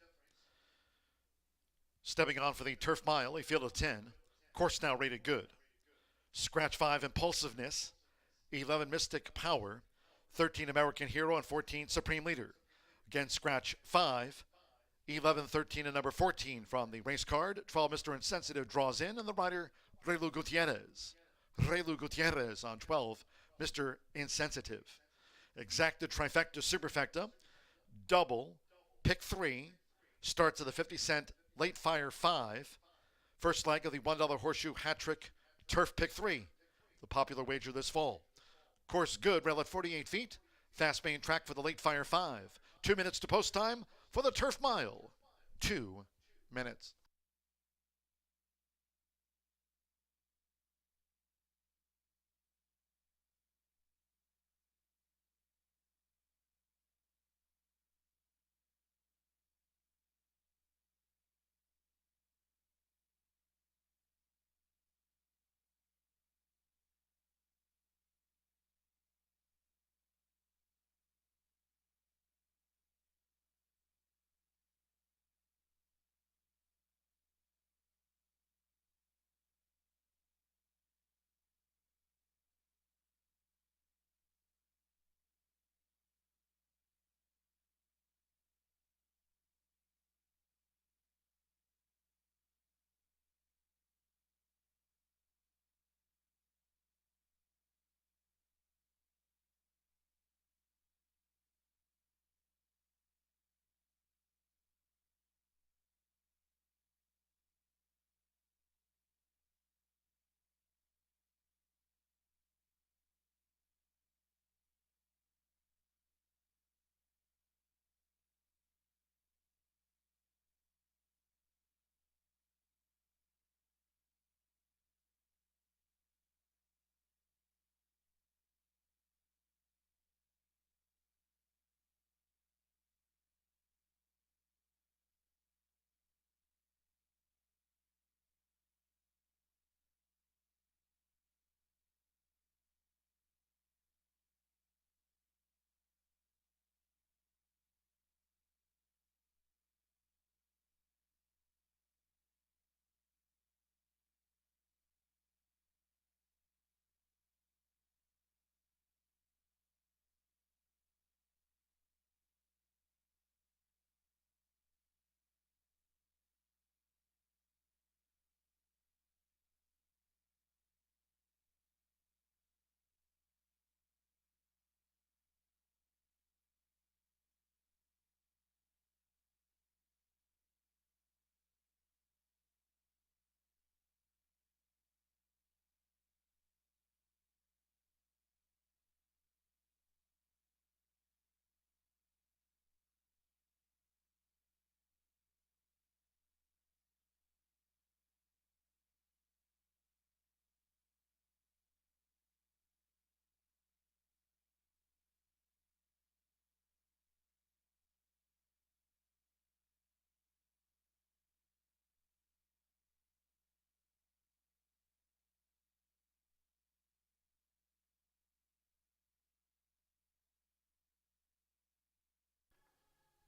Stepping on for the Turf Mile, a field of 10. Course now rated good. Scratch 5, Impulsiveness. 11, Mystic Power. 13, American Hero, and 14, Supreme Leader. Again, scratch 5, 11, 13, and number 14 from the race card. 12, Mr. Insensitive draws in, and the rider, Relu Gutierrez. Relu Gutierrez on 12, Mr. Insensitive. Exacta, Trifecta, Superfecta, Double, Pick 3, starts at the 50-cent Late Fire 5. First leg of the $1 Horseshoe Hat Trick Turf Pick 3, the popular wager this fall. Course good, rail at 48 feet. Fast main track for the Late Fire 5. 2 minutes to post time for the Turf Mile. 2 minutes.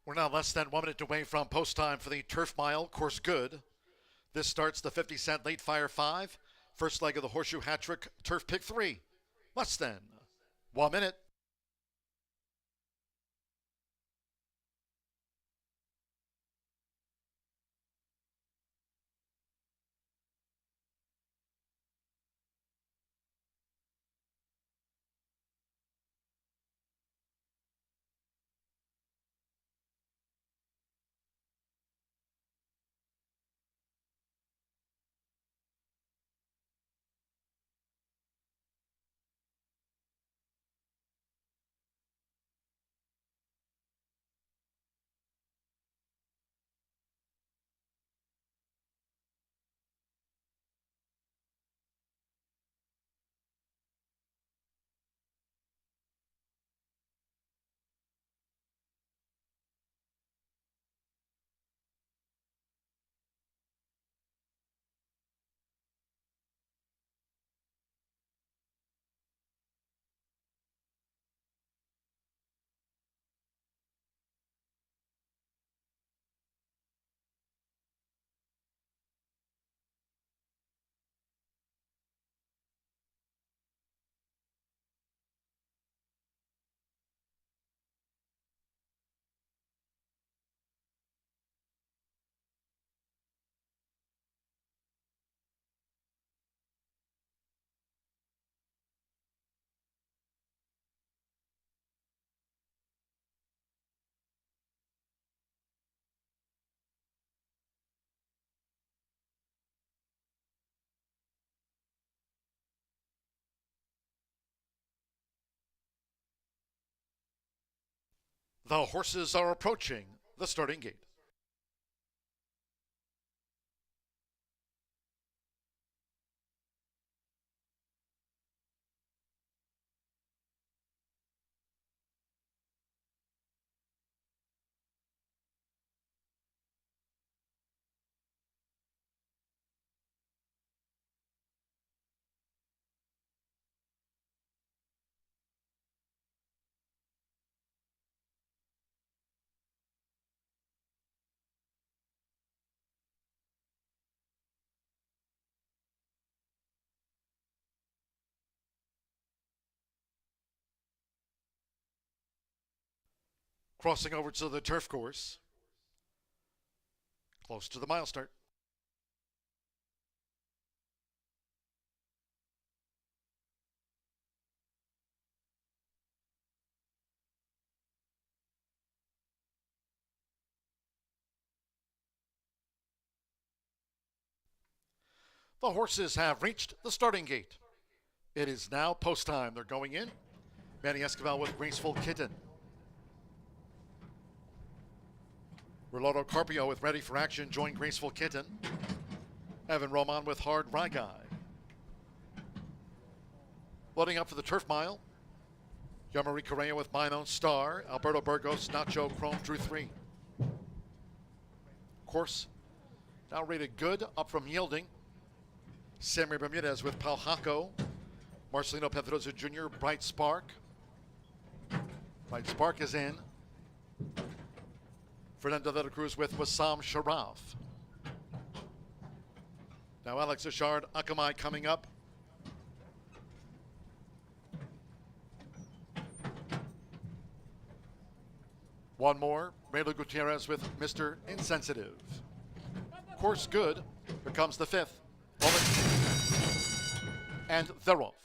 We're now less than 1 minute away from post time for the Turf Mile. Course good. This starts the 50-cent Late Fire 5. First leg of the Horseshoe Hat Trick Turf Pick 3. Less than 1 minute. The horses are approaching the starting gate. Crossing over to the turf course, close to the mile start. The horses have reached the starting gate. It is now post time. They're going in. Manny Escobar with Graceful Kitten. Rolando Carpio with Ready for Action join Graceful Kitten. Evan Roman with Hard Rye Guy. Loading up for the turf mile. Yamari Correa with Mine Own Star. Alberto Burgos, Nacho Chrome drew 3. Course now rated good, up from yielding. Sammy Bermudez with Palhaco. Marcelino Pedroza Jr., Bright Spark. Bright Spark is in. Fernando de la Cruz with Wassam Sharaf. Now Alex Ashard, Akamai coming up. One more, Raylo Gutierrez with Mr. Insensitive. Course good, here comes the 5th. And they're off.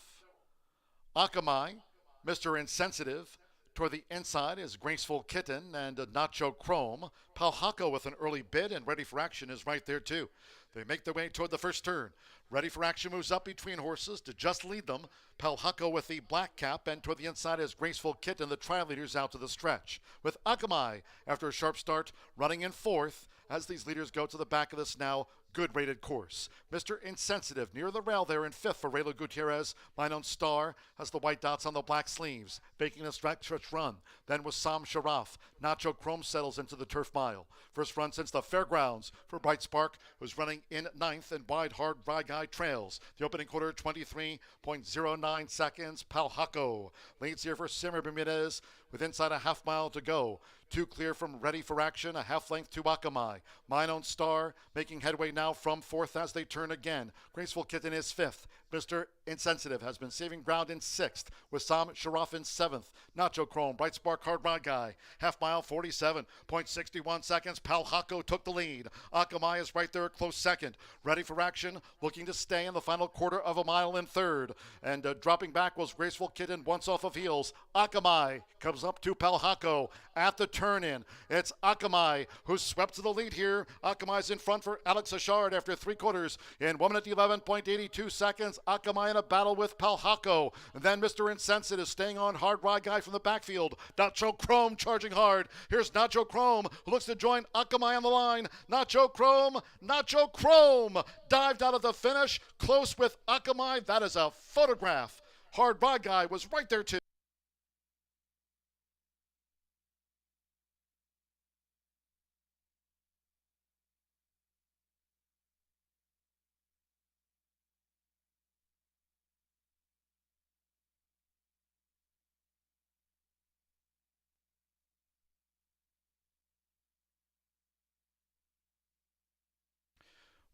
Akamai, Mr. Insensitive. Toward the inside is Graceful Kitten and Nacho Chrome. Palhaco with an early bid and Ready for Action is right there too. They make their way toward the first turn. Ready for Action moves up between horses to just lead them. Palhaco with the black cap, and toward the inside is Graceful Kitten, the trial leaders out to the stretch. With Akamai, after a sharp start, running in 4th as these leaders go to the back of this now good rated course. Mr. Insensitive near the rail there in 5th for Raylo Gutierrez. Mine Own Star has the white dots on the black sleeves, making a stretch run. Then with Sam Sharaf, Nacho Chrome settles into the turf mile. First run since the fairgrounds for Bright Spark, who's running in 9th, and wide Hard Rye Guy trails. The opening quarter, 23.09 seconds. Palhaco leads here for Simmer Bermudez with inside a half mile to go. 2 clear from Ready for Action, a half length to Akamai. Mine Own Star making headway now from 4th as they turn again. Graceful Kitten is 5th. Mr. Insensitive has been saving ground in 6th with Sam Sharaf in 7th. Nacho Chrome, Bright Spark, Hard Ride Guy. Half mile, 47.61 seconds. Palhaco took the lead. Akamai is right there at close 2nd. Ready for Action, looking to stay in the final quarter of a mile in 3rd. And dropping back was Graceful Kitten once off of heels. Akamai comes up to Palhaco at the turn-in. It's Akamai who's swept to the lead here. Akamai's in front for Alex Ashard after 3 quarters in 1 minute 11.82 seconds. Akamai in a battle with Palhaco. And then Mr. Insensitive staying on Hard Ride Guy from the backfield. Nacho Chrome charging hard. Here's Nacho Chrome who looks to join Akamai on the line. Nacho Chrome dived out of the finish. Close with Akamai. That is a photograph. Hard Ride Guy was right there too.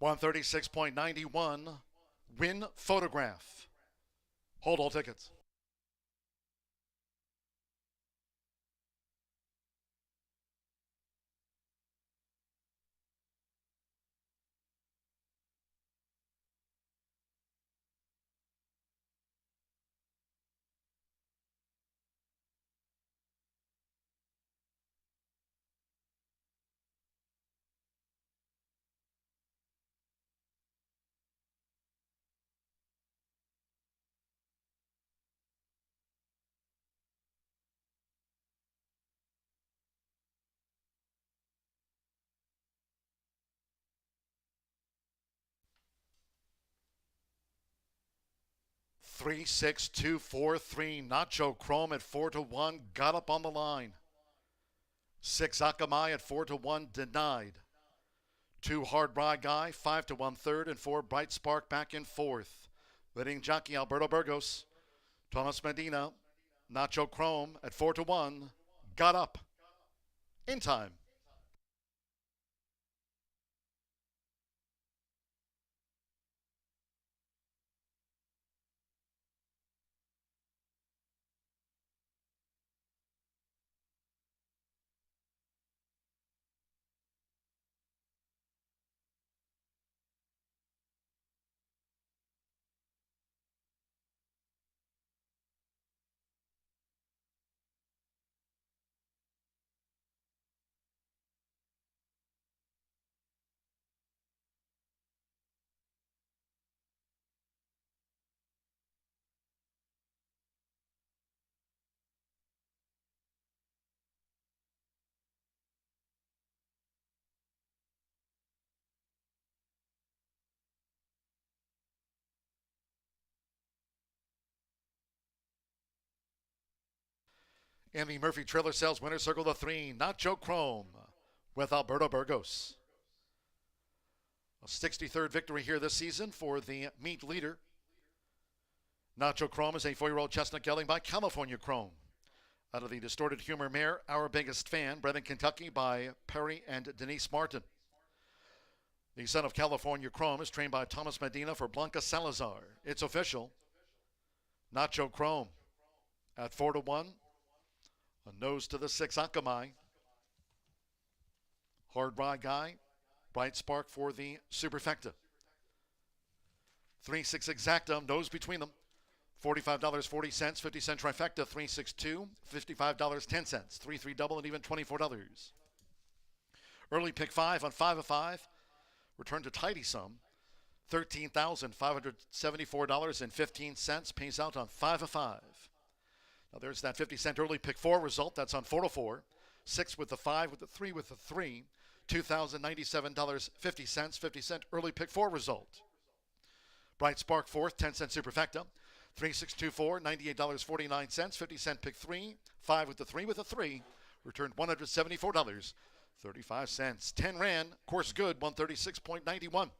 $136.91 win photograph. Hold all tickets. 3, 6, 2, 4, 3. Nacho Chrome at 4-1. Got up on the line. 6 Akamai at 4-1. Denied. 2 Hard Ride Guy, 5-1 third, and 4 Bright Spark back in fourth. Leading jockey Alberto Burgos. Thomas Medina. Nacho Chrome at 4-1. Got up. In time. In the Murphy Trailer Sales Winner Circle, the 3, Nacho Chrome with Alberto Burgos. A 63rd victory here this season for the meet leader. Nacho Chrome is a 4-year-old chestnut gelding by California Chrome. Out of the Distorted Humor mare, Our Biggest Fan, bred in Kentucky by Perry and Denise Martin. The son of California Chrome is trained by Thomas Medina for Blanca Salazar. It's official. Nacho Chrome at 4-1. A nose to the 6 Akamai. Hard Ride Guy. Bright Spark for the Superfecta. 3-6 Exacta, nose between them. $45.40, 50-cent trifecta, 3-6-2, $55.10, 3-3 double, and even $24. Early pick 5 on 5 of 5. Return to tidy sum. $13,574.15 pays out on 5 of 5. Now there's that 50-cent early pick 4 result. That's on 4 of 4. 6 with the 5, with the 3, with the 3. $2,097.50, 50-cent early pick 4 result. Bright Spark 4th, 10-cent superfecta. 3624, $98.49, 50-cent pick 3. 5 with the 3, with the 3. Returned $174.35. 10 ran, course good, 136.91.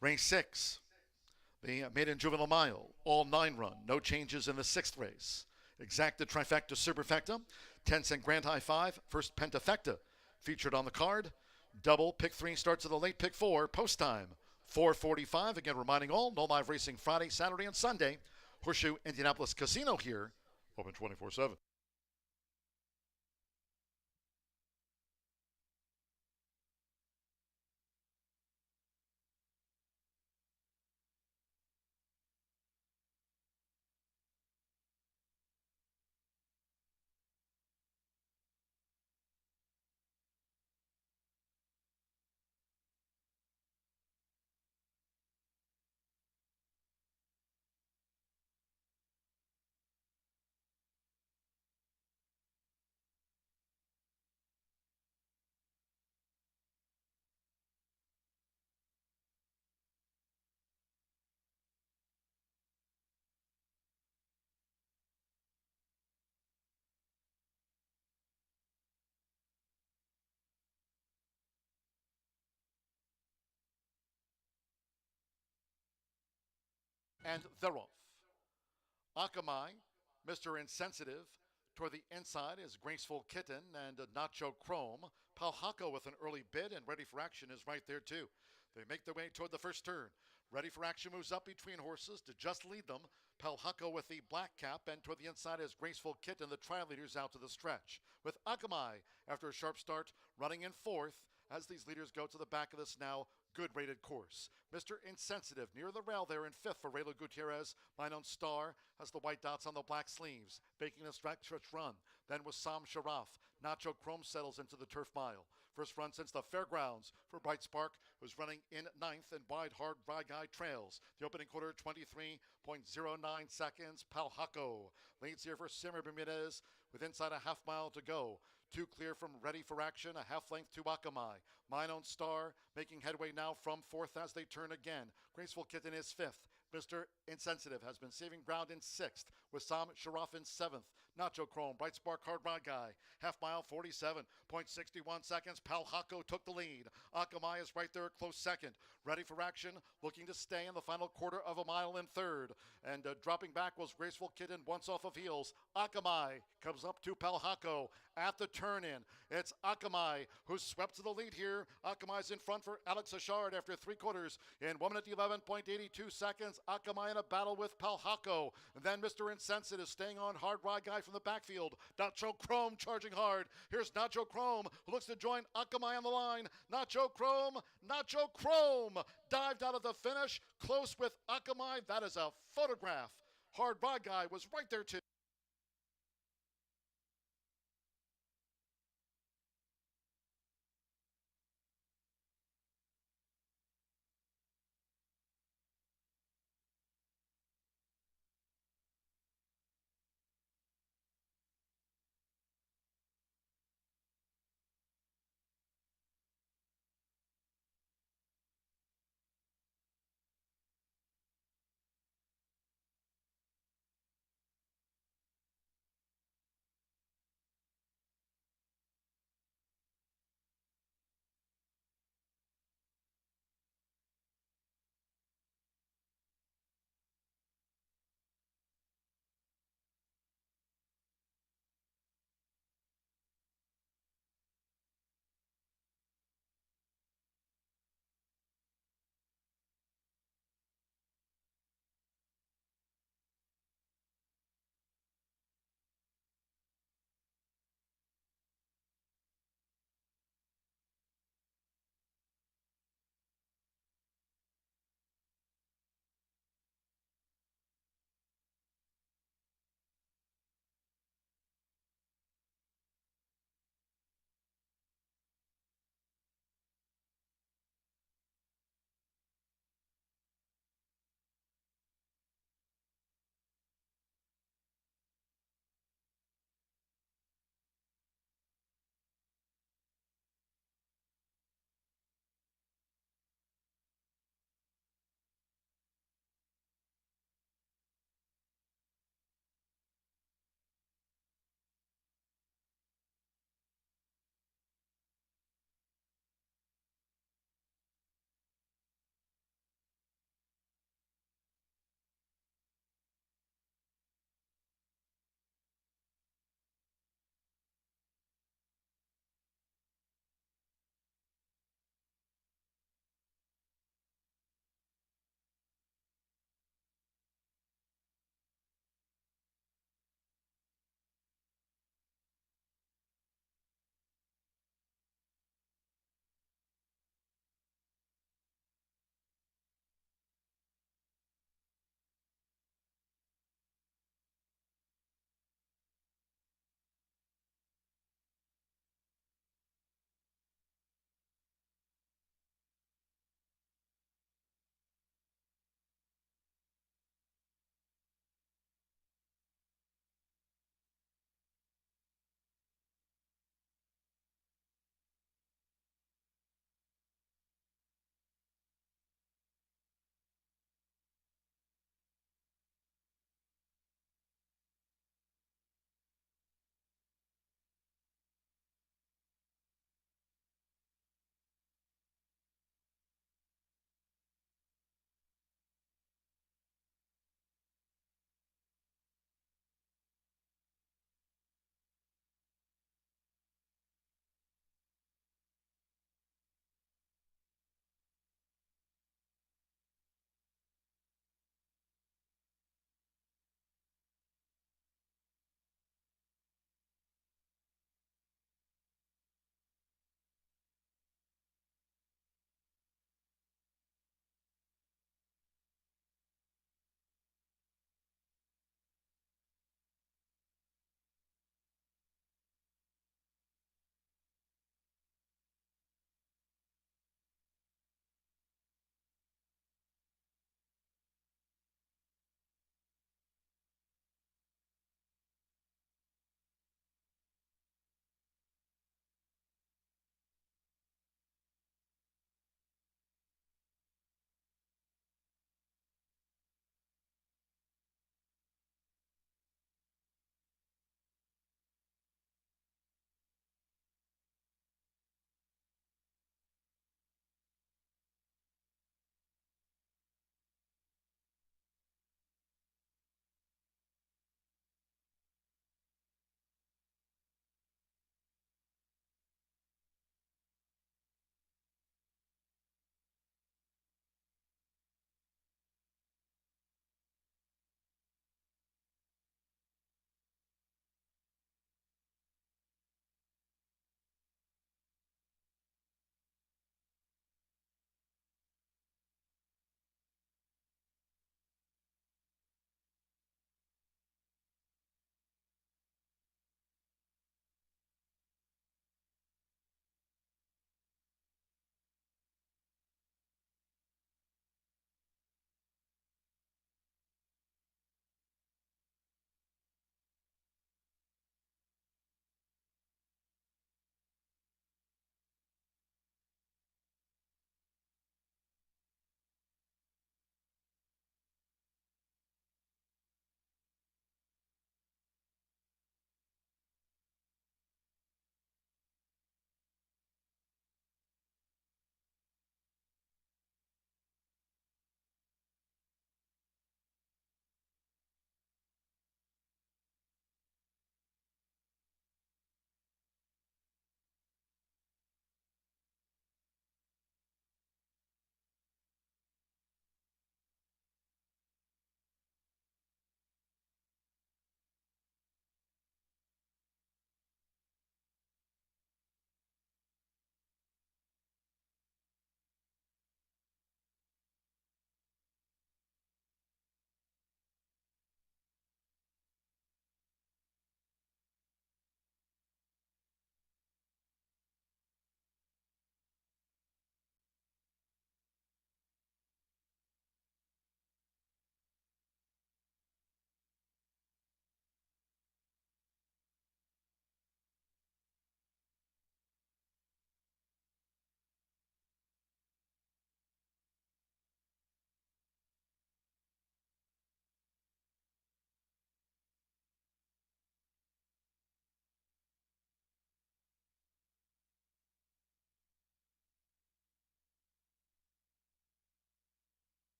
Race 6. The maiden juvenile mile, all 9 run, no changes in the 6th race. Exacta trifecta superfecta, 10-cent grand high 5, first pentafecta featured on the card. Double pick 3 starts at the late pick 4, post time 4:45. Again, reminding all, no live racing Friday, Saturday, and Sunday. Horseshoe Indianapolis Casino here, open 24/7. And they're off. Akamai, Mr. Insensitive. Toward the inside is Graceful Kitten and Nacho Chrome. Palhaco with an early bid and Ready for Action is right there too. They make their way toward the first turn. Ready for Action moves up between horses to just lead them. Palhaco with the black cap, and toward the inside is Graceful Kitten, the trial leaders out to the stretch. With Akamai, after a sharp start, running in 4th as these leaders go to the back of this now good rated course. Mr. Insensitive near the rail there in 5th for Rayla Gutierrez. My Known Star has the white dots on the black sleeves, making a stretch run. Then with Sam Sharaf, Nacho Chrome settles into the turf mile. First run since the fairgrounds for Bright Spark, who's running in 9th, and wide Hard Ride Guy trails. The opening quarter, 23.09 seconds. Palhaco leads here for Simmer Bermudez with inside a half mile to go. 2 clear from Ready for Action, a half length to Akamai. My Known Star making headway now from 4th as they turn again. Graceful Kitten is 5th. Mr. Insensitive has been saving ground in 6th, with Sam Sharaf in 7th. Nacho Chrome, Bright Spark Hard Rod Guy, half mile 47.61 seconds. Pal Hako took the lead. Akamai is right there, close second. Ready for action, looking to stay in the final quarter of a mile in 3rd. And dropping back was Graceful Kitten once off of heels. Akamai comes up to Pal Hako at the turn-in. It's Akamai who's swept to the lead here. Akamai's in front for Alex Achard after 3 quarters in 1 minute 11.82 seconds. Akamai in a battle with Palhako. And then Mr. Insensitive is staying on Hard Rod Guy from the backfield. Nacho Chrome charging hard. Here's Nacho Chrome who looks to join Akamai on the line. Nacho Chrome dived out of the finish. Close with Akamai. That is a photograph. Hard Rod Guy was right there too.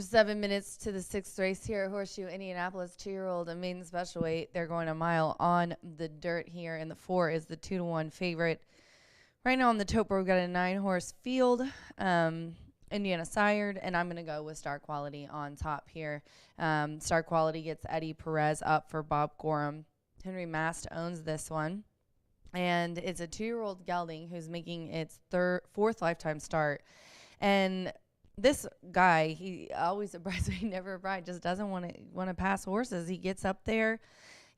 We're 7 minutes to the 6th race here at Horseshoe Indianapolis. 2-year-old and maiden special weight. They're going a mile on the dirt here, and the 4 is the 2-1 favorite. Right now on the tote board, we've got a 9-horse field, Indiana sired, and I'm going to go with Star Quality on top here. Star Quality gets Eddie Perez up for Bob Gorham. Henry Mast owns this one, and it's a 2-year-old gelding who's making its fourth lifetime start. And this guy, he always surprises me. He never right, just doesn't want to pass horses. He gets up there.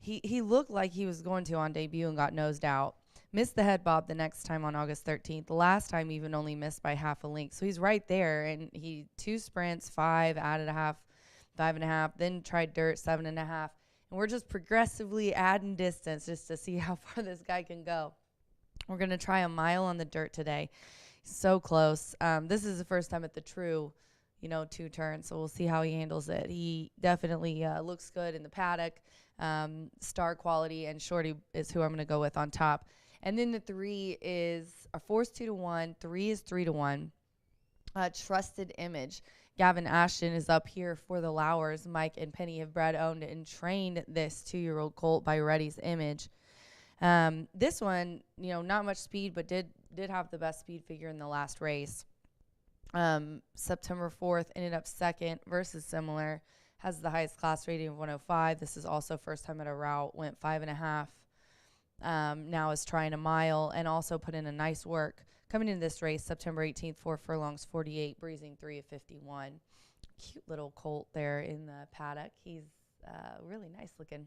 He looked like he was going to on debut and got nosed out. Missed the head bob the next time on August 13th. The last time even only missed by half a length. So he's right there, and he 2 sprints, 5, added a half, 5.5, then tried dirt, 7.5. And we're just progressively adding distance just to see how far this guy can go. We're going to try a mile on the dirt today. So close. This is the first time at the true, 2 turns, so we'll see how he handles it. He definitely looks good in the paddock. Star Quality and Shorty is who I'm going to go with on top. And then the 3 is a 4's 2-1, 3 is 3-1. Trusted Image. Gavin Ashton is up here for the Lowers. Mike and Penny have bred, owned, and trained this 2-year-old colt by Reddy's Image. This one, not much speed, but did have the best speed figure in the last race. September 4th, ended up second versus Similar. Has the highest class rating of 105. This is also first time at a route. Went 5.5. Now is trying a mile and also put in a nice work. Coming into this race, September 18th, 4 furlongs, 48, breezing 3 of 51. Cute little colt there in the paddock. He's really nice looking.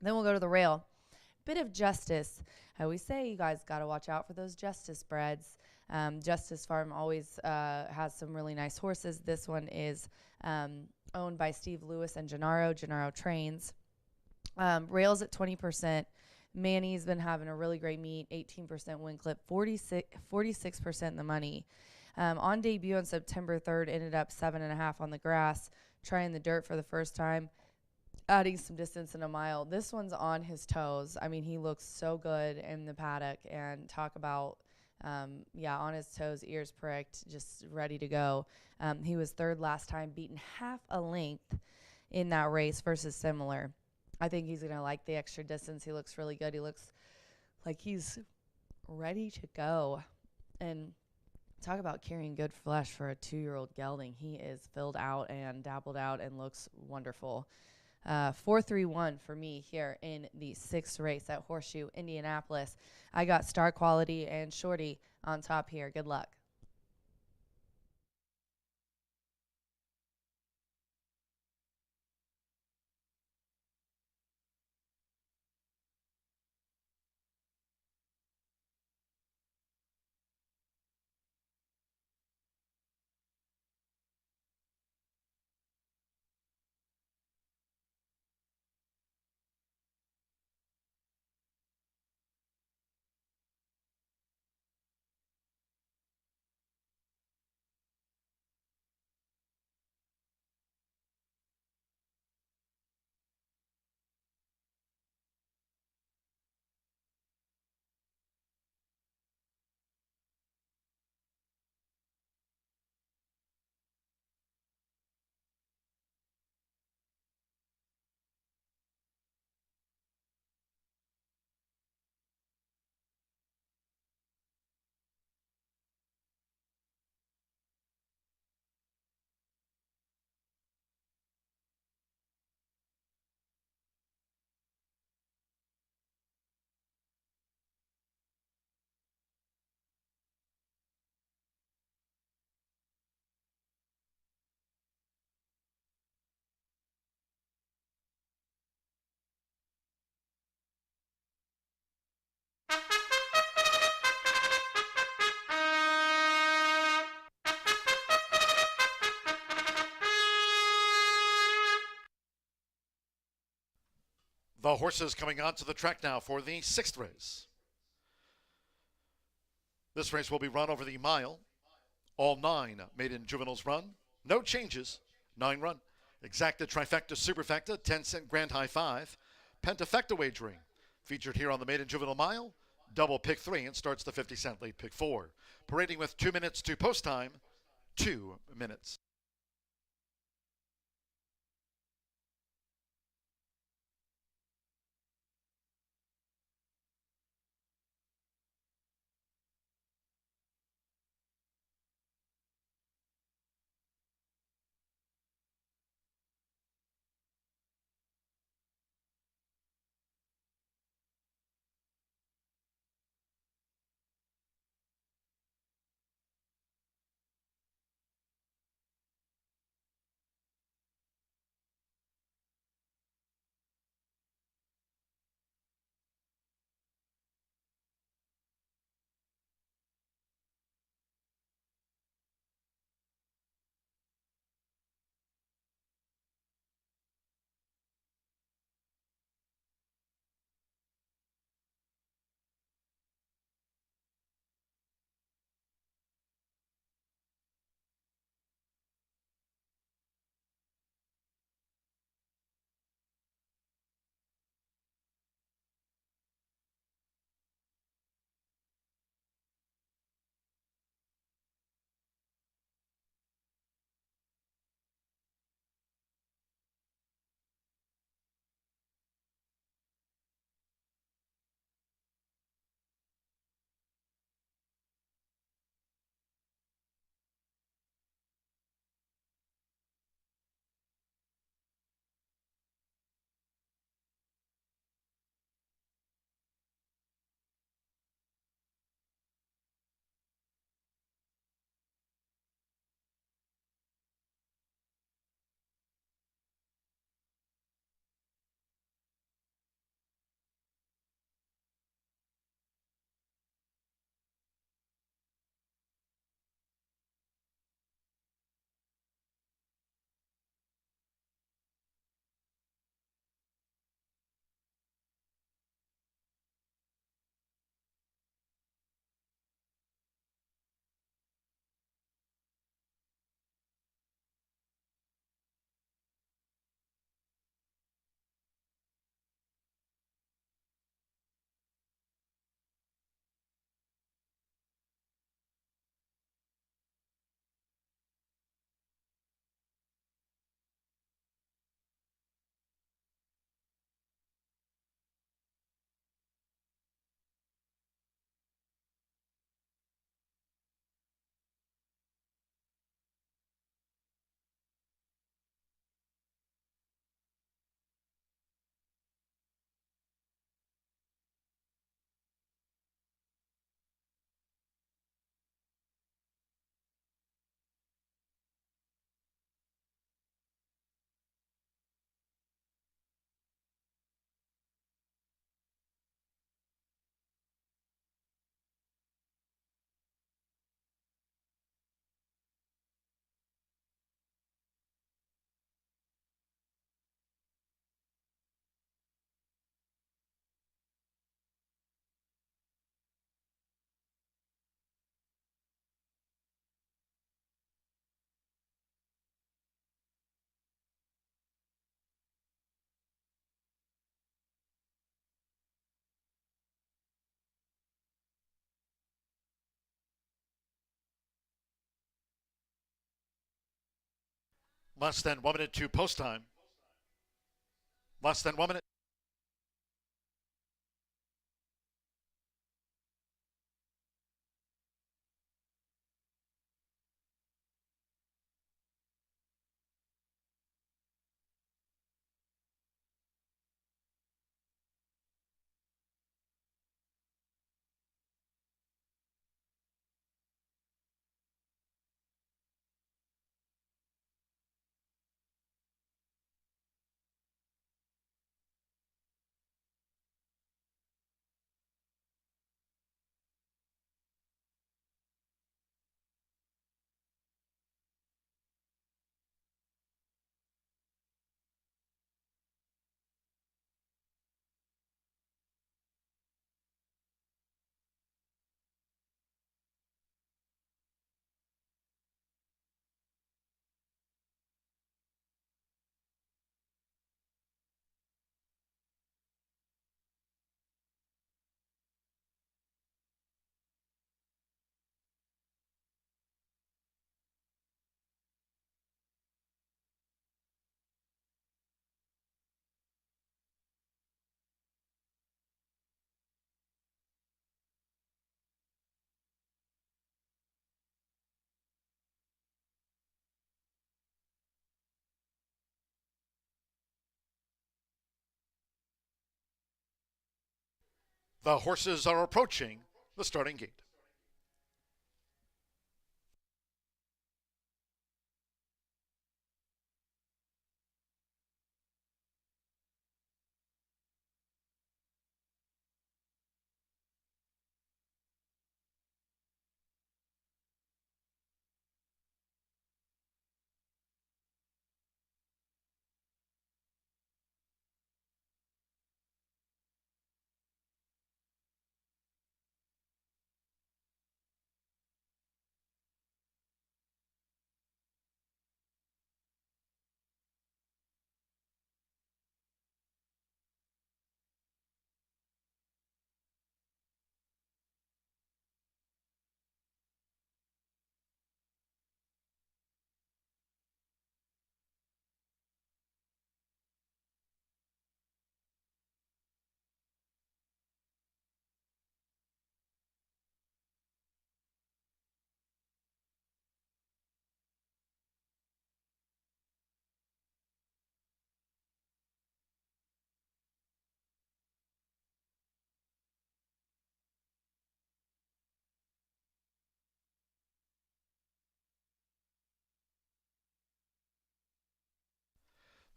Then we'll go to the rail. Bit of Justice. I always say you guys got to watch out for those Justice breds. Justice Farm always has some really nice horses. This one is owned by Steve Lewis and Gennaro. Gennaro trains. Rails at 20%. Manny's been having a really great meet, 18% win clip, 46% in the money. On debut on September 3rd, ended up 7.5 on the grass, trying the dirt for the first time, adding some distance in a mile. This one's on his toes. I mean, he looks so good in the paddock, and talk about, on his toes, ears pricked, just ready to go. He was 3rd last time, beaten half a length in that race versus Similar. I think he's going to like the extra distance. He looks really good. He looks like he's ready to go. And talk about carrying good flesh for a 2-year-old gelding. He is filled out and dabbled out and looks wonderful. 4-3-1 for me here in the 6th race at Horseshoe Indianapolis. I got Star Quality and Shorty on top here. Good luck. The horses coming onto the track now for the 6th race. This race will be run over the mile. All 9 maiden juveniles run. No changes. 9 run. Exacta, trifecta, superfecta, 10-cent grand high 5. Pentafecta wagering. Featured here on the maiden juvenile mile. Double pick 3 and starts the 50-cent late pick 4. Parading with 2 minutes to post time. 2 minutes. Less than 1 minute to post time. Less than 1 minute. The horses are approaching the starting gate.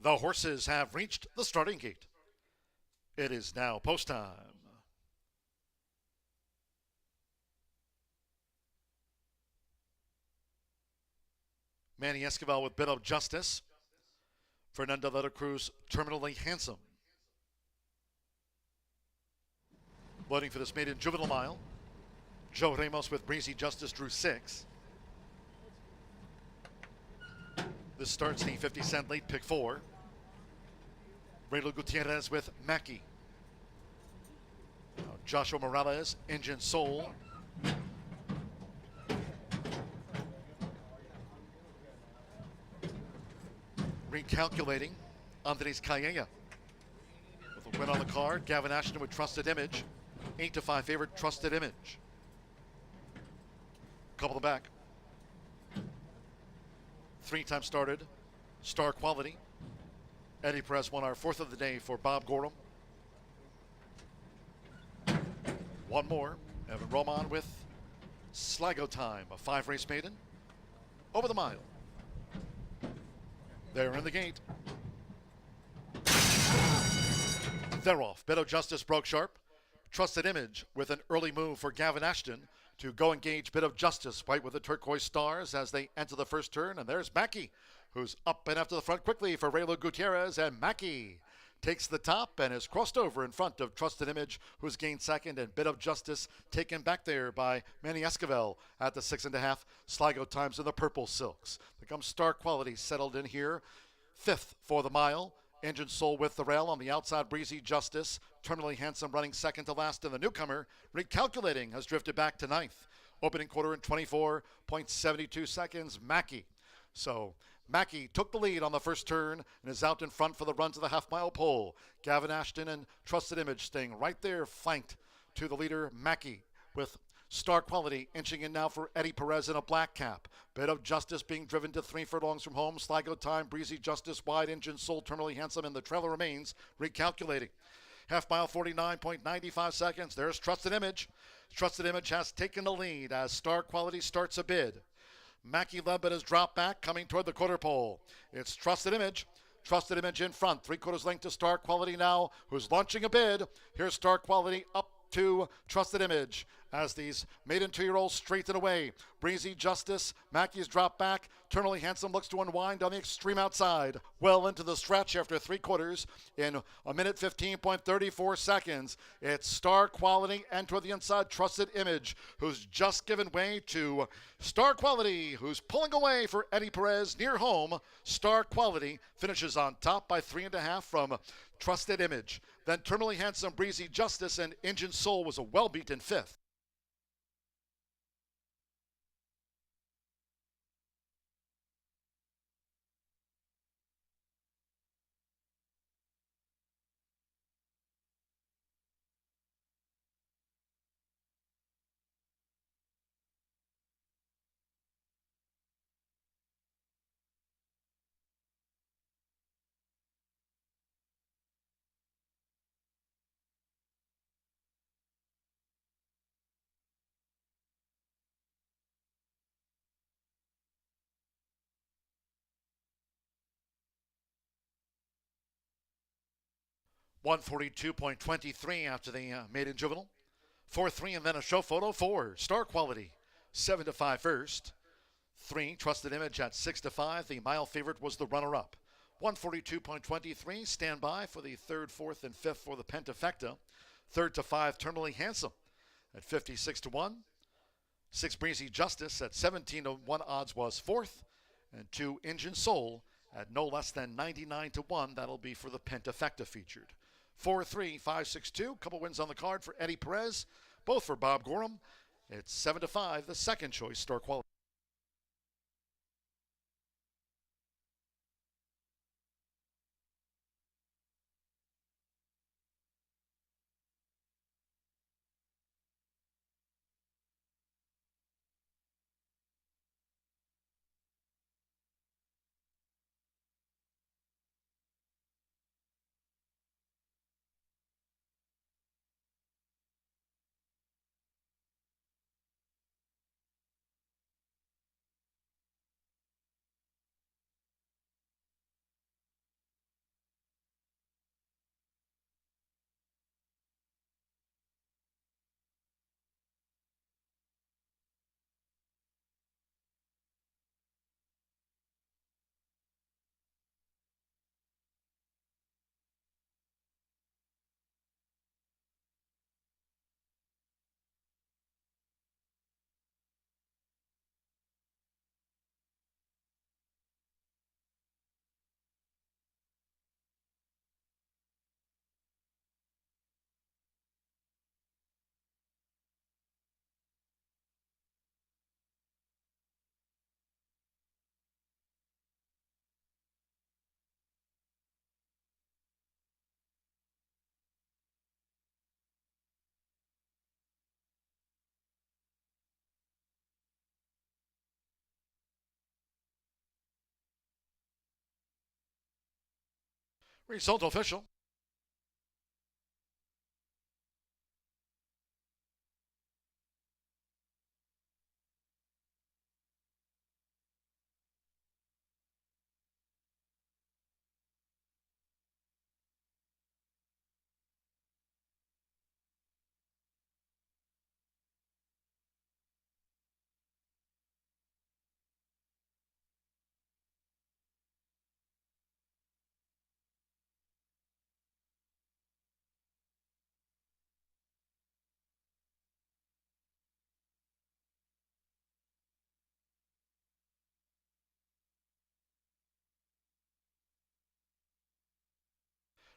The horses have reached the starting gate. It is now post time. Manny Esquivel with Bit of Justice. Fernando de la Cruz, Terminally Handsome. Loading for this maiden juvenile mile. Joe Ramos with Breezy Justice drew 6. This starts the 50-cent late pick 4. Raylo Gutierrez with Mackey. Joshua Morales, Engine Soul. Recalculating, Andres Calleja. With a win on the card, Gavin Ashton with Trusted Image. 8-5 favorite, Trusted Image. Couple of back. 3-time started, Star Quality. Eddie Perez won our 4th of the day for Bob Gorham. One more, Evan Roman with Sligo Time, a 5-race maiden. Over the mile. They're in the gate. They're off. Bit of Justice broke sharp. Trusted Image with an early move for Gavin Ashton to go engage Bit of Justice, white with the turquoise stars as they enter the first turn. And there's Mackey, who's up and after the front quickly for Raylo Gutierrez. And Mackey takes the top and is crossed over in front of Trusted Image, who's gained second, and Bit of Justice taken back there by Manny Esquivel at the 6.5. Sligo Times in the purple silks. There comes Star Quality settled in here. 5th for the mile. Engine Soul with the rail on the outside. Breezy Justice. Terminally Handsome running second to last. And the newcomer, Recalculating, has drifted back to 9th. Opening quarter in 24.72 seconds. Mackey. So Mackey took the lead on the first turn and is out in front for the run to the half-mile pole. Gavin Ashton and Trusted Image staying right there, flanked to the leader, Mackey, with Star Quality inching in now for Eddie Perez in a black cap. Bit of Justice being driven to 3 furlongs from home. Sligo Time, Breezy Justice, Wide Engine, Soul, Terminally Handsome, and the trailer remains recalculating. Half mile, 49.95 seconds. There's Trusted Image. Trusted Image has taken the lead as Star Quality starts a bid. Mackey led but has dropped back, coming toward the quarter pole. It's Trusted Image. Trusted Image in front. 3/4 length to Star Quality now, who's launching a bid. Here's Star Quality up to Trusted Image as these maiden 2-year-olds straighten away. Breezy Justice, Mackey's dropped back. Terminally Handsome looks to unwind on the extreme outside. Well into the stretch after 3/4 in 1 minute 15.34 seconds. It's Star Quality and toward the inside Trusted Image, who's just given way to Star Quality, who's pulling away for Eddie Perez near home. Star Quality finishes on top by 3.5 from Trusted Image. Then Terminally Handsome, Breezy Justice, and Engine Soul was a well-beaten 5th. $142.23 after the maiden juvenile. 4-3 and then a show photo. 4 Star Quality, 7-5 first. 3 Trusted Image at 6-5. The mile favorite was the runner-up. 142.23. Stand by for the 3rd, 4th, and 5th for the Pentafecta. 3rd to 5 Terminally Handsome at 56-1. 6 Breezy Justice at 17-1 odds was 4th. And 2 Engine Soul at no less than 99-1. That'll be for the Pentafecta featured. 4-3, 5-6-2. Couple wins on the card for Eddie Perez, both for Bob Gorham. It's 7-5, the second choice Star Quality. Result official.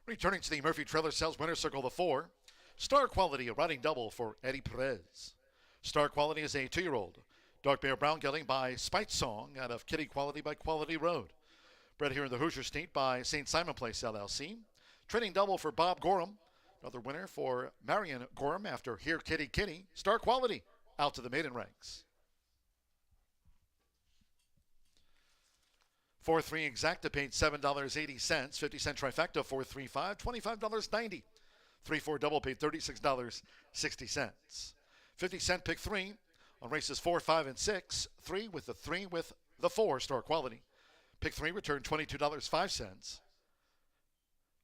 Returning to the Murphy Trailer Sales Winner Circle, the 4. Star Quality, a riding double for Eddie Perez. Star Quality is a 2-year-old. Dark Bear Brown gelding by Spite Song out of Kitty Quality by Quality Road. Bred here in the Hoosier State by St. Simon Place LLC. Training double for Bob Gorham. Another winner for Marion Gorham after Here Kitty Kitty. Star Quality out to the maiden ranks. 4-3 exacta paid $7.80. 50-cent trifecta 4-3-5, $25.90. 3-4 double paid $36.60. 50-cent pick 3 on races 4, 5, and 6. 3 with the 4 Star Quality. Pick 3 returned $22.05.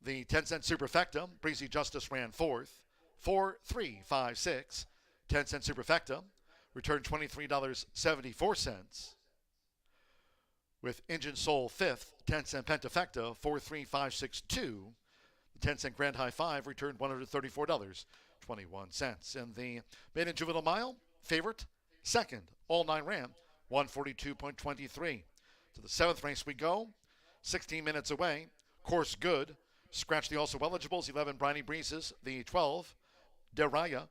The 10-cent superfecta, Breezy Justice ran 4th. 4, 3, 5, 6. 10-cent superfecta returned $23.74. With Engine Soul 5th, 10-cent pentafecta, 4, 3, 5, 6, 2. The 10-cent Grand High 5 returned $134.21. In the maiden juvenile mile, favorite, second, all 9 ran, 142.23. To the 7th race we go, 16 minutes away, Course Good. Scratch the also eligibles, 11 Briny Breezes, the 12, Deraya,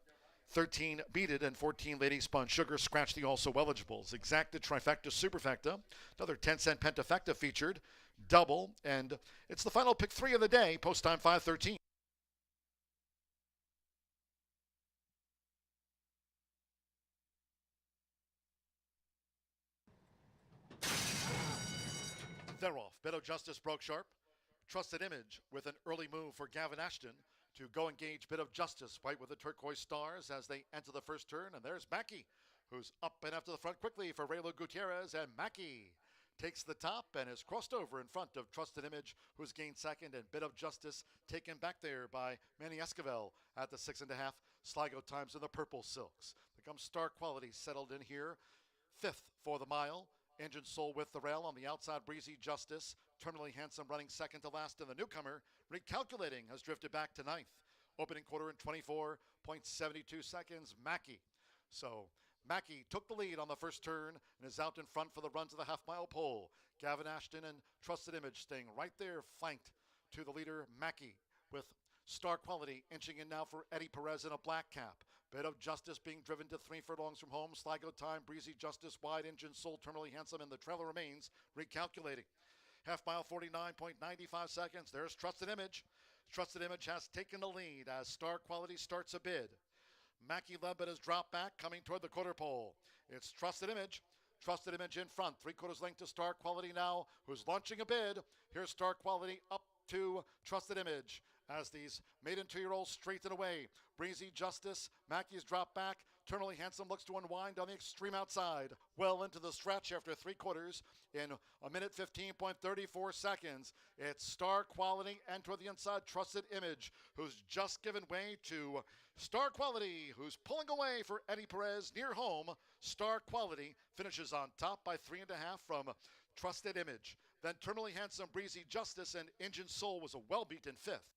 13 Beat It, and 14 Lady Spun Sugar. Scratch the also eligibles. Exacta, trifecta, superfecta, another 10-cent pentafecta featured, double, and it's the final pick 3 of the day, post time 5:13. They're off. Bit of Justice broke sharp. Trusted Image with an early move for Gavin Ashton to go engage Bit of Justice, white with the turquoise stars as they enter the first turn. And there's Mackey, who's up and after the front quickly for Raylo Gutierrez. And Mackey takes the top and is crossed over in front of Trusted Image, who's gained second. And Bit of Justice taken back there by Manny Esquivel at the 6.5. Sligo Times in the purple silks. There comes Star Quality settled in here. 5th for the mile. Engine Soul with the rail on the outside. Breezy Justice, Terminally Handsome running second to last, and the newcomer, recalculating, has drifted back to 9th. Opening quarter in 24.72 seconds, Mackey. So Mackey took the lead on the first turn and is out in front for the run to the half-mile pole. Gavin Ashton and Trusted Image staying right there, flanked to the leader, Mackey, with Star Quality inching in now for Eddie Perez in a black cap. Bit of Justice being driven to 3 furlongs from home. Sligo Time, Breezy Justice, Wide Engine Soul, Terminally Handsome, and the trailer remains recalculating. Half mile, 49.95 seconds. There's Trusted Image. Trusted Image has taken the lead as Star Quality starts a bid. Mackey led, but has dropped back, coming toward the quarter pole. It's Trusted Image. Trusted Image in front. 3/4 length to Star Quality now, who's launching a bid. Here's Star Quality up to Trusted Image as these maiden 2-year-olds straighten away. Breezy Justice, Mackey's dropped back. Eternally Handsome looks to unwind on the extreme outside. Well into the stretch after 3/4 in 1:15.34 seconds. It's Star Quality and toward the inside, Trusted Image, who's just given way to Star Quality, who's pulling away for Eddie Perez near home. Star Quality finishes on top by 3.5 from Trusted Image. Then Terminally Handsome, Breezy Justice, and Engine Soul was a well-beaten 5th.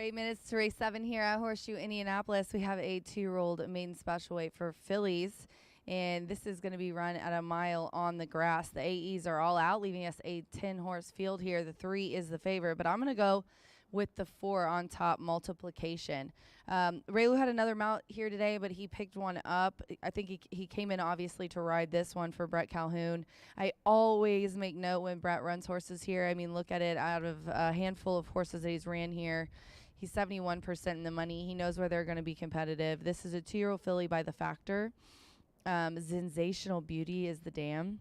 8 minutes to race 7 here at Horseshoe Indianapolis. We have a 2-year-old maiden special weight for fillies, and this is going to be run at a mile on the grass. The AEs are all out, leaving us a 10-horse field here. The 3 is the favorite, but I'm going to go with the 4 on top, Multiplication. Raylu had another mount here today, but he picked one up. I think he came in obviously to ride this one for Brett Calhoun. I always make note when Brett runs horses here. I mean, look at it. Out of a handful of horses that he's ran here, he's 71% in the money. He knows where they're going to be competitive. This is a 2-year-old filly by the Factor. Sensational Beauty is the dam.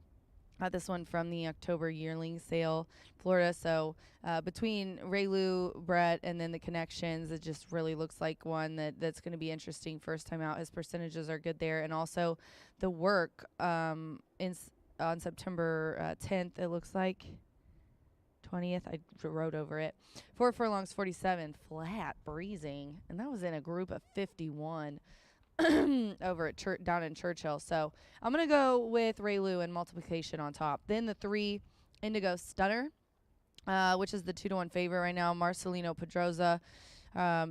This one from the October yearling sale, Florida. So between Raylu, Brett, and then the connections, it just really looks like one that's going to be interesting first time out. His percentages are good there. And also the work on September 10th, it looks like. 20th, I wrote over it. 4 furlongs, 47, flat, breezing. And that was in a group of 51. Over at down in Churchill. So I'm going to go with Raylu and Multiplication on top. Then the 3, Indigo Stunner, which is the 2-to-1 favorite right now. Marcelino Pedroza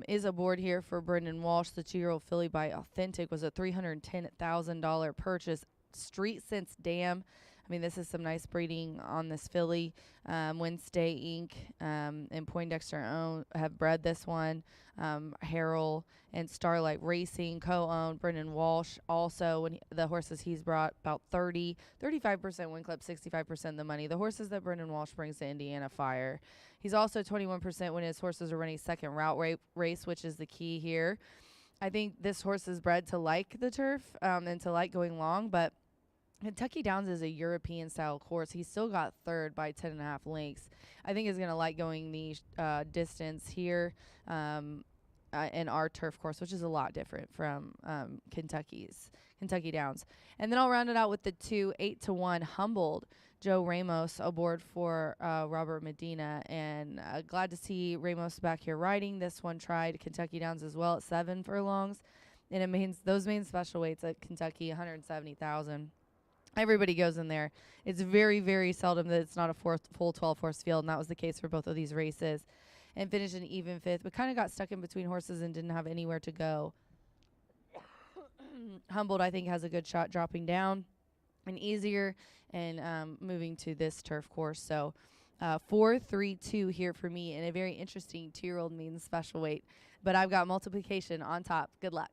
is aboard here for Brendan Walsh. The 2-year-old filly by Authentic was a $310,000 purchase. Street Sense Dam. I mean, this is some nice breeding on this filly. Wednesday Inc. And Poindexter have bred this one. Harrell and Starlight Racing co-owned. Brendan Walsh also, when the horses he's brought, about 35% win clip, 65% the money. The horses that Brendan Walsh brings to Indiana fire. He's also 21% when his horses are running second route race, which is the key here. I think this horse is bred to like the turf and to like going long, but Kentucky Downs is a European-style course. He's still got third by 10.5 lengths. I think he's going to like going the distance here in our turf course, which is a lot different from Kentucky Downs. And then I'll round it out with the 2, 8-to-1 Humbled. Joe Ramos aboard for Robert Medina. And glad to see Ramos back here riding. This one tried Kentucky Downs as well at 7 furlongs. And it means those main special weights at Kentucky, 170,000. Everybody goes in there. It's very, very seldom that it's not a full 12-horse field, and that was the case for both of these races. And finished an even 5th, but kind of got stuck in between horses and didn't have anywhere to go. Humboldt, I think, has a good shot dropping down and easier and moving to this turf course. So 4-3-2 here for me, and a very interesting 2-year-old maiden special weight. But I've got Multiplication on top. Good luck.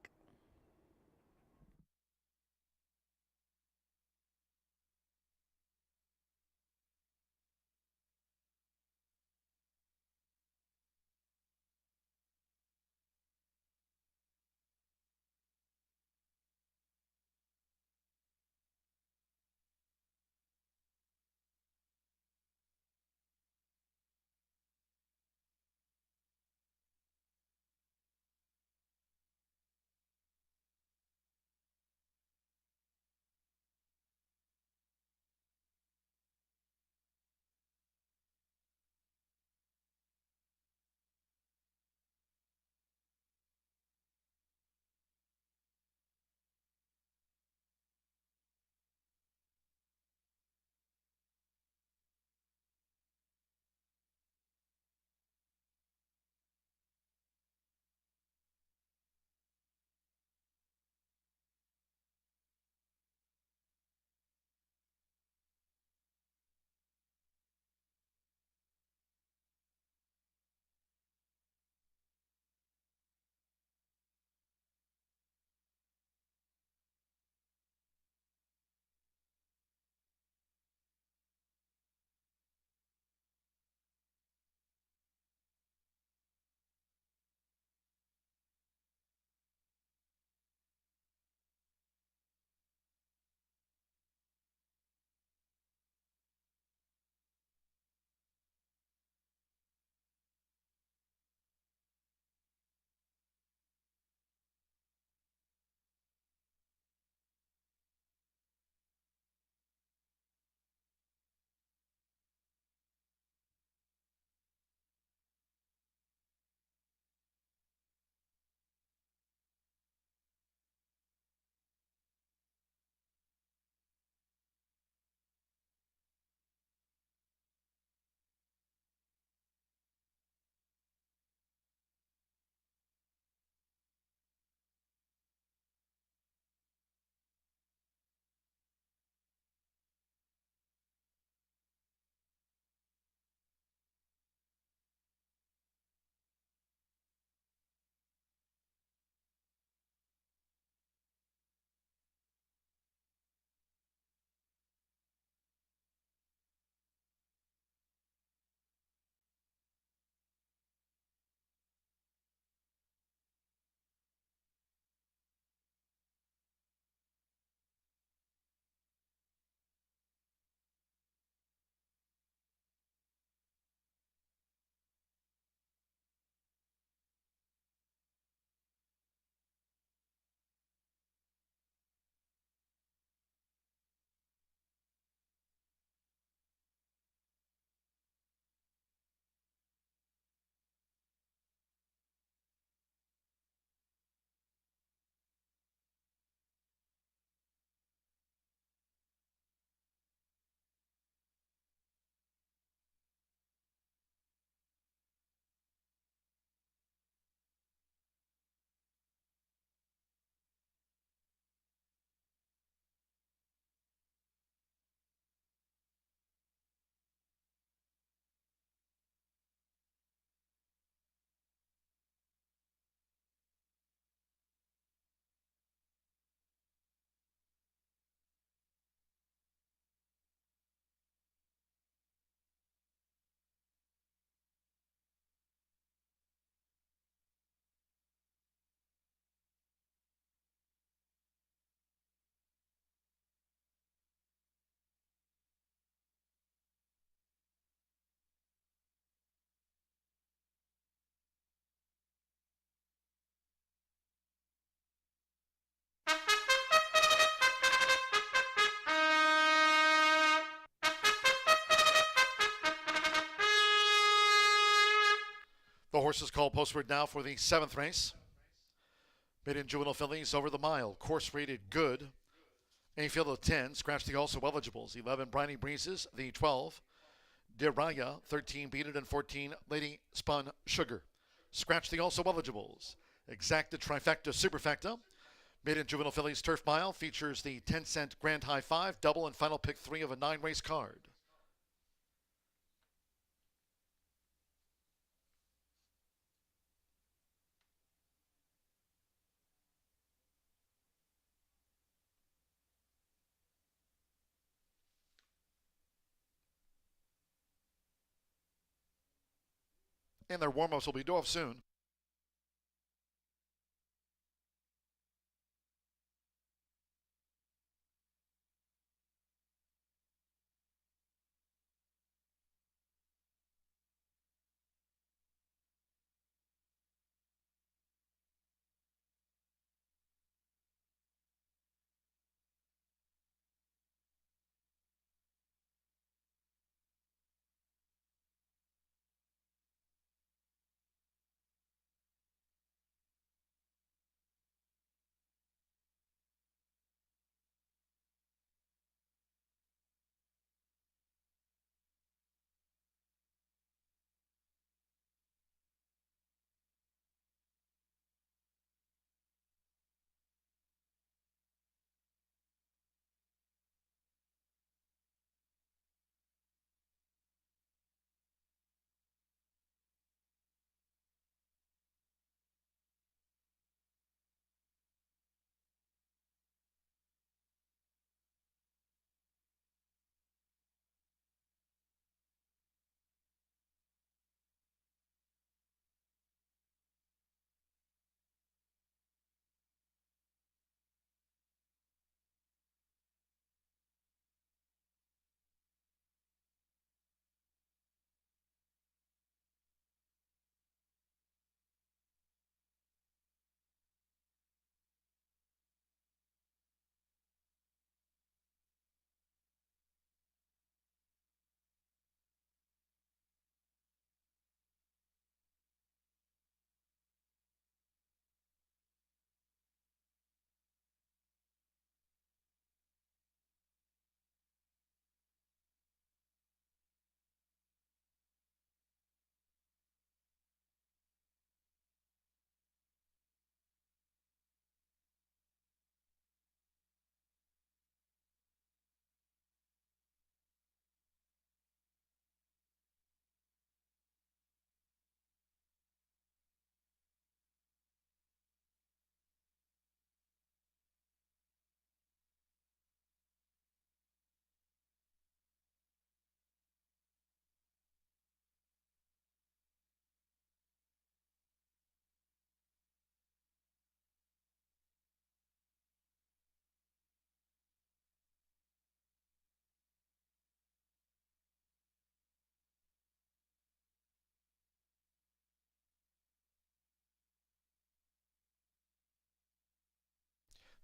The horses called postward now for the 7th race. Maiden Juvenile fillies over the mile. Course rated good. A field of 10. Scratch the also eligibles. 11 Briny Breezes. The 12. Diraya. 13 Beat It. And 14 Lady Spun Sugar. Scratch the also eligibles. Exacta Trifecta Superfecta. Maiden Juvenile fillies Turf Mile features the 10-cent Grand High 5 double and final pick 3 of a 9-race card. And their warm-ups will be due off soon.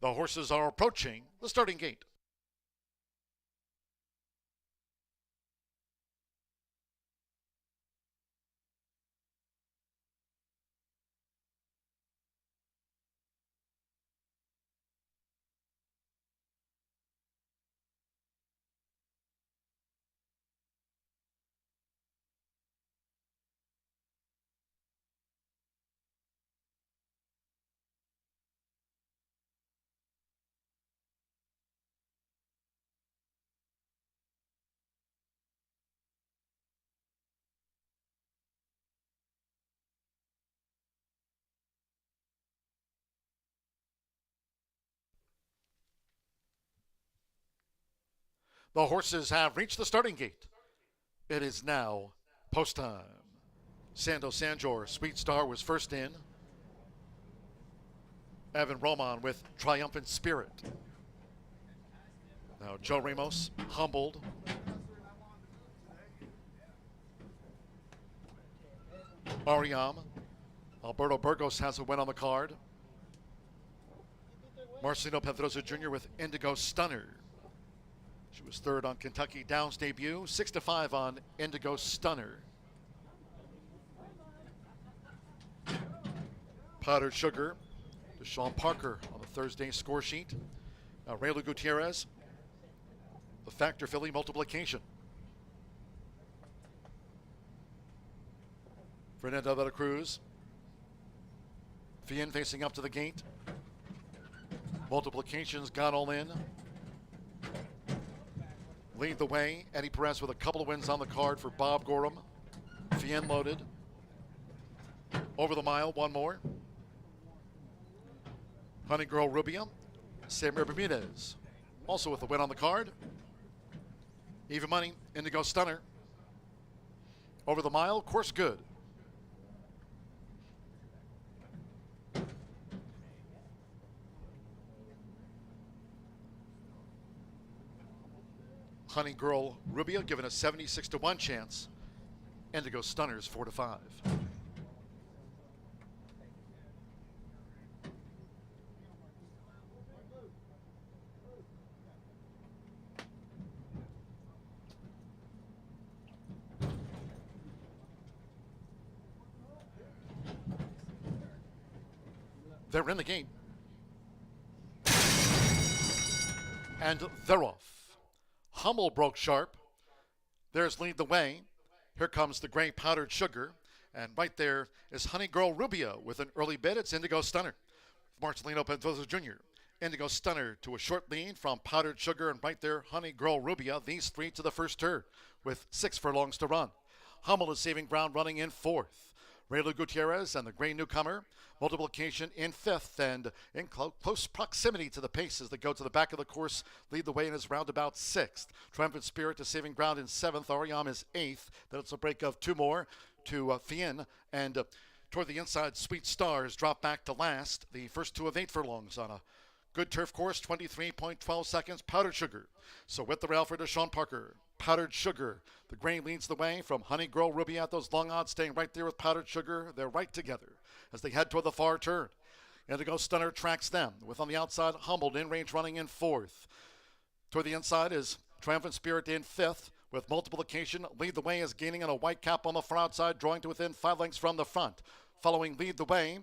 The horses are approaching the starting gate. The horses have reached the starting gate. It is now post time. Sando Sanjor, Sweet Star was first in. Evan Roman with Triumphant Spirit. Now Joe Ramos, Humbled. Ariam. Alberto Burgos has a win on the card. Marcelino Pedrosa Jr. with Indigo Stunner. She was third on Kentucky Downs debut, 6-5 on Indigo Stunner. Powdered Sugar to Sean Parker on the Thursday score sheet. Now Raylu Gutierrez, the Factor Philly multiplication. Fernando de la Cruz. Fien facing up to the gate. Multiplications got all in. Lead the way. Eddie Perez with a couple of wins on the card for Bob Gorham. Fien loaded. Over the mile, one more. Honey Girl Rubia. Samir Bermudez also with a win on the card. Even money, Indigo Stunner. Over the mile, course good. Honey Girl Rubia given a 76-1 chance. Indigo Stunners 4-5. They're in the game. And they're off. Hummel broke sharp. There's Lead the Way. Here comes the gray Powdered Sugar. And right there is Honey Girl Rubia with an early bid. It's Indigo Stunner. Marcelino Pedroza Jr. Indigo Stunner to a short lead from Powdered Sugar. And right there, Honey Girl Rubia. These three to the first turn with 6 furlongs to run. Hummel is saving ground running in 4th. Raylu Gutierrez and the gray newcomer. Multiplication in 5th and in close proximity to the paces that go to the back of the course. Lead the way in his roundabout 6th. Triumphant Spirit to saving ground in 7th. Ariam is 8th. Then it's a break of 2 more to Fien. And toward the inside, Sweet Stars drop back to last. The first 2 of 8 furlongs on a good turf course, 23.12 seconds. Powdered Sugar. So with the rail for Deshaun Parker. Powdered Sugar. The gray leads the way from Honey Girl Ruby at those long odds, staying right there with Powdered Sugar. They're right together as they head toward the far turn. Indigo Stunner tracks them with on the outside Humbled in range running in 4th. Toward the inside is Triumphant Spirit in 5th with multiplication. Lead the Way is gaining on a white cap on the far outside, drawing to within 5 lengths from the front. Following Lead the Way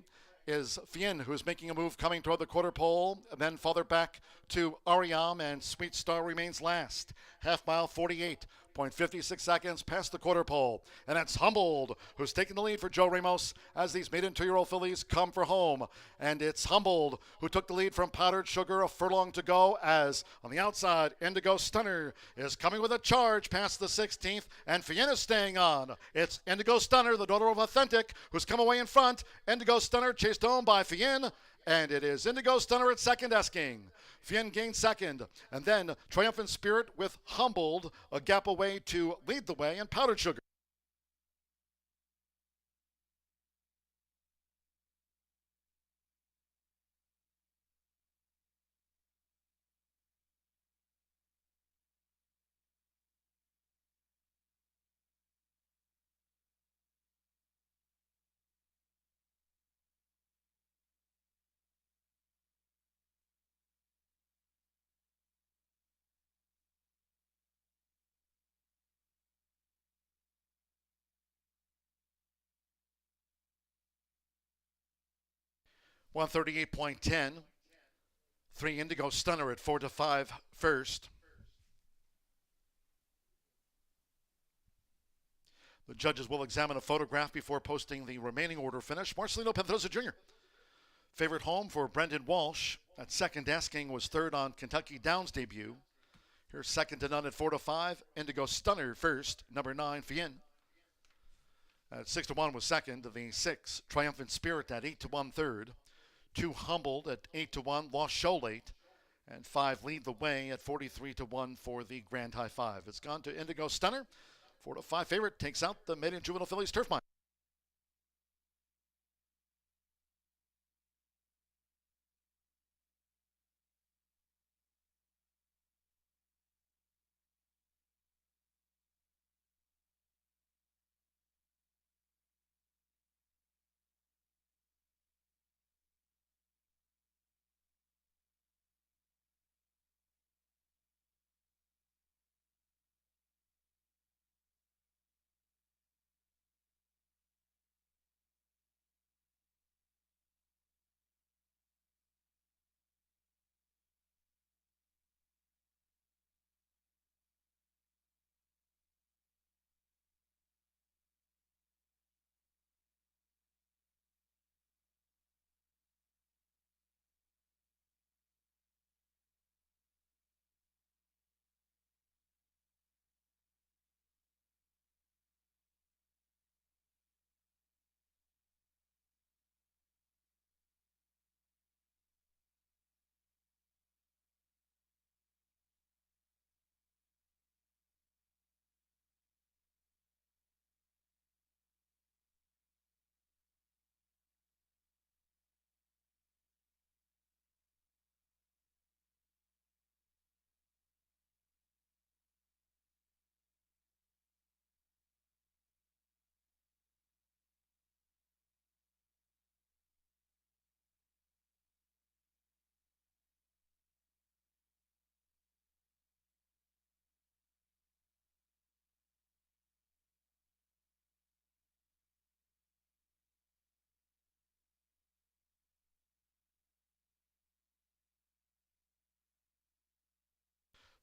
is Fien, who's making a move coming toward the quarter pole, and then farther back to Ariam, and Sweet Star remains last. Half mile 48.56 seconds past the quarter pole, and that's Humbled who's taking the lead for Joe Ramos as these maiden 2-year-old fillies come for home. And it's Humbled who took the lead from Powdered Sugar, a furlong to go, as on the outside Indigo Stunner is coming with a charge past the 16th, and Fien is staying on. It's Indigo Stunner, the daughter of Authentic, who's come away in front. Indigo Stunner chased home by Fien, and it is Indigo Stunner at second esking. Fien gains second, and then Triumphant Spirit with Humbled a gap away to Lead the Way, and Powdered Sugar. $138.10. 3 Indigo Stunner at 4-5 first. The judges will examine a photograph before posting the remaining order finish. Marcelino Pedroza Jr. Favorite home for Brendan Walsh. At second asking was third on Kentucky Downs debut. Here's second to none at 4-5. Indigo Stunner first. Number 9, Fien. At 6-1 was second. The 6, Triumphant Spirit at 8-1 third. 2 Humbled at 8-1, Lost Show late, and 5 Lead the Way at 43-1 for the Grand High 5. It's gone to Indigo Stunner. 4-5 favorite takes out the maiden juvenile fillies turf mile.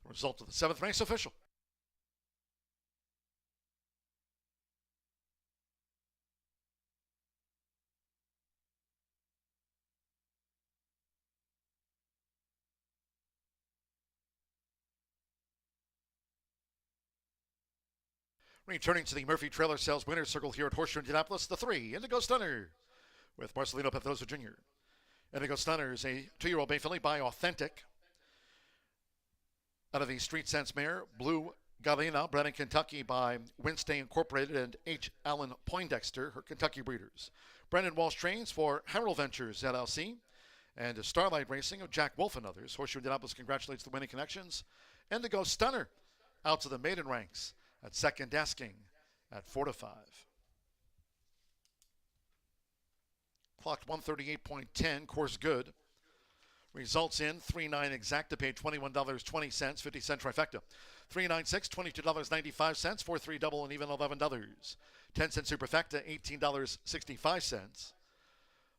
Result of the 7th race official. Returning to the Murphy Trailer Sales Winners Circle here at Horseshoe Indianapolis, the 3, Indigo Stunner, with Marcelino Pedrosa Jr. Indigo Stunner is a 2-year-old bay filly by Authentic. Out of the Street Sense mare, Blue Galena, bred in Kentucky by Winstay Incorporated and H. Allen Poindexter, her Kentucky breeders. Brendan Walsh trains for Harold Ventures LLC and Starlight Racing of Jack Wolf and others. Horseshoe Indianapolis congratulates the winning connections. Indigo Stunner out to the maiden ranks at second asking at 4-5. Clocked 138.10, course good. Results in 3-9 exact to pay $21.20, 50 cent trifecta. 3-9-6, $22.95, 4-3 double and even $11. 10 cent superfecta, $18.65.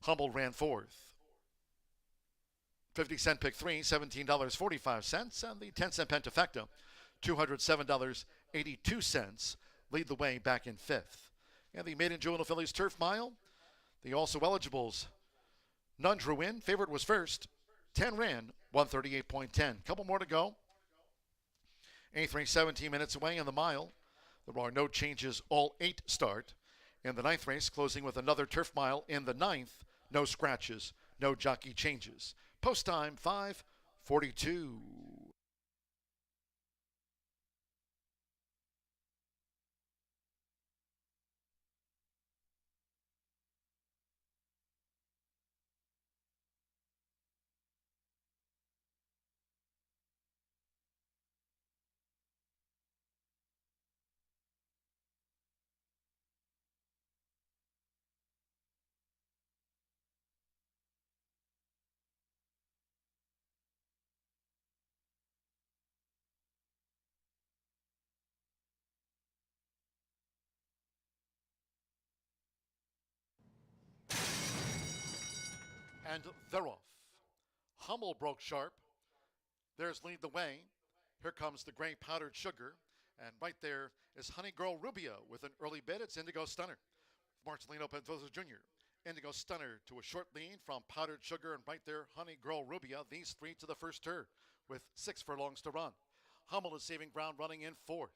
Humble ran fourth. 50 cent pick 3, $17.45, and the 10 cent pentafecta, $207.82, lead the way back in fifth. And the maiden juvenile fillies turf mile, the also eligibles, none drew in. Favorite was first. 10 ran, 138.10. Couple more to go. 8th race 17 minutes away in the mile. There are no changes, all 8 start. In the 9th race, closing with another turf mile in the 9th. No scratches, no jockey changes. Post time 5:42. And they're off. Hummel broke sharp. There's lead the way. Here comes the gray powdered sugar. And right there is Honey Girl Rubio with an early bid. It's Indigo Stunner. Marcelino Pedrosa Jr. Indigo Stunner to a short lead from Powdered Sugar, and right there, Honey Girl Rubio. These 3 to the first turn with 6 furlongs to run. Hummel is saving ground running in fourth.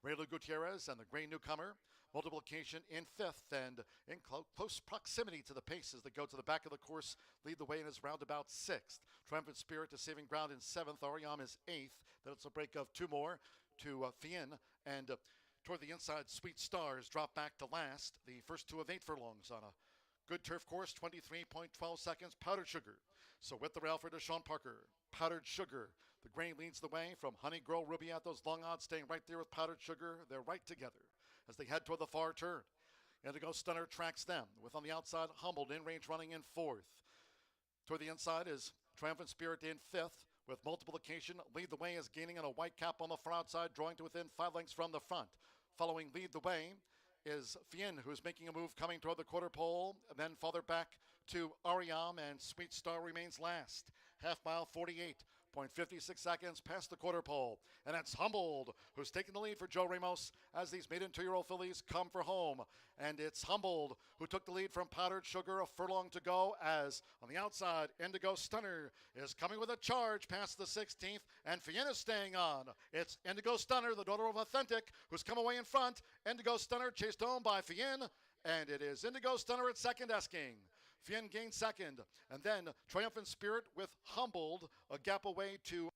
Raylu Gutierrez and the gray newcomer, multiplication in fifth, and in close proximity to the paces that go to the back of the course, lead the way in his roundabout sixth. Triumphant Spirit is saving ground in seventh. Ariam is eighth. Then it's a break of 2 more to Fien, and toward the inside, Sweet Stars drop back to last. The first 2 of 8 furlongs on a good turf course, 23.12 seconds. Powdered Sugar. So with the rail for Deshaun Parker. Powdered Sugar. The gray leads the way from Honey Girl Ruby at those long odds, staying right there with Powdered Sugar. They're right together as they head toward the far turn. Indigo Stunner tracks them with on the outside Humbled in range running in fourth. Toward the inside is Triumphant Spirit in fifth with multiplication. Lead the way is gaining on a white cap on the far outside, drawing to within 5 lengths from the front. Following Lead the Way is Fien, who's making a move coming toward the quarter pole, and then farther back to Ariam, and Sweet Star remains last. Half mile 48.56 seconds past the quarter pole, and that's Humbled who's taking the lead for Joe Ramos as these maiden 2-year-old fillies come for home. And it's Humbled who took the lead from Powdered Sugar, a furlong to go, as on the outside Indigo Stunner is coming with a charge past the 16th, and Fien is staying on. It's Indigo Stunner, the daughter of Authentic, who's come away in front. Indigo Stunner chased home by Fien, and it is Indigo Stunner at second asking. Fien gained second, and then Triumphant Spirit with Humbled, a gap away to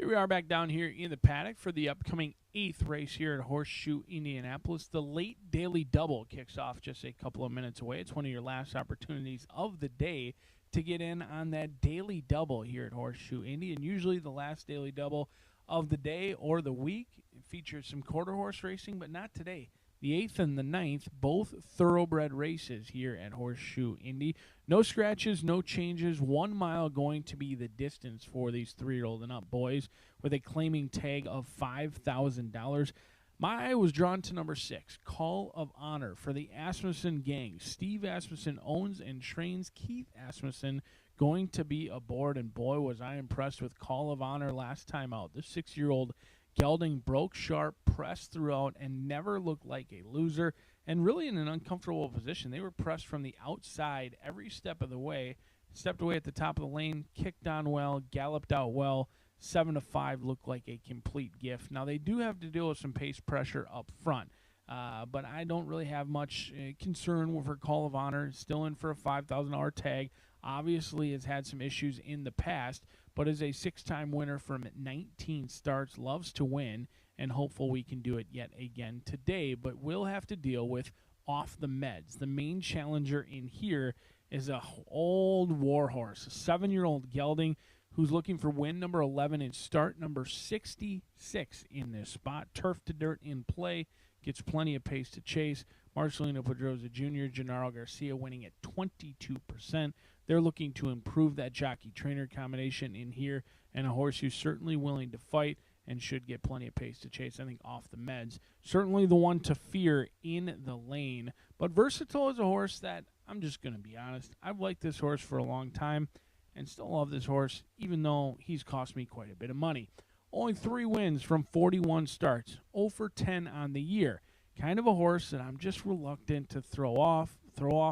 Here we are back down here in the paddock for the upcoming 8th race here at Horseshoe Indianapolis. The late daily double kicks off just a couple of minutes away. It's one of your last opportunities of the day to get in on that daily double here at Horseshoe Indy. And usually the last daily double of the day or the week. It features some quarter horse racing, but not today. The 8th and the 9th, both thoroughbred races here at Horseshoe Indy. No scratches, no changes. 1 mile going to be the distance for these 3-year-old and up boys with a claiming tag of $5,000. My eye was drawn to number 6, Call of Honor for the Asmussen gang. Steve Asmussen owns and trains Keith Asmussen, going to be aboard, and boy, was I impressed with Call of Honor last time out. The 6-year-old gelding broke sharp, pressed throughout, and never looked like a loser, and really in an uncomfortable position. They were pressed from the outside every step of the way, stepped away at the top of the lane, kicked on well, galloped out well. 7-5 looked like a complete gift. Now, they do have to deal with some pace pressure up front, but I don't really have much concern for Call of Honor. Still in for a $5,000 tag. Obviously has had some issues in the past, but is a 6-time winner from 19 starts, loves to win, and hopeful we can do it yet again today. But we'll have to deal with Off the Meds. The main challenger in here is a old war horse, a 7-year-old gelding who's looking for win number 11 and start number 66 in this spot. Turf to dirt in play, gets plenty of pace to chase. Marcelino Pedroza Jr., Gennaro Garcia winning at 22%. They're looking to improve that jockey-trainer combination in here, and a horse who's certainly willing to fight and should get plenty of pace to chase. I think Off the Meds, certainly the one to fear in the lane. But Versatile is a horse that, I'm just going to be honest, I've liked this horse for a long time and still love this horse, even though he's cost me quite a bit of money. Only 3 wins from 41 starts, 0 for 10 on the year. Kind of a horse that I'm just reluctant to throw off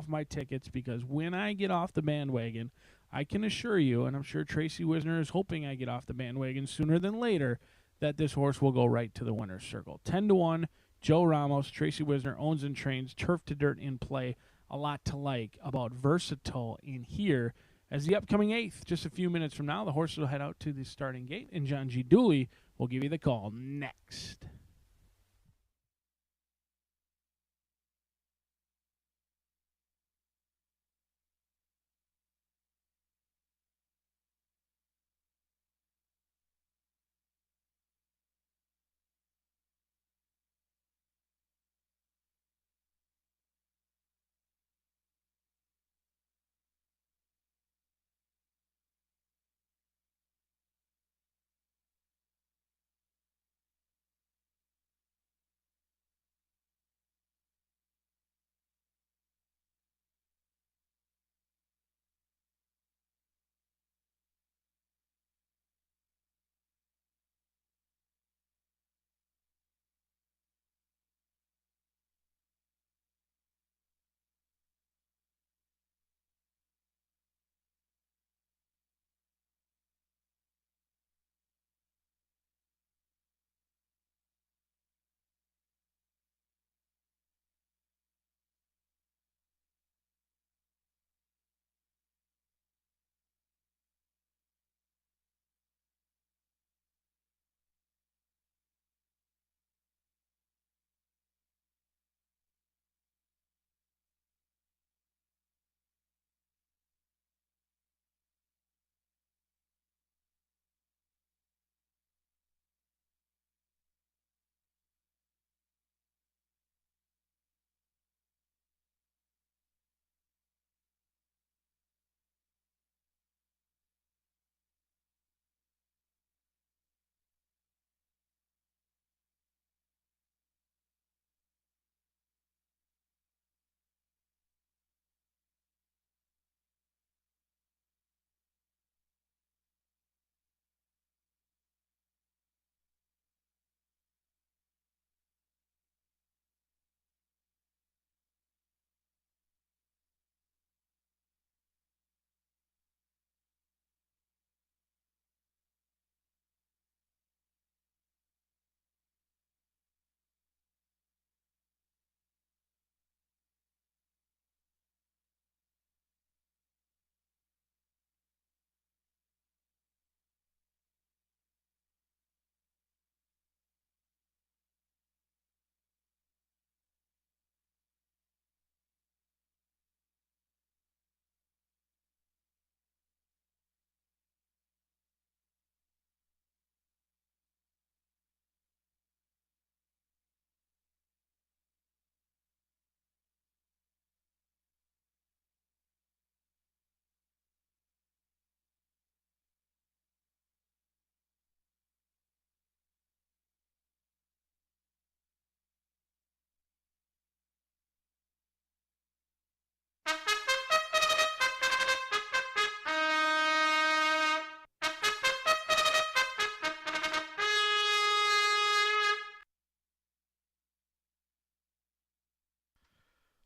my tickets, because when I get off the bandwagon, I can assure you, and I'm sure Tracy Wisner is hoping I get off the bandwagon sooner than later, that this horse will go right to the winner's circle. 10-1, Joe Ramos, Tracy Wisner owns and trains, turf to dirt in play. A lot to like about Versatile in here. As the upcoming 8th, just a few minutes from now, the horses will head out to the starting gate, and John G. Dooley will give you the call next.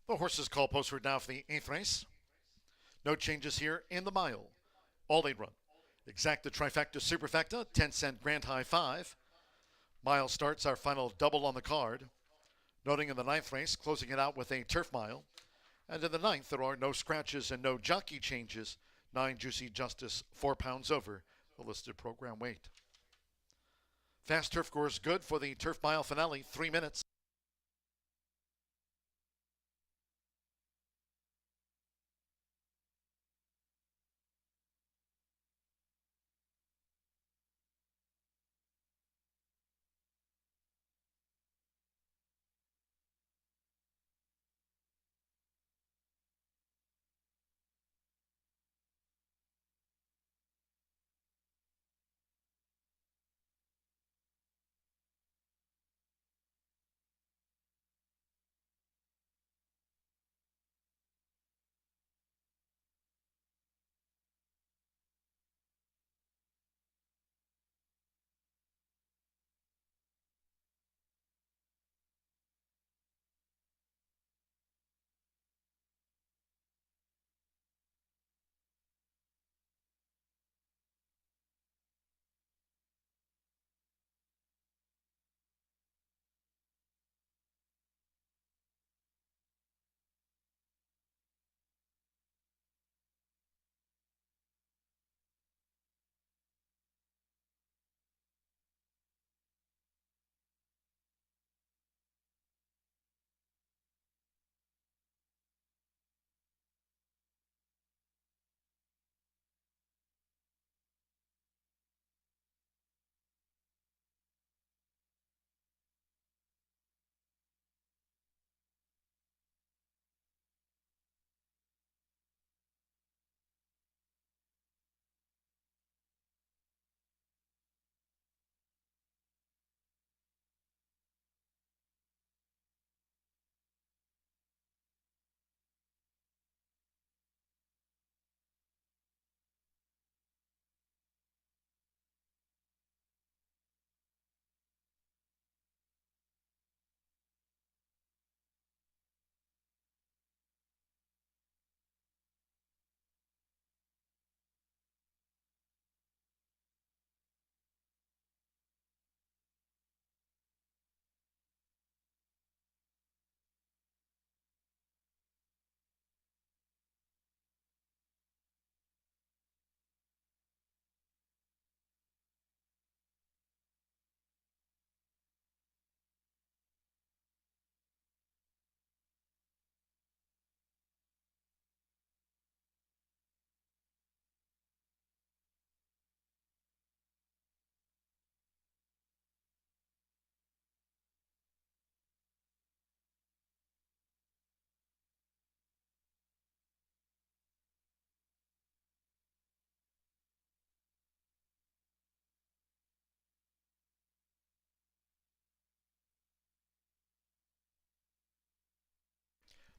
The horses call postward now for the 8th race. No changes here in the mile. All 8 run. Exacta, trifecta, superfecta, 10-cent grand high 5. Mile starts our final double on the card. Noting in the 9th race, closing it out with a turf mile. And in the 9th, there are no scratches and no jockey changes. 9 Juicy Justice, 4 pounds over the listed program weight. Fast turf course good for the turf mile finale, 3 minutes.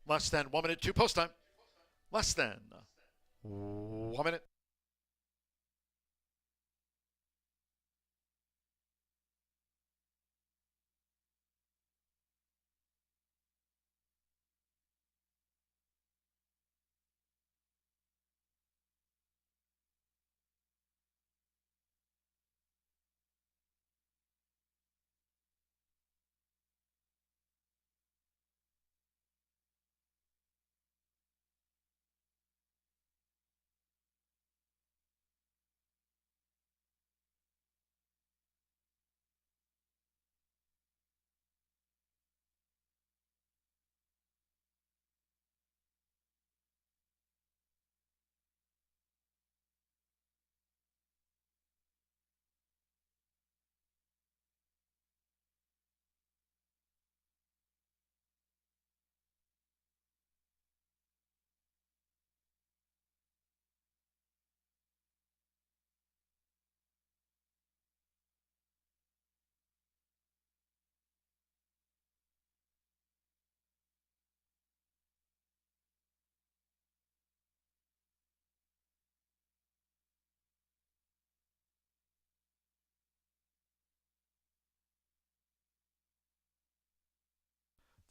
Less than 1 minute to post time. Less than 1 minute.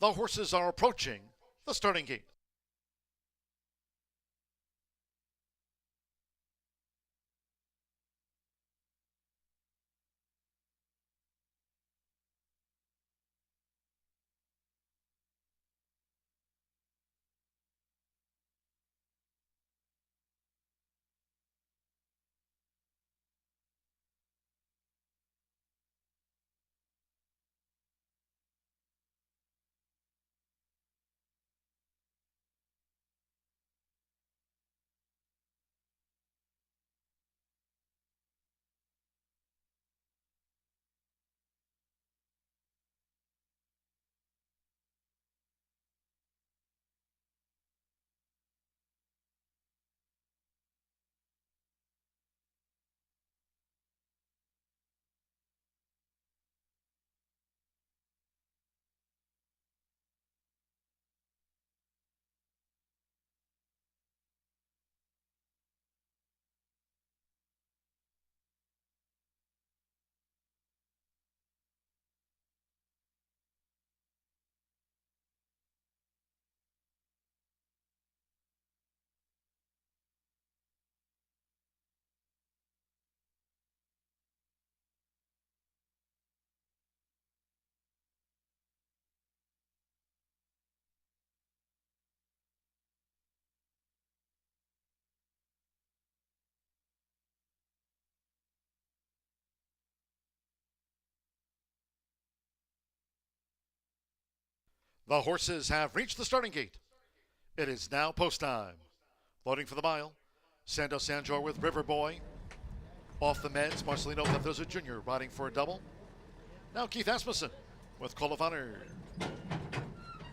The horses are approaching the starting gate. The horses have reached the starting gate. It is now post time. Loading for the mile, Santo Sanjor with River Boy. Off the meds, Marcelino Pedroza Jr. riding for a double. Now Keith Asmussen with Call of Honor.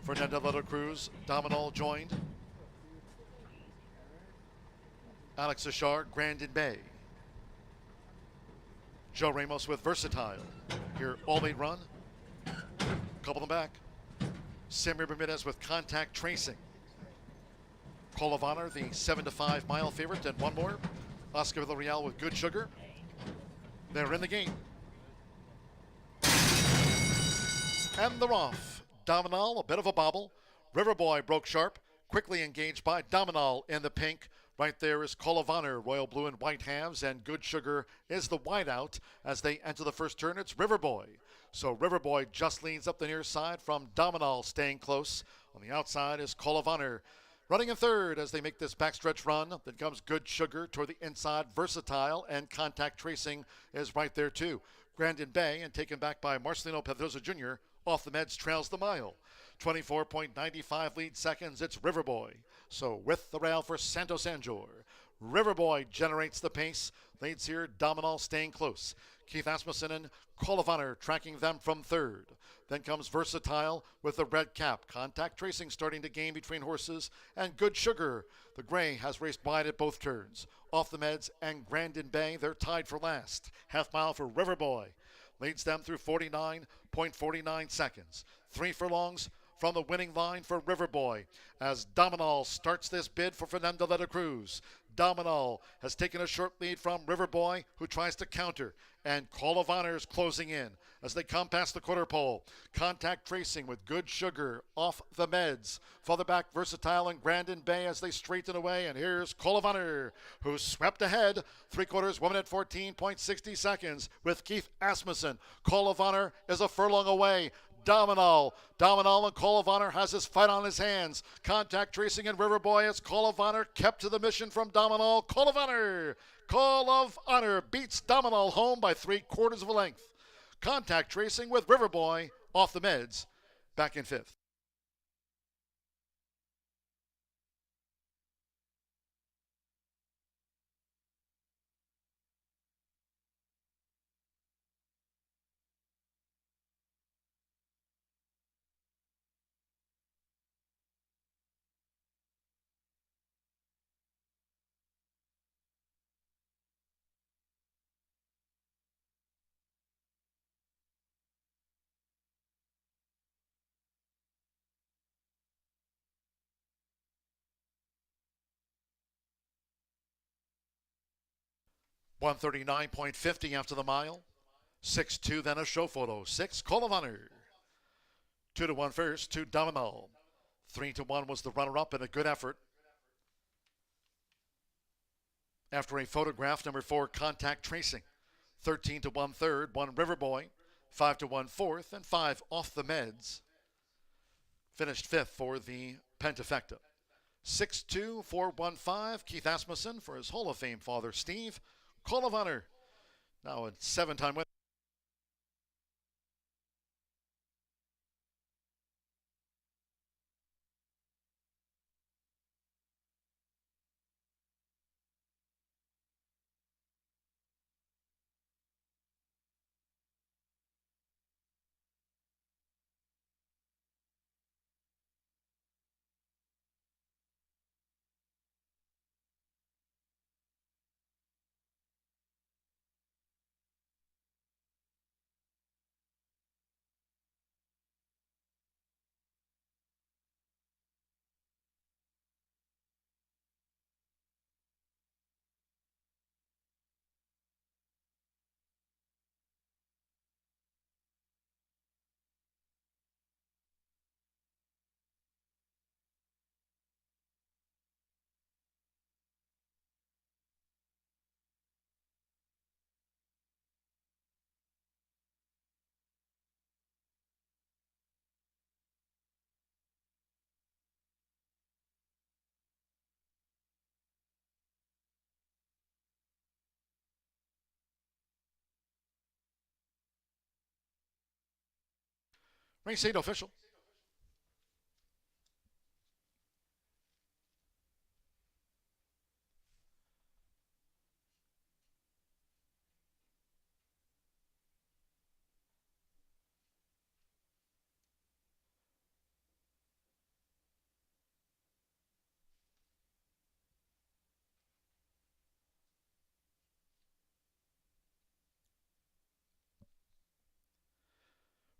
Fernando Leto Cruz, Dominal joined. Alex Ashar, Grandin Bay. Joe Ramos with Versatile. Here, all eight run. Couple them back. Samir Bermudez with Contact Tracing. Call of Honor, the 7-5 mile favorite, and one more. Oscar Villarreal with Good Sugar. They're in the game. And they're off. Dominal, a bit of a bobble. Riverboy broke sharp, quickly engaged by Dominal in the pink. Right there is Call of Honor, royal blue and white halves, and Good Sugar is the whiteout. As they enter the first turn, it's Riverboy. So Riverboy just leans up the near side from Dominal, staying close. On the outside is Call of Honor. Running in third as they make this backstretch run. Then comes Good Sugar toward the inside. Versatile and Contact Tracing is right there too. Grandin Bay, and taken back by Marcelino Pedroza Jr. Off the meds trails the mile. 24.95 lead seconds, it's Riverboy. So with the rail for Santo Sanjor. Riverboy generates the pace. Leads here, Dominal staying close. Keith Asmussen and Call of Honor tracking them from third. Then comes Versatile with the red cap. Contact Tracing starting to gain between horses. And Good Sugar. The gray has raced wide at both turns. Off the meds and Grandin Bay, they're tied for last. Half mile for Riverboy. Leads them through 49.49 seconds. 3 furlongs from the winning line for Riverboy as Dominal starts this bid for Fernando Leto Cruz. Dominal has taken a short lead from Riverboy, who tries to counter, and Call of Honor is closing in as they come past the quarter pole. Contact Tracing with Good Sugar off the meds. Further back, Versatile and Grandin Bay as they straighten away, and here's Call of Honor, who swept ahead. 3/4, 1 minute 14.60 seconds with Keith Asmussen. Call of Honor is a furlong away. Dominal and Call of Honor has his fight on his hands. Contact Tracing and Riverboy as Call of Honor kept to the mission from Dominal. Call of Honor beats Dominal home by 3/4 of a length. Contact Tracing with Riverboy off the meds, back in fifth. $139.50 after the mile. 6-2, then a show photo. 6, Call of Honor. 2-1 first to Dominal. 3-1 was the runner-up and a good effort. After a photograph, number 4, Contact Tracing. 13-1 third, 1 Riverboy, 5-1 fourth, and 5 Off the Meds. Finished fifth for the Pentafecta. 6-2, 4-1-5, Keith Asmussen for his Hall of Fame father, Steve. Call of Honor, now a 7-time winner. Race 8 official.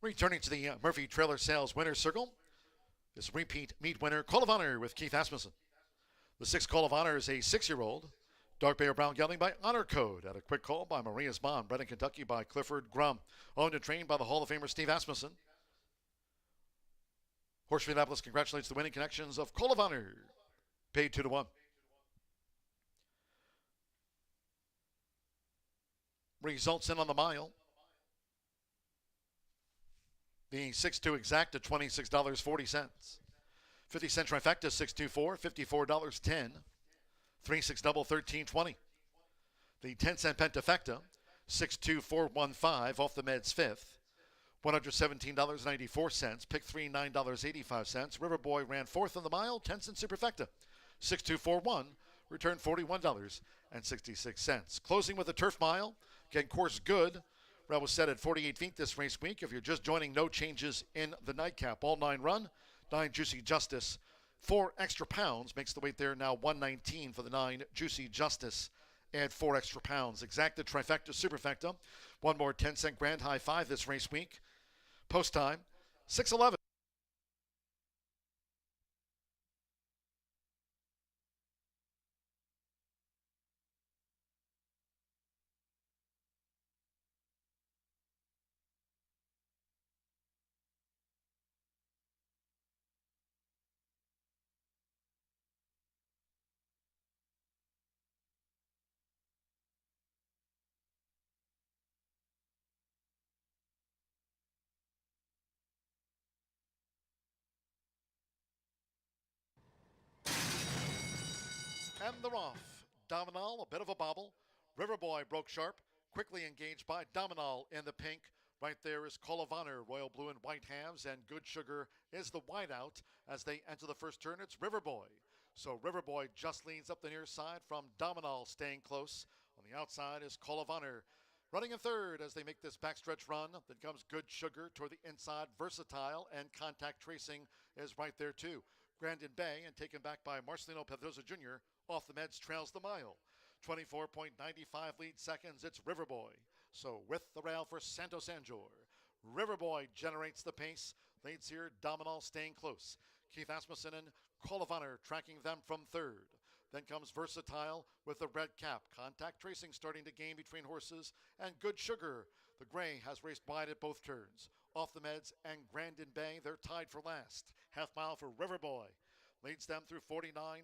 Returning to the Murphy Trailer Sales Winner's Circle is repeat meet winner Call of Honor with Keith Asmussen. The 6th Call of Honor is a 6-year-old. Dark Bay or Brown Gelding by Honor Code at a quick call by Maria's Mom. Bred in Kentucky by Clifford Grum. Owned and trained by the Hall of Famer Steve Asmussen. Horseshoe Indianapolis congratulates the winning connections of Call of Honor. Paid 2-1. Results in on the mile. The 6-2 exact at $26.40. 50-cent trifecta, 624, $54.10. 3-6 double, $13.20. The 10-cent pentafecta, 62415, Off the Meds 5th. $117.94. Pick 3, $9.85. Riverboy ran 4th in the mile, 10-cent superfecta. 6241, returned $41.66. Closing with the turf mile. Again, course good. Rail was set at 48 feet this race week. If you're just joining, no changes in the nightcap. All 9 run. 9 Juicy Justice. 4 extra pounds makes the weight there now 119 for the 9 Juicy Justice. Add 4 extra pounds. Exacta, trifecta, superfecta. One more 10-cent grand high 5 this race week. Post time 6:11. And they're off. Dominal, a bit of a bobble. Riverboy broke sharp. Quickly engaged by Dominal in the pink. Right there is Call of Honor, royal blue and white halves, and Good Sugar is the whiteout. As they enter the first turn, it's Riverboy. So Riverboy just leans up the near side from Dominal, staying close. On the outside is Call of Honor. Running in third as they make this backstretch run. Then comes Good Sugar toward the inside. Versatile and Contact Tracing is right there too. Grandin Bay, and taken back by Marcelino Pedrosa Jr. Off the Meds trails the mile. 24.95 lead seconds, it's Riverboy. So with the rail for Santos Anjor. Riverboy generates the pace. Leads here, Dominal staying close. Keith Asmussen and Call of Honor tracking them from third. Then comes Versatile with the red cap. Contact Tracing starting to gain between horses. And Good Sugar. The gray has raced wide at both turns. Off the Meds and Grandin Bay, they're tied for last. Half mile for Riverboy leads them through 49.49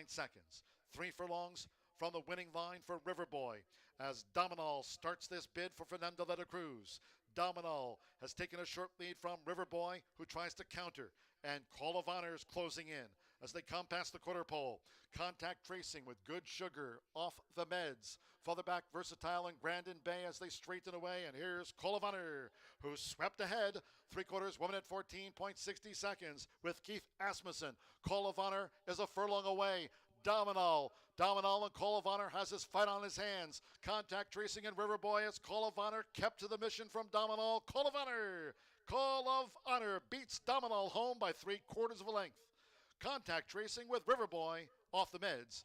seconds. 3 furlongs from the winning line for Riverboy as Dominal starts this bid for Fernando de la Cruz. Dominal has taken a short lead from Riverboy, who tries to counter, and Call of Honor is closing in as they come past the quarter pole. Contact Tracing with Good Sugar Off the Meds. Further back, Versatile and Grandin Bay as they straighten away, and here's Call of Honor, who swept ahead 3/4, 1 minute 14.60 seconds with Keith Asmussen. Call of Honor is a furlong away. Dominal and Call of Honor has his fight on his hands. Contact Tracing and Riverboy as Call of Honor kept to the mission from Dominal. Call of Honor beats Dominal home by 3/4 of a length. Contact Tracing with Riverboy off the meds.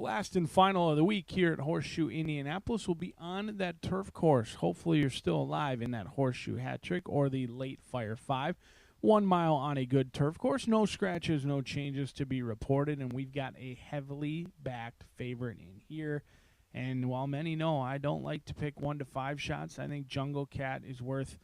last and final of the week here at Horseshoe Indianapolis will be on that turf course. Hopefully you're still alive in that Horseshoe hat trick or the late Fire 5. 1 mile on a good turf course. No scratches, no changes to be reported, and we've got a heavily backed favorite in here. And while many know I don't like to pick 1 to 5 shots, I think Jungle Cat is worth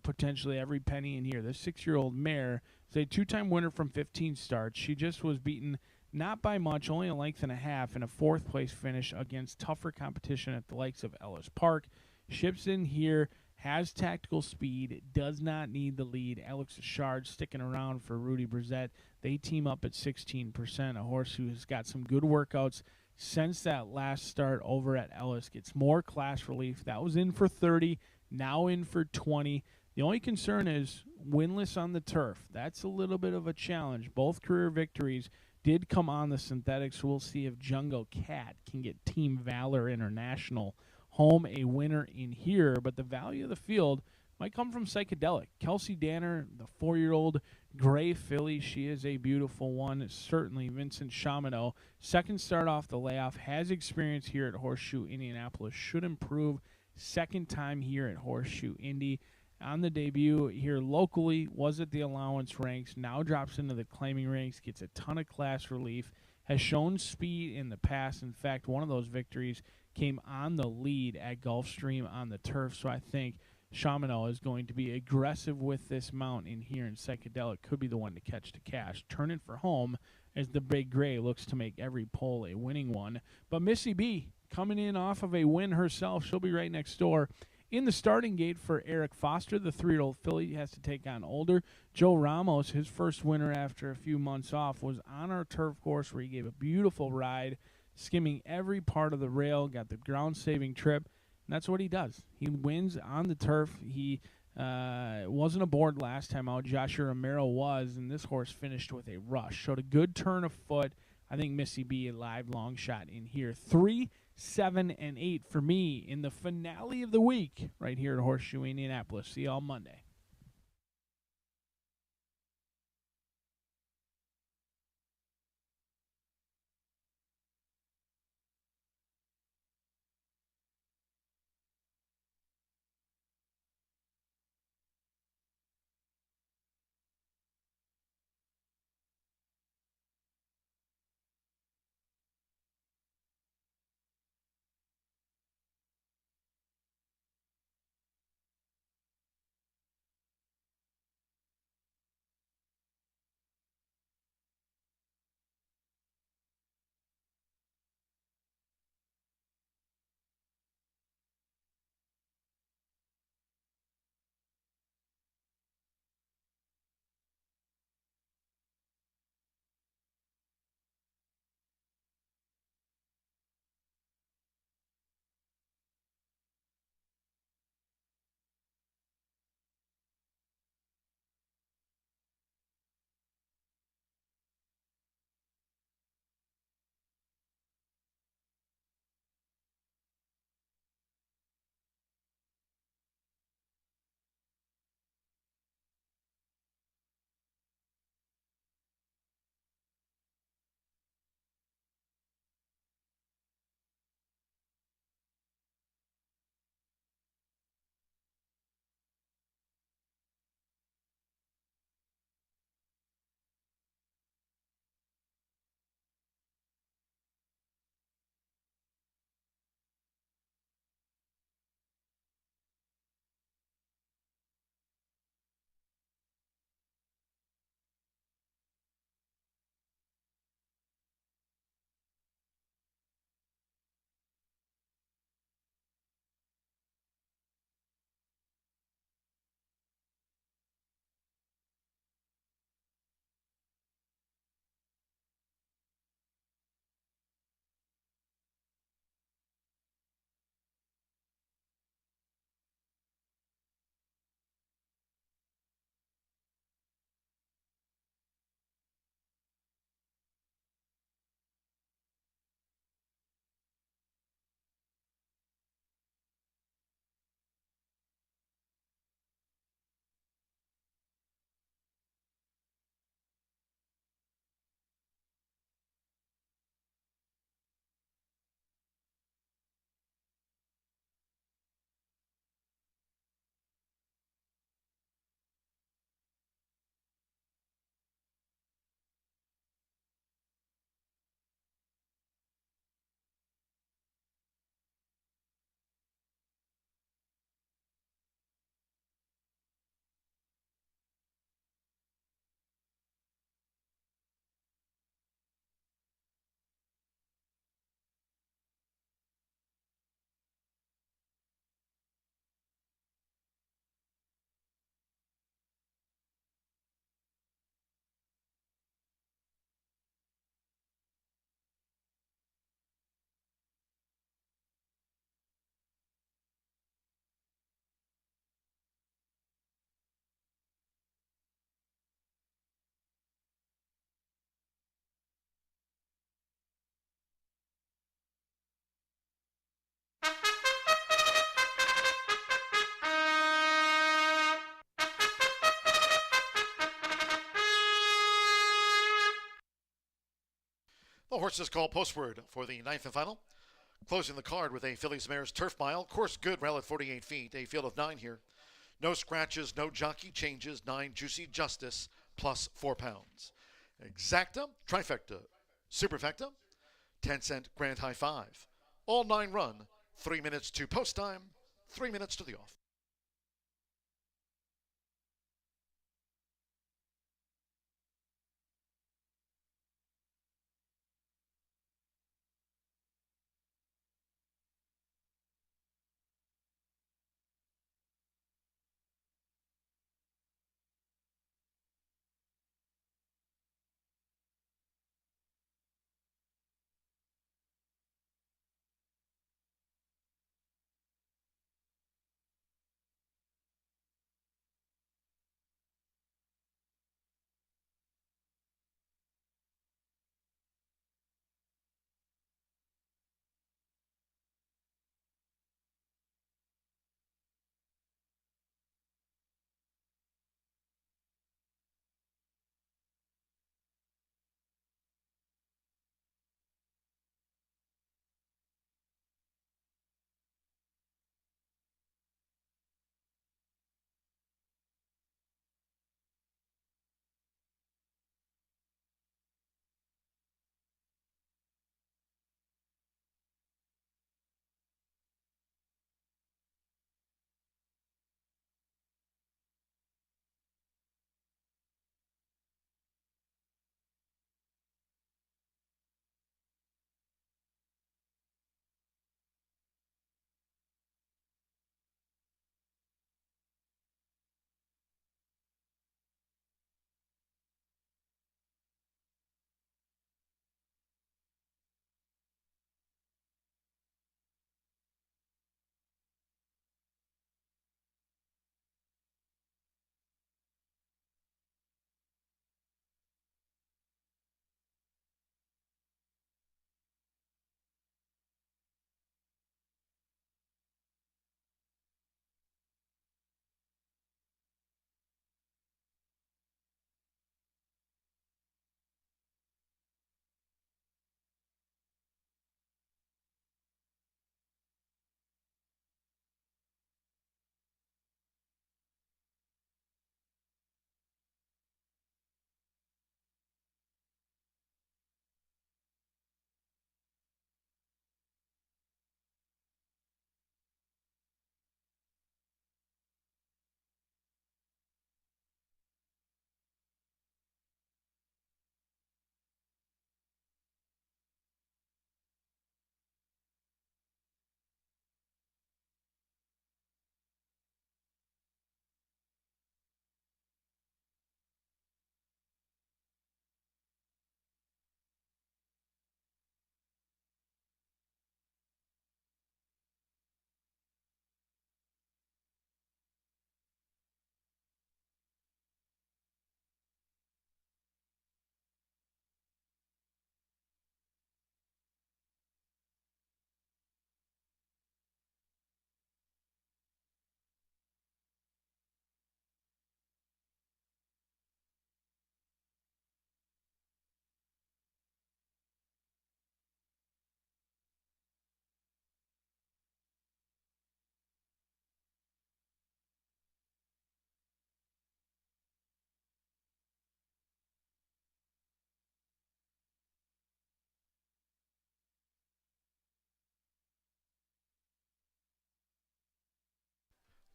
potentially every penny in here. This 6-year-old mare is a 2-time winner from 15 starts. She just was beaten not by much, only a length and a half, in a 4th place finish against tougher competition at the likes of Ellis Park. Ships in here, has tactical speed, does not need the lead. Alex Ashard sticking around for Rudy Brissett. They team up at 16%. A horse who has got some good workouts since that last start over at Ellis. Gets more class relief. That was in for 30, now in for 20. The only concern is winless on the turf. That's a little bit of a challenge. Both career victories did come on the synthetics. We'll see if Jungle Cat can get Team Valor International home a winner in here, but the value of the field might come from Psychedelic. Kelsey Danner, the 4-year-old gray filly, she is a beautiful one. Certainly Vincent Chaminade, second start off the layoff, has experience here at Horseshoe Indianapolis, should improve second time here at Horseshoe Indy. On the debut here locally, was at the allowance ranks, now drops into the claiming ranks, gets a ton of class relief, has shown speed in the past. In fact, one of those victories came on the lead at Gulfstream on the turf, so I think Chaminade is going to be aggressive with this mount in here, and Psychedelic could be the one to catch the cash. Turn it for home as the Big Gray looks to make every pole a winning one. But Missy B coming in off of a win herself. She'll be right next door. In the starting gate for Eric Foster, the 3-year-old filly has to take on older. Joe Ramos, his first winner after a few months off, was on our turf course where he gave a beautiful ride, skimming every part of the rail, got the ground-saving trip, and that's what he does. He wins on the turf. He wasn't aboard last time out. Joshua Romero was, and this horse finished with a rush. Showed a good turn of foot. I think Missy B, a live long shot in here. 3, 7, and 8 for me in the finale of the week right here at Horseshoe Indianapolis. See you all Monday. A horse's call postward for the ninth and final. Closing the card with a Fillies Mares Turf Mile. Course good, rail at 48 feet. A field of 9 here. No scratches, no jockey changes. 9 Juicy Justice plus 4 pounds. Exacta, trifecta, superfecta, 10-cent grand high 5. All 9 run. 3 minutes to post time. 3 minutes to the off.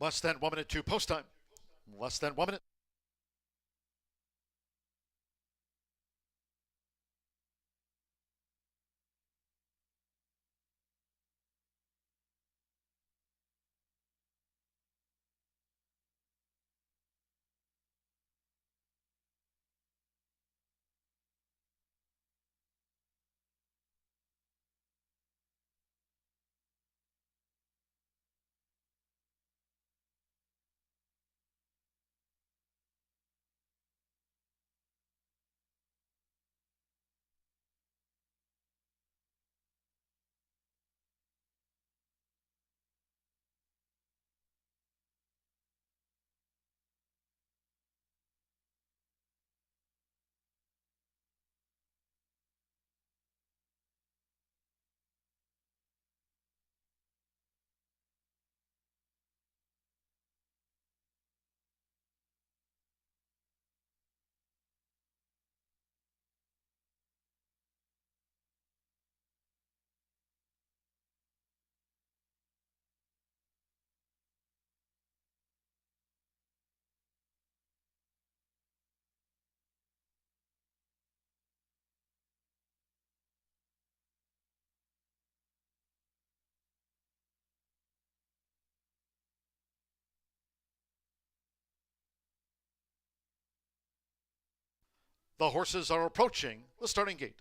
Less than 1 minute to post time. Less than 1 minute. The horses are approaching the starting gate.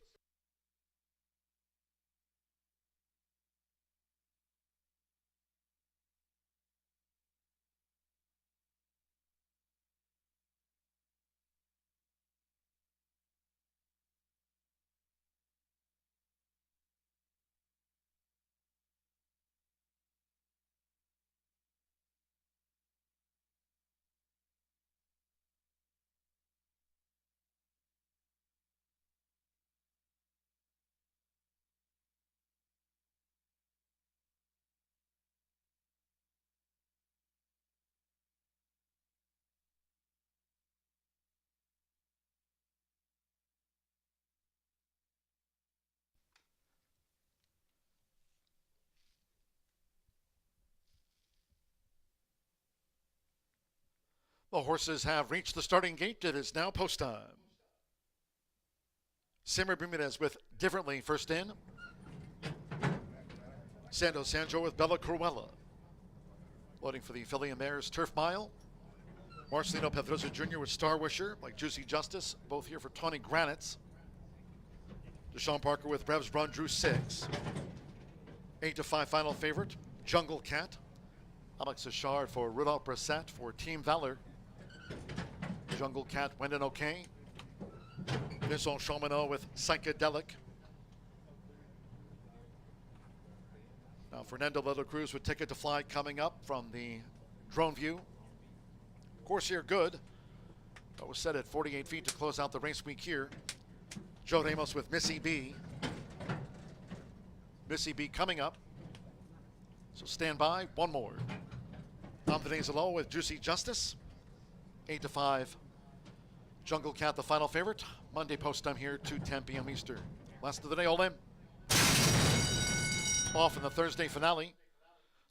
The horses have reached the starting gate. It is now post time. Simmer Bermudez with Differently first in. Sando Sanjo with Bella Cruella. Loading for the filly and mares Turf Mile. Marcelino Pedrosa Jr. with Star Wisher, like Juicy Justice, both here for Tawny Granites. Deshaun Parker with Revs Run drew 6. 8-5 final favorite, Jungle Cat. Alex Achard for Rudolph Brissett for Team Valor. Jungle Cat went in okay. Vincent Chaminot with Psychedelic. Now Fernando Little Cruz with Ticket to Fly coming up from the drone view. Course here good. That was set at 48 feet to close out the race week here. Joe Ramos with Missy B. Missy B coming up. So stand by, one more. André Zalo with Juicy Justice. 8-5. Jungle Cat, the final favorite. Monday post time here, 2:10 p.m. Eastern. Last of the day, all in. Off in the Thursday finale.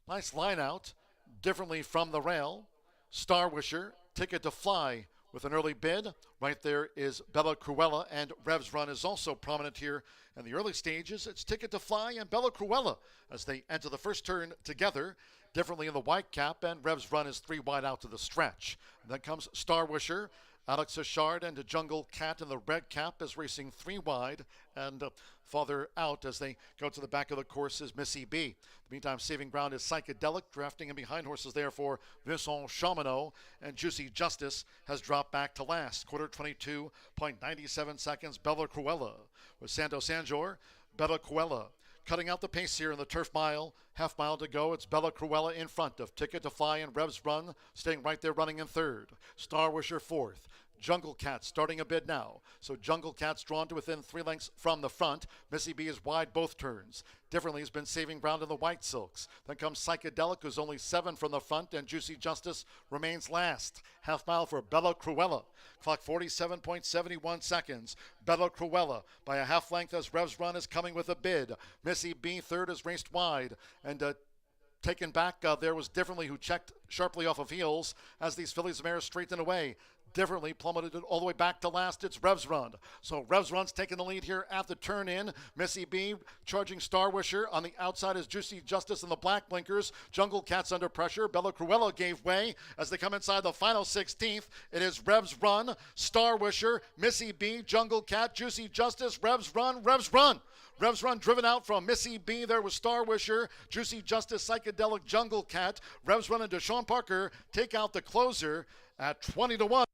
Nice line out. Differently from the rail. Star Wisher, Ticket to Fly with an early bid. Right there is Bella Cruella, and Revs Run is also prominent here in the early stages. It's Ticket to Fly and Bella Cruella as they enter the first turn together. Differently in the white cap, and Revs Run is 3 wide out to the stretch. And then comes Star Wisher. Alex Achard and the Jungle Cat in the red cap is racing 3 wide, and farther out as they go to the back of the course is Missy B. In the meantime, saving ground is Psychedelic, drafting in behind horses there for Vincent Chaminot, and Juicy Justice has dropped back to last. Quarter 22.97 seconds, Bella Cruella with Santo Sanjor. Bella Cruella cutting out the pace here in the Turf Mile. Half mile to go. It's Bella Cruella in front of Ticket to Fly and Revs Run, staying right there running in third. Star Wisher fourth. Jungle Cat starting a bid now. So Jungle Cat's drawn to within 3 lengths from the front. Missy B is wide both turns. Differently has been saving ground in the white silks. Then comes Psychedelic, who's only 7 from the front, and Juicy Justice remains last. Half mile for Bella Cruella. Clock 47.71 seconds. Bella Cruella by a half length as Revs Run is coming with a bid. Missy B third is raced wide, and taken back there was Differently, who checked sharply off of heels as these fillies and mares straighten away. Differently plummeted it all the way back to last. It's Revs Run. So Revs Run's taking the lead here at the turn in. Missy B charging Star Wisher. On the outside is Juicy Justice in the black blinkers. Jungle Cat's under pressure. Bella Cruella gave way as they come inside the final 16th. It is Revs Run, Star Wisher, Missy B, Jungle Cat, Juicy Justice, Revs Run, Revs Run. Revs Run driven out from Missy B. There was Star Wisher, Juicy Justice, Psychedelic, Jungle Cat. Revs Run and Deshaun Parker take out the closer at 20-1.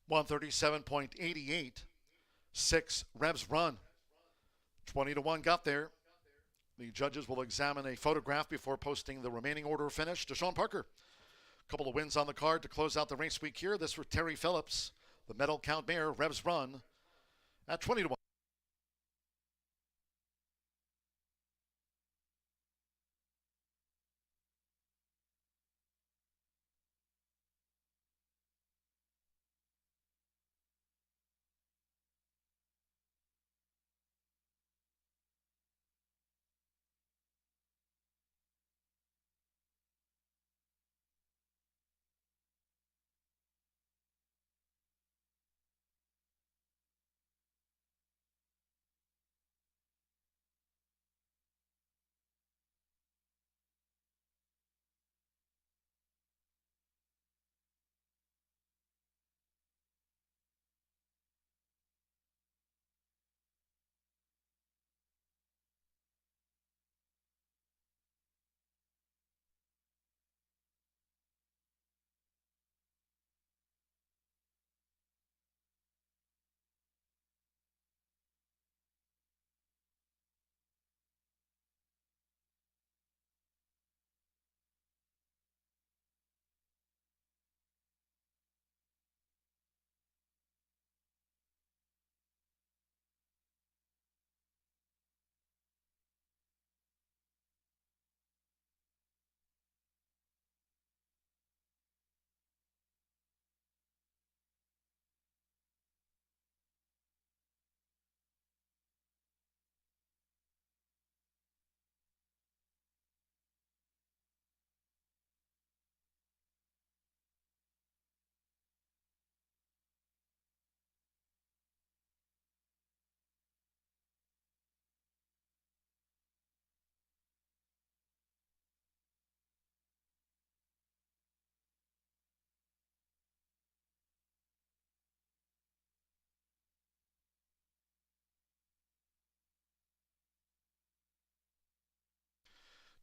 $137.88. 6 Revs Run. 20-1 got there. The judges will examine a photograph before posting the remaining order finish. Deshaun Parker. A couple of wins on the card to close out the race week here. This for Terry Phillips. The medal count mare, Revs Run, at 20-1.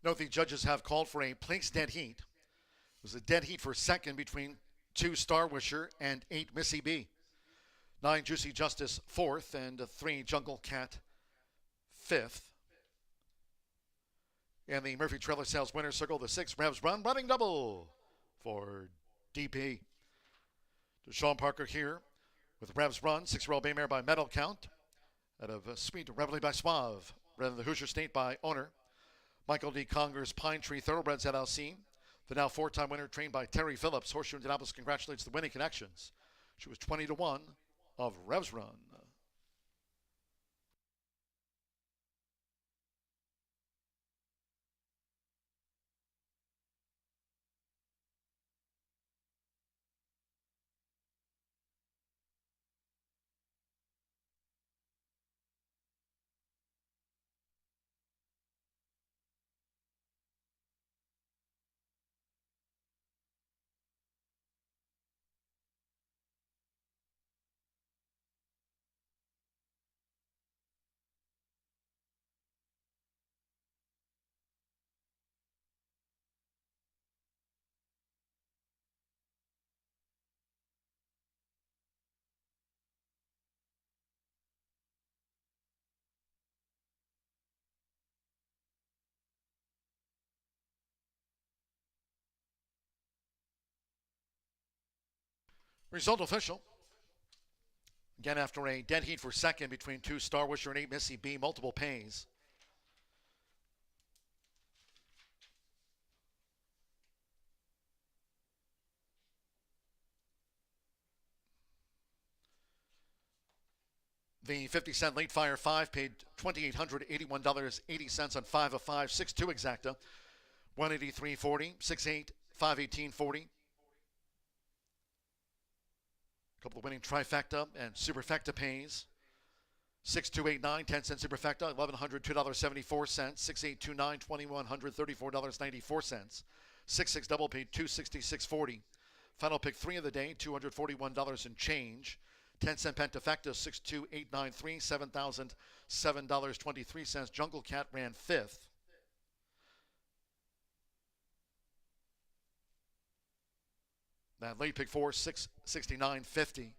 Note the judges have called for a place dead heat. It was a dead heat for second between 2 Star Wisher and 8 Missy B. 9 Juicy Justice fourth and 3 Jungle Cat fifth. And the Murphy Trailer Sales winner circle the 6 Revs Run running double for DP. Deshaun Parker here with Revs Run, 6-year-old bay mare by medal count. Out of Sweet Reveille by Suave, bred in the Hoosier State by owner. Michael D. Conger's Pine Tree Thoroughbreds LLC. The now 4-time winner trained by Terry Phillips. Horseshoe Indianapolis congratulates the winning connections. She was 20-1 of Revs Run. Result official. Again, after a dead heat for second between 2 Star Wisher and 8 Missy B, multiple pays. The 50-cent late fire 5 paid $2,881.80 on 5 of 5, 6-2 exacta, 183.40, 6-8, 518.40. Couple of winning trifecta and superfecta pays. 6289, 10-cent superfecta, $1,100, $2.74. 6829, $2,100, $34.94. 66 double paid $266.40. Final pick 3 of the day, $241 and change. 10-cent pentafecta, 62893, $7,007.23. Jungle Cat ran 5th. That late pick 4, 669.50.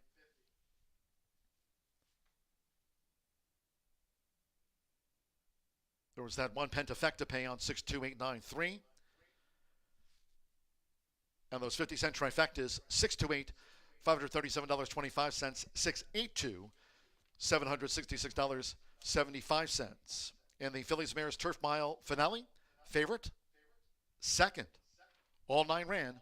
There was that one pentafecta pay on 62893. And those 50-cent trifectas, 628, $537.25, 682, $766.75. In the Phillies Mares Turf Mile finale, favorite, second. All 9 ran.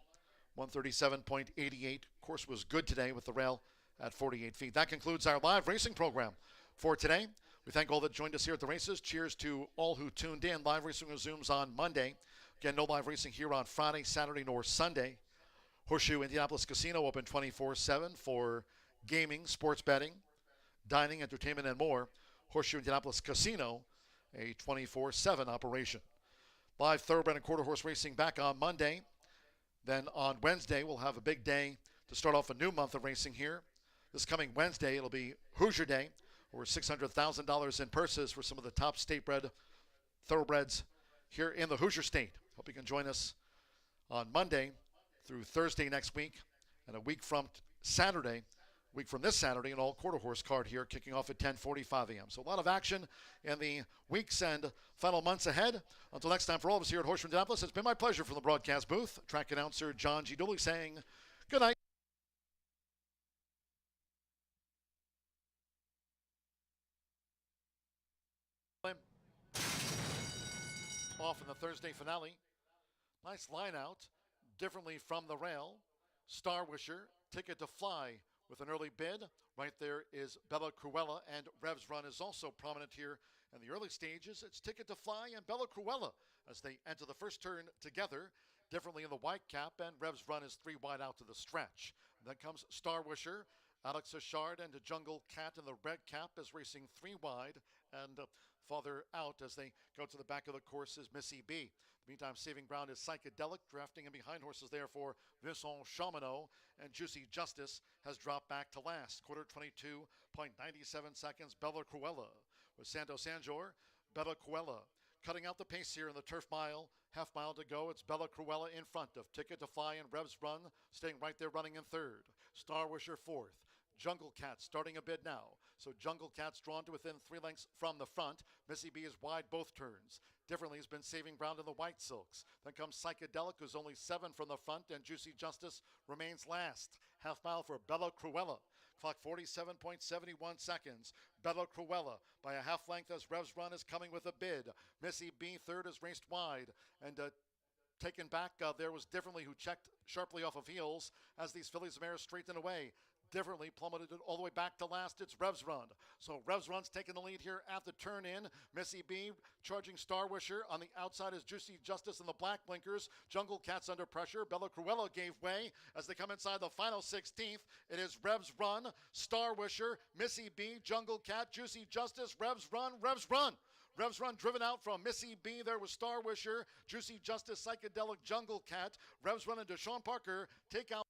137.88. Course was good today with the rail at 48 feet. That concludes our live racing program for today. We thank all that joined us here at the races. Cheers to all who tuned in. Live racing resumes on Monday. Again, no live racing here on Friday, Saturday, nor Sunday. Horseshoe Indianapolis Casino open 24/7 for gaming, sports betting, dining, entertainment, and more. Horseshoe Indianapolis Casino, a 24/7 operation. Live thoroughbred and quarter horse racing back on Monday. Then on Wednesday, we'll have a big day to start off a new month of racing here. This coming Wednesday, it'll be Hoosier Day, over $600,000 in purses for some of the top state-bred thoroughbreds here in the Hoosier State. Hope you can join us on Monday through Thursday next week, and a week from this Saturday, an all-quarter horse card here, kicking off at 10:45 a.m. So a lot of action in the weeks and final months ahead. Until next time, for all of us here at Horseshoe Indianapolis, it's been my pleasure from the broadcast booth. Track announcer John G. Dooley saying good night. Off in the Thursday finale. Nice line out, differently from the rail. Star Wisher, Ticket to Fly with an early bid. Right there is Bella Cruella, and Revs Run is also prominent here in the early stages. It's Ticket to Fly and Bella Cruella as they enter the first turn together. Differently in the white cap, and Revs Run is 3 wide out to the stretch. And then comes Star Wisher. Alex Ashard and Jungle Cat in the red cap is racing 3 wide, and farther out as they go to the back of the course is Missy B. Meantime, saving ground is Psychedelic, drafting in behind horses there for Vincent Chamonix, and Juicy Justice has dropped back to last. Quarter 22.97 seconds, Bella Cruella. With Santo Sanjor, Bella Cruella cutting out the pace here in the turf mile. Half mile to go. It's Bella Cruella in front of Ticket to Fly and Revs Run, staying right there running in third. Star Wisher fourth. Jungle Cat starting a bid now. So Jungle Cat's drawn to within 3 lengths from the front. Missy B is wide both turns. Differently has been saving ground in the white silks. Then comes Psychedelic, who's only 7 from the front, and Juicy Justice remains last. Half mile for Bella Cruella. Clock 47.71 seconds. Bella Cruella by a half length as Revs Run is coming with a bid. Missy B third is raced wide. And taken back there was Differently, who checked sharply off of heels as these fillies mares straighten away. Differently plummeted it all the way back to last. It's Revs Run. So Revs Run's taking the lead here at the turn in. Missy B charging Star Wisher. On the outside is Juicy Justice and the black blinkers. Jungle Cat's under pressure. Bella Cruella gave way as they come inside the final 16th. It is Revs Run, Star Wisher, Missy B, Jungle Cat, Juicy Justice, Revs Run, Revs Run. Revs Run driven out from Missy B. There was Star Wisher, Juicy Justice, Psychedelic, Jungle Cat. Revs Run and Deshaun Parker take out